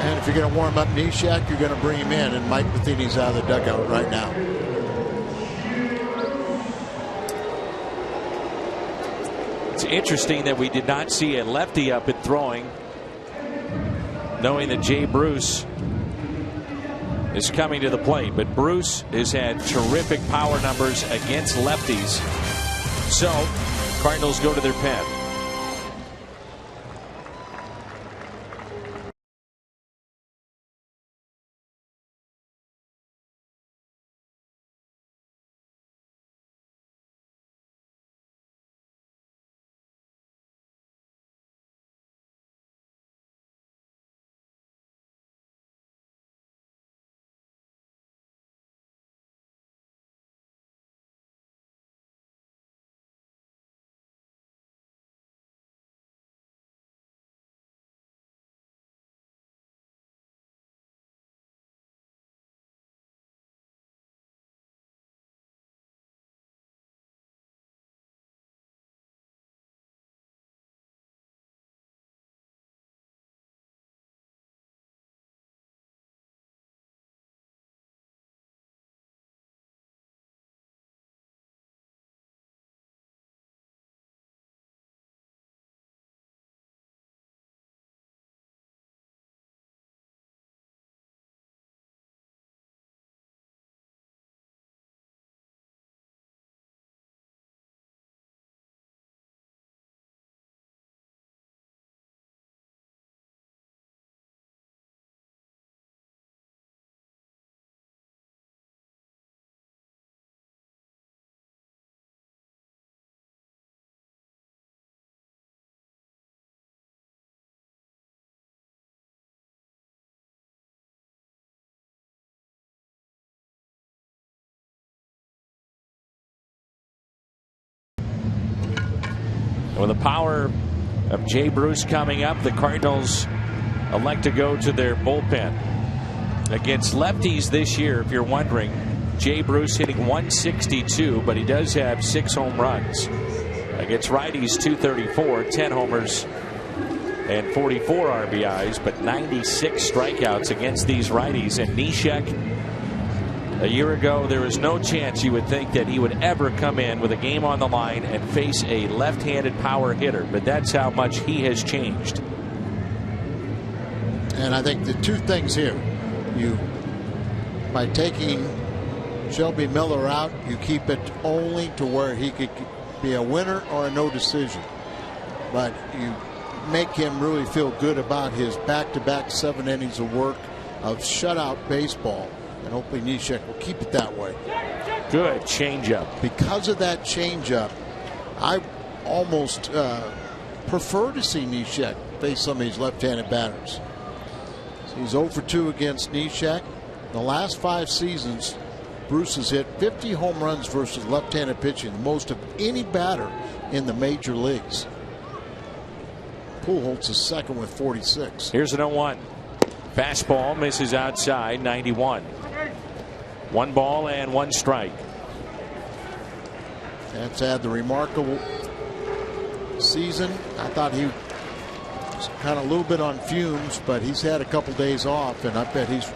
And if you're going to warm up Neshek, you're going to bring him in, and Mike Matheny's out of the dugout right now. It's interesting that we did not see a lefty up and throwing, knowing that Jay Bruce is coming to the plate. But Bruce has had terrific power numbers against lefties. So Cardinals go to their pen. With the power of Jay Bruce coming up, the Cardinals elect to go to their bullpen. Against lefties this year, if you're wondering, Jay Bruce hitting 162, but he does have 6 home runs. Against righties, 234, 10 homers, and 44 RBIs, but 96 strikeouts against these righties. And Neshek, a year ago, there was no chance you would think that he would ever come in with a game on the line and face a left-handed power hitter, but that's how much he has changed. And I think the two things here, by taking Shelby Miller out, you keep it only to where he could be a winner or a no decision. But you make him really feel good about his back-to-back 7 innings of work of shutout baseball. And hopefully Neshek will keep it that way. Good changeup. Because of that changeup, I almost prefer to see Neshek face some of these left-handed batters. So he's 0 for 2 against Neshek. The last 5 seasons, Bruce has hit 50 home runs versus left-handed pitching, the most of any batter in the major leagues. Pujols is second with 46. Here's an 0-1. Fastball misses outside, 91. 1 ball and 1 strike. That's had the remarkable season. I thought he was kind of a little bit on fumes, but he's had a couple days off, and I bet his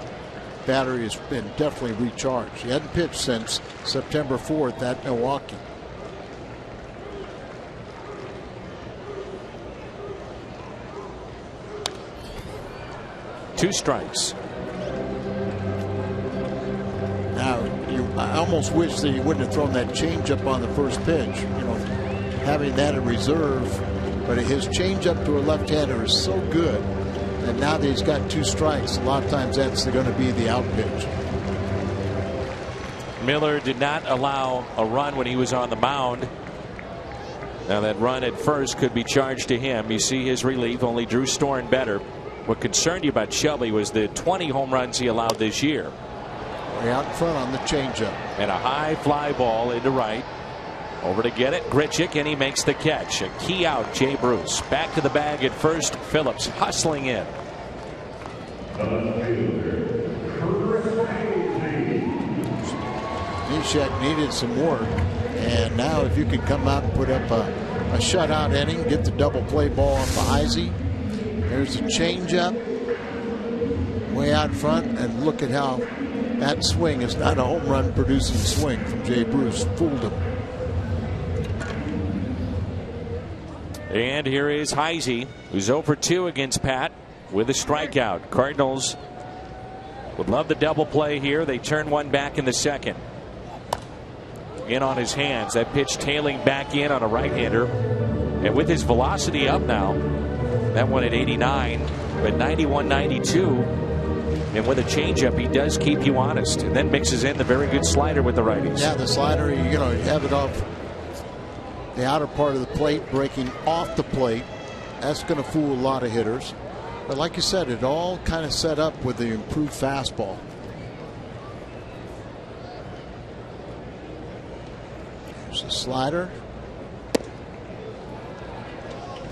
battery has been definitely recharged. He hadn't pitched since September 4th at Milwaukee. Two strikes. Now, I almost wish that he wouldn't have thrown that changeup on the first pitch. You know, having that in reserve, but his changeup to a left-hander is so good, and now that he's got 2 strikes, a lot of times that's going to be the out pitch. Miller did not allow a run when he was on the mound. Now that run at first could be charged to him. You see his relief only drew Storen better. What concerned you about Shelby was the 20 home runs he allowed this year. Way out in front on the changeup. And a high fly ball into right. Over to get it, Grichuk, and he makes the catch. A key out, Jay Bruce. Back to the bag at first. Phillips hustling in. Neshek needed some work, and now if you can come out and put up a shutout inning, get the double play ball off of Heisey. There's a changeup way out front, and look at how that swing is not a home run producing swing from Jay Bruce. Fooled him. And here is Heisey, who's 0 for 2 against Pat with a strikeout. Cardinals would love the double play here. They turn one back in the second. In on his hands. That pitch tailing back in on a right-hander. And with his velocity up now, that one at 89, but 91, 92. And with a changeup, he does keep you honest. And then mixes in the very good slider with the righties. Yeah, the slider, you have it off the outer part of the plate, breaking off the plate. That's going to fool a lot of hitters. But like you said, it all kind of set up with the improved fastball. There's a slider.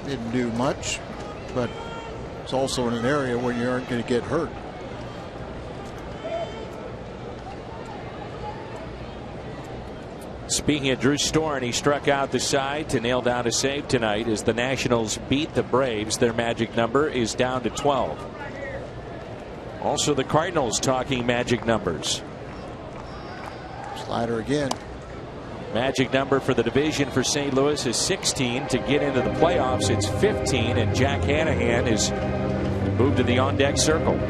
Didn't do much, but it's also in an area where you aren't going to get hurt. Speaking of Drew Storen, he struck out the side to nail down a save tonight as the Nationals beat the Braves. Their magic number is down to 12. Also, the Cardinals talking magic numbers. Slider again. Magic number for the division for St. Louis is 16. To get into the playoffs, it's 15. And Jack Hanahan is moved to the on-deck circle.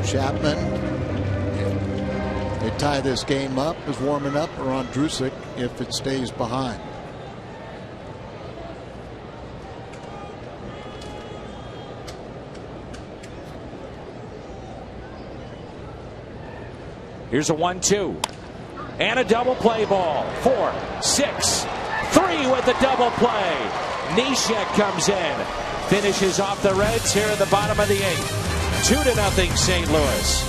Chapman, they tie this game up, is warming up, or on Drusick if it stays behind. Here's a 1-2 and a double play ball. 4, 6, 3 with the double play. Neshek comes in, finishes off the Reds here at the bottom of the 8th. 2-0 St. Louis.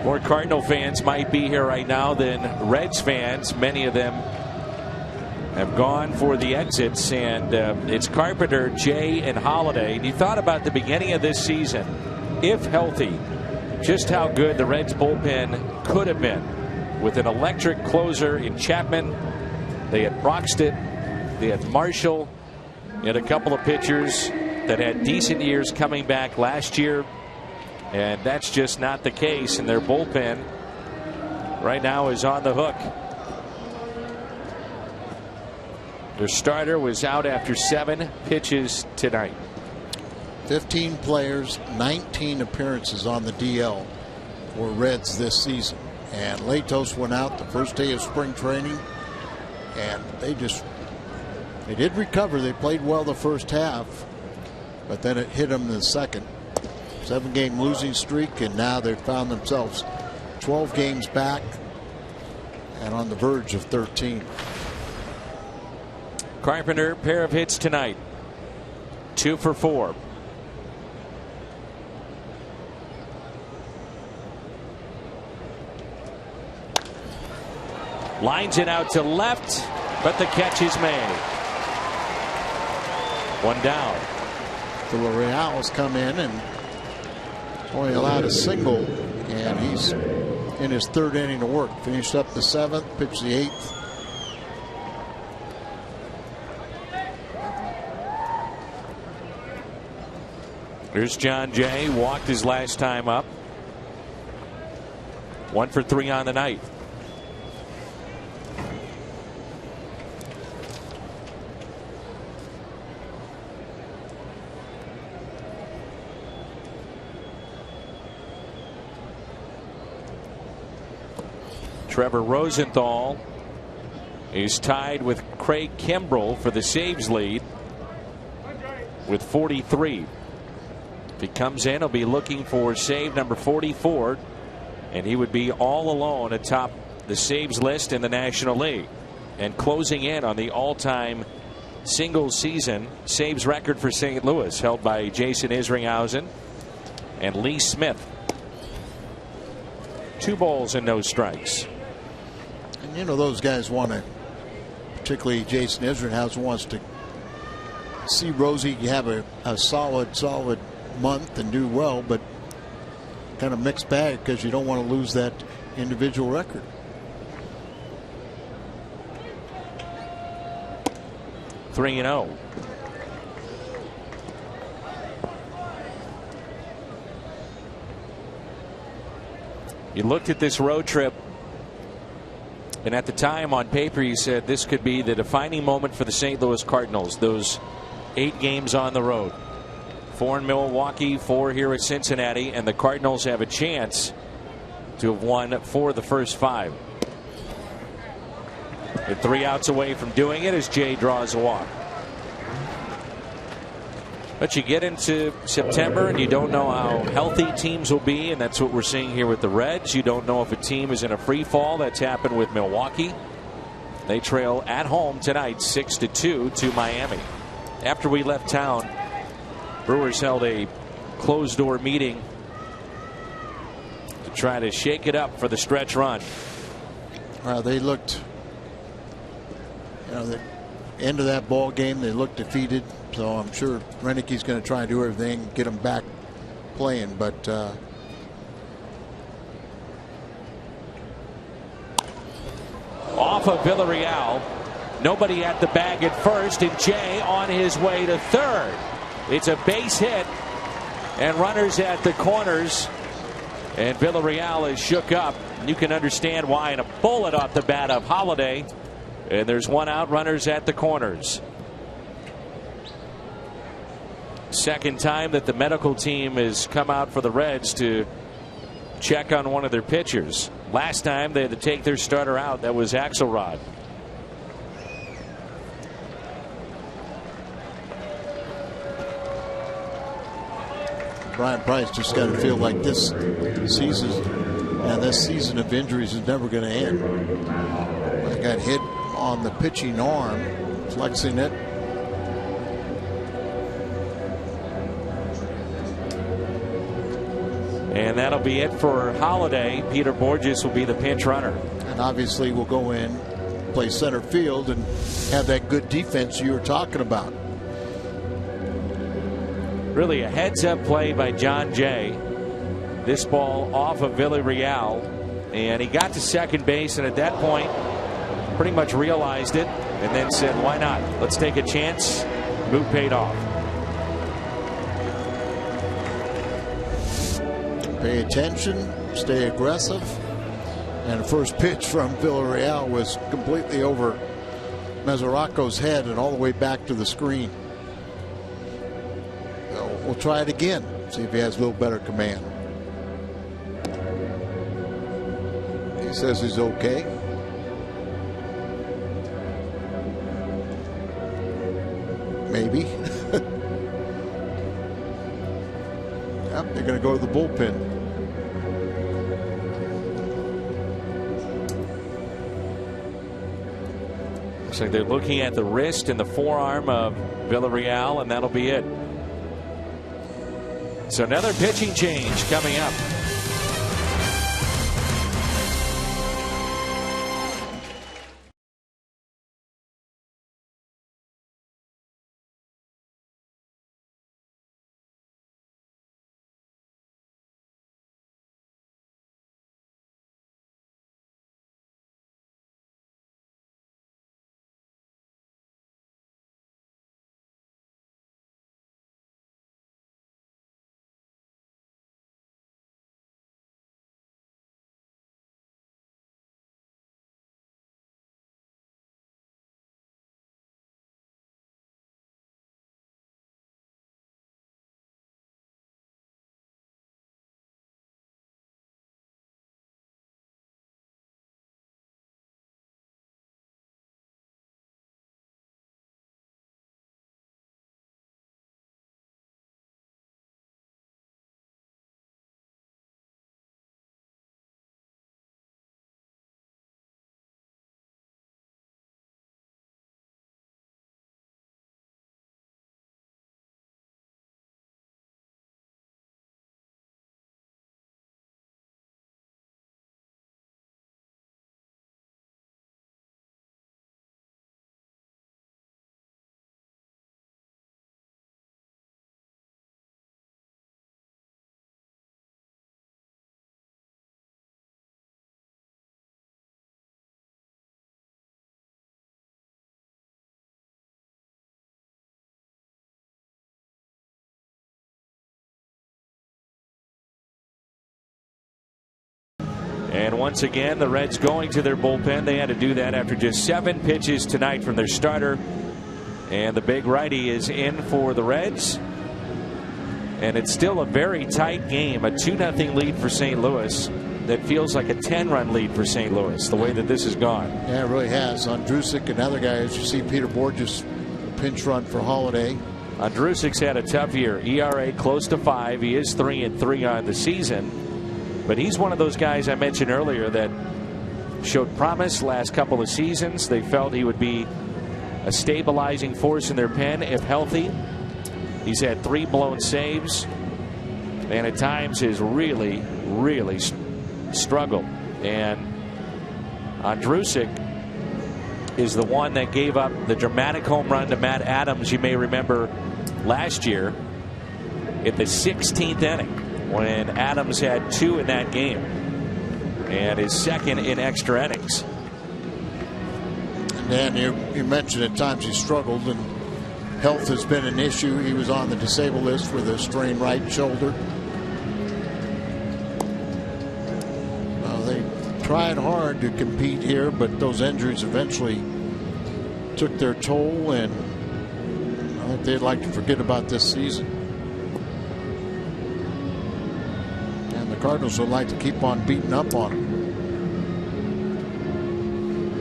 More Cardinal fans might be here right now than Reds fans. Many of them have gone for the exits, and it's Carpenter, Jay, and Holiday. And you thought about the beginning of this season, if healthy, just how good the Reds bullpen could have been with an electric closer in Chapman. They had Broxton, they had Marshall, they had a couple of pitchers that had decent years coming back last year. And that's just not the case, and their bullpen right now is on the hook. Their starter was out after 7 pitches tonight. 15 players, 19 appearances on the DL for Reds this season. And Latos went out the first day of spring training, and they did recover. They played well the first half, but then it hit them in the second. 7-game losing streak, and now they've found themselves 12 games back and on the verge of 13. Carpenter, pair of hits tonight, 2 for 4. Lines it out to left, but the catch is made. 1 down. Villarreal has come in and only allowed a single, and he's in his 3rd inning of work. Finished up the 7th, pitched the 8th. Here's John Jay, walked his last time up. 1 for 3 on the night. Trevor Rosenthal is tied with Craig Kimbrell for the saves lead with 43. If he comes in, he'll be looking for save number 44, and he would be all alone atop the saves list in the National League and closing in on the all-time single season saves record for St. Louis, held by Jason Isringhausen and Lee Smith. 2 balls and no strikes. And you know, those guys want to, particularly Jason Isringhausen wants to see Rosie have a solid month and do well, but kind of mixed bag because you don't want to lose that individual record. Three and 0. You looked at this road trip, and at the time on paper you said this could be the defining moment for the St. Louis Cardinals. Those 8 games on the road. 4 in Milwaukee, 4 here at Cincinnati, and the Cardinals have a chance to have won 4 of the first 5. They're 3 outs away from doing it as Jay draws a walk. But you get into September and you don't know how healthy teams will be, and that's what we're seeing here with the Reds. You don't know if a team is in a free fall. That's happened with Milwaukee. They trail at home tonight 6-2 to Miami. After we left town, Brewers held a closed door meeting to try to shake it up for the stretch run. They looked, the end of that ball game, they looked defeated. So I'm sure Reinicke's going to try and do everything, get them back playing. But off of Villarreal, nobody at the bag at first, and Jay on his way to third. It's a base hit, and runners at the corners, and Villarreal is shook up. You can understand why, and a bullet off the bat of Holiday, and there's 1 out, runners at the corners. Second time that the medical team has come out for the Reds to check on one of their pitchers. Last time they had to take their starter out. That was Axelrod. Brian Price just got to feel like this season and this season of injuries is never going to end. I got hit on the pitching arm, flexing it. And that'll be it for Holiday. Peter Borges will be the pinch runner. And obviously will go in, play center field, and have that good defense you were talking about. Really a heads-up play by John Jay. This ball off of Villarreal. And he got to second base, and at that point pretty much realized it and then said, why not? Let's take a chance. Move paid off. Pay attention, stay aggressive. And the first pitch from Villarreal was completely over Mesoraco's head and all the way back to the screen. So we'll try it again, see if he has a little better command. He says he's okay. Maybe. Yep, they're going to go to the bullpen. Looks like they're looking at the wrist and the forearm of Villarreal, and that'll be it. So another pitching change coming up. And once again, the Reds going to their bullpen. They had to do that after just 7 pitches tonight from their starter. And the big righty is in for the Reds. And it's still a very tight game. A 2-0 lead for St. Louis that feels like a 10-run lead for St. Louis, the way that this has gone. Yeah, it really has. Andrusik, another guy, as you see Peter Borges pinch run for Holiday. Andrusik's had a tough year. ERA close to 5. He is 3-3 on the season. But he's one of those guys I mentioned earlier that showed promise last couple of seasons. They felt he would be a stabilizing force in their pen if healthy. He's had 3 blown saves and at times has really struggled. And Andrusik is the one that gave up the dramatic home run to Matt Adams, you may remember, last year at the 16th inning, when Adams had 2 in that game and his second in extra innings. And Dan, you mentioned at times he struggled, and health has been an issue. He was on the disabled list with a strained right shoulder. They tried hard to compete here, but those injuries eventually took their toll, and I think they'd like to forget about this season. Cardinals would like to keep on beating up on them.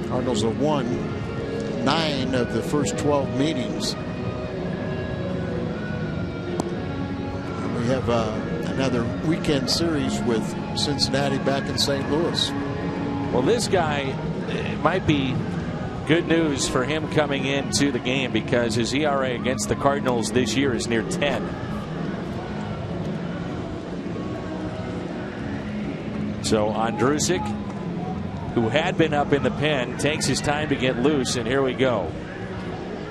Cardinals have won 9 of the first 12 meetings. And we have another weekend series with Cincinnati back in St. Louis. Well, this guy, it might be good news for him coming into the game because his ERA against the Cardinals this year is near 10. So Andrusik, who had been up in the pen, takes his time to get loose, and here we go.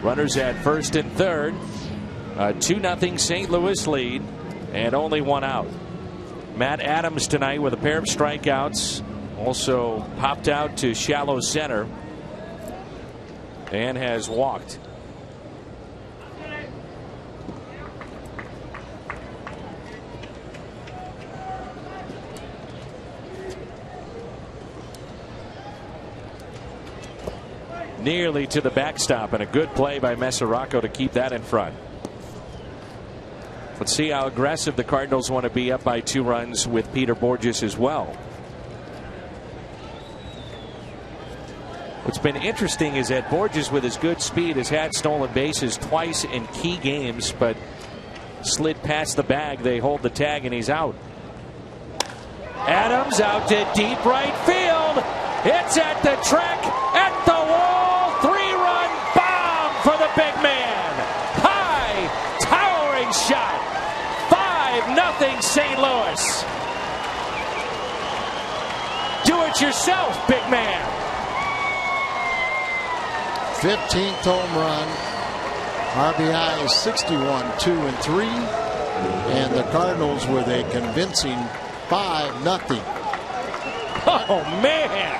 Runners at first and third. 2-0 St. Louis lead, and only one out. Matt Adams tonight with a pair of strikeouts. Also popped out to shallow center and has walked. Nearly to the backstop, and a good play by Mesoraco to keep that in front. Let's see how aggressive the Cardinals want to be up by 2 runs with Peter Borges as well. What's been interesting is that Borges, with his good speed, has had stolen bases twice in key games, but slid past the bag. They hold the tag, and he's out. Adams out to deep right field. It's at the track, at the wall. 3-run bomb for the big man. High, towering shot. 5-0 St. Louis. Do it yourself, big man. 15th home run. RBI is 61, 2-3. And the Cardinals with a convincing 5-0. Oh, man.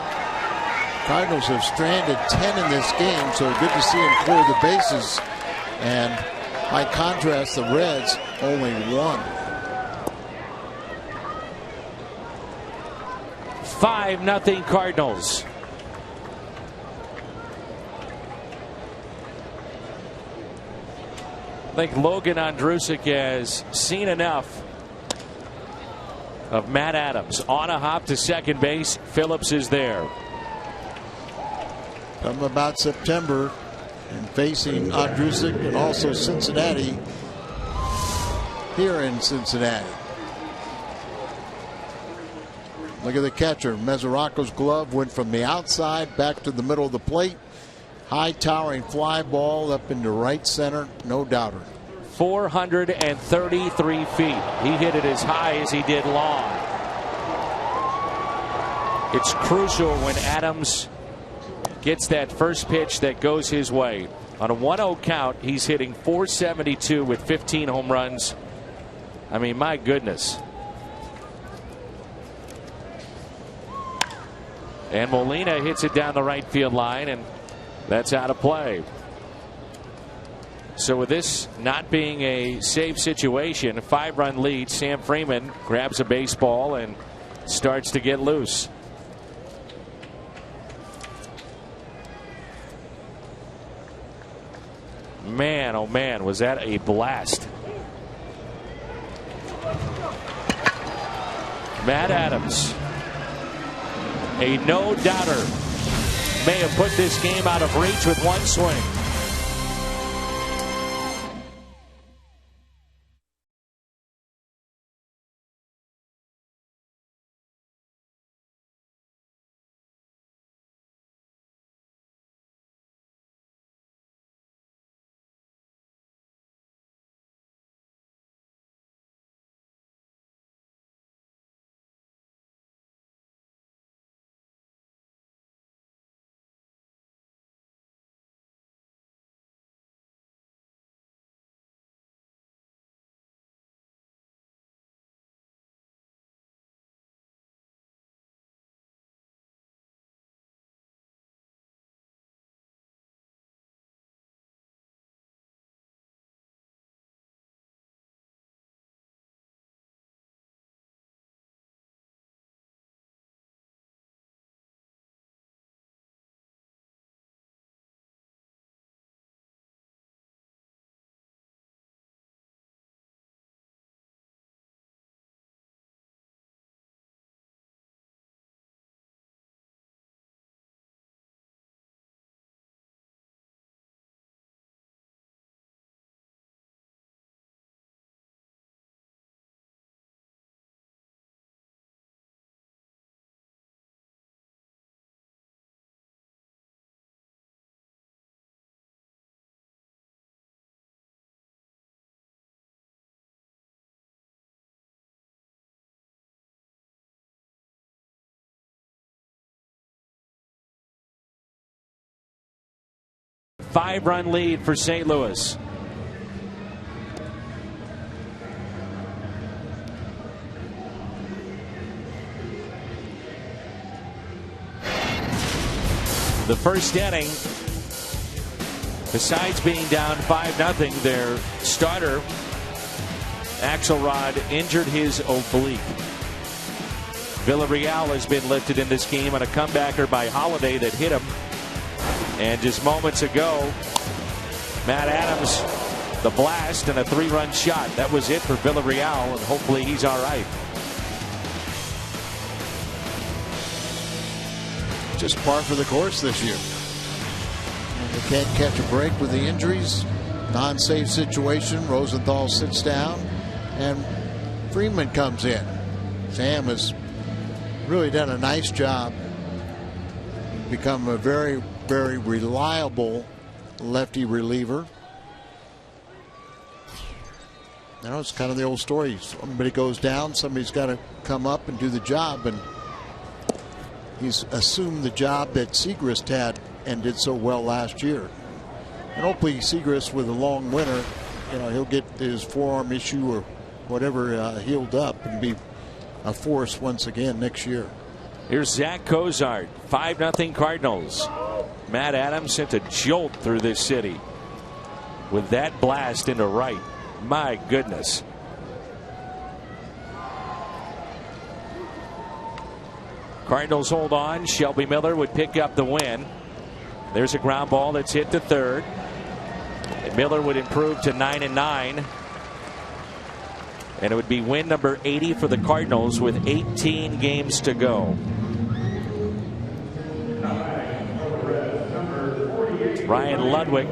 Cardinals have stranded 10 in this game, so good to see them clear the bases. And by contrast, the Reds only 1. 5-0 Cardinals. I think Logan Andrusik has seen enough of Matt Adams. On a hop to second base. Phillips is there. Come about September and facing Andrusik and also Cincinnati here in Cincinnati. Look at the catcher. Mesoraco's glove went from the outside back to the middle of the plate. High towering fly ball up into right center. No doubter. 433 feet. He hit it as high as he did long. It's crucial when Adams gets that first pitch that goes his way. On a 1-0 count, he's hitting .472 with 15 home runs. I mean, my goodness. And Molina hits it down the right field line, and that's out of play. So with this not being a safe situation, a 5-run lead, Sam Freeman grabs a baseball and starts to get loose. Man, oh man, was that a blast. Matt Adams, a no-doubter, may have put this game out of reach with one swing. 5-run lead for St. Louis. The first inning, besides being down 5-0, their starter, Axelrod, injured his oblique. Villarreal has been lifted in this game on a comebacker by Holiday that hit him. And just moments ago, Matt Adams, the blast and a 3-run shot. That was it for Villarreal, and hopefully he's all right. Just par for the course this year. And they can't catch a break with the injuries. Non-safe situation. Rosenthal sits down, and Freeman comes in. Sam has really done a nice job. Become a very, very reliable lefty reliever. You know, it's kind of the old story. Somebody goes down, somebody's got to come up and do the job, and he's assumed the job that Segrist had and did so well last year. And hopefully Segrist, with a long winter, you know, he'll get his forearm issue or whatever healed up and be a force once again next year. Here's Zach Cozart, 5-0 Cardinals. Matt Adams sent a jolt through this city with that blast into right. My goodness. Cardinals hold on. Shelby Miller would pick up the win. There's a ground ball that's hit to third. And Miller would improve to 9-9. And it would be win number 80 for the Cardinals with 18 games to go. Ryan Ludwig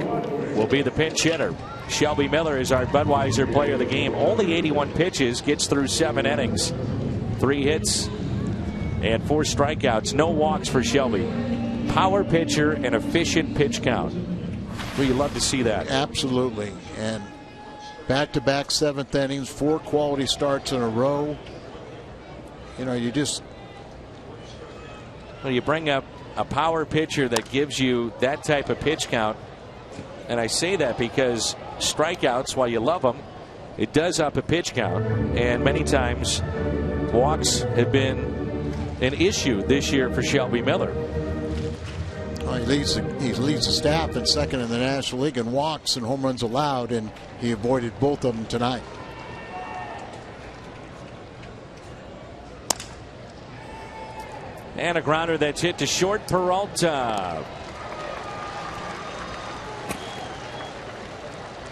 will be the pinch hitter. Shelby Miller is our Budweiser player of the game. Only 81 pitches, gets through 7 innings. 3 hits and 4 strikeouts. No walks for Shelby. Power pitcher and efficient pitch count. Well, you love to see that. Absolutely. And back-to-back 7th innings, 4 quality starts in a row. You know, you just... Well, you bring up a power pitcher that gives you that type of pitch count. And I say that because strikeouts, while you love them, it does up a pitch count. And many times walks have been an issue this year for Shelby Miller. Well, he leads the staff in second in the National League in walks and home runs allowed, and he avoided both of them tonight. And a grounder that's hit to short. Peralta.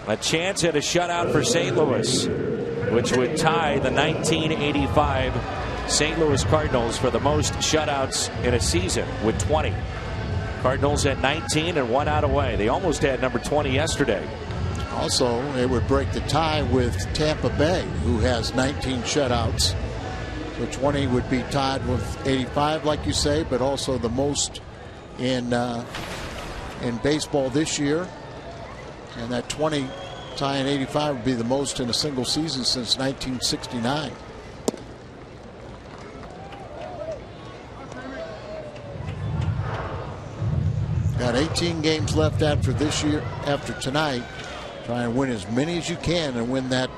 A chance at a shutout for St. Louis, which would tie the 1985 St. Louis Cardinals for the most shutouts in a season with 20. Cardinals at 19 and 1 out away. They almost had number 20 yesterday. Also, it would break the tie with Tampa Bay, who has 19 shutouts. So 20 would be tied with 85, like you say, but also the most in baseball this year. And that 20 tying 85 would be the most in a single season since 1969. Got 18 games left after this year, after tonight. Try and win as many as you can and win that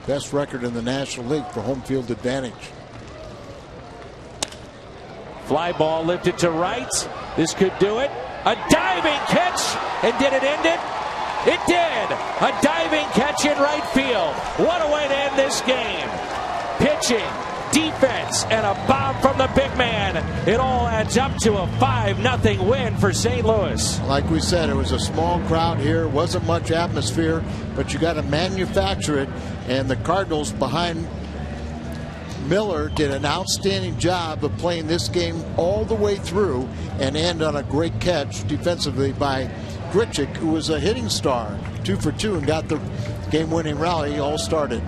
best record in the National League for home field advantage. Fly ball lifted to right. This could do it. A diving catch. And did it end it? It did. A diving catch in right field. What a way to end this game. Pitching, defense, and a bomb from the big man. It all adds up to a 5-0 win for St. Louis. Like we said, it was a small crowd here. Wasn't much atmosphere, but you got to manufacture it. And the Cardinals behind Miller did an outstanding job of playing this game all the way through and end on a great catch defensively by Grichuk, who was a hitting star, 2 for 2, and got the game-winning rally all started.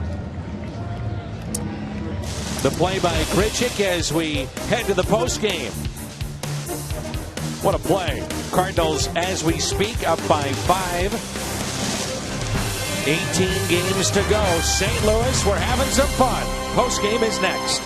The play by Grichuk as we head to the postgame. What a play. Cardinals, as we speak, up by 5. 18 games to go. St. Louis, we're having some fun. Postgame is next.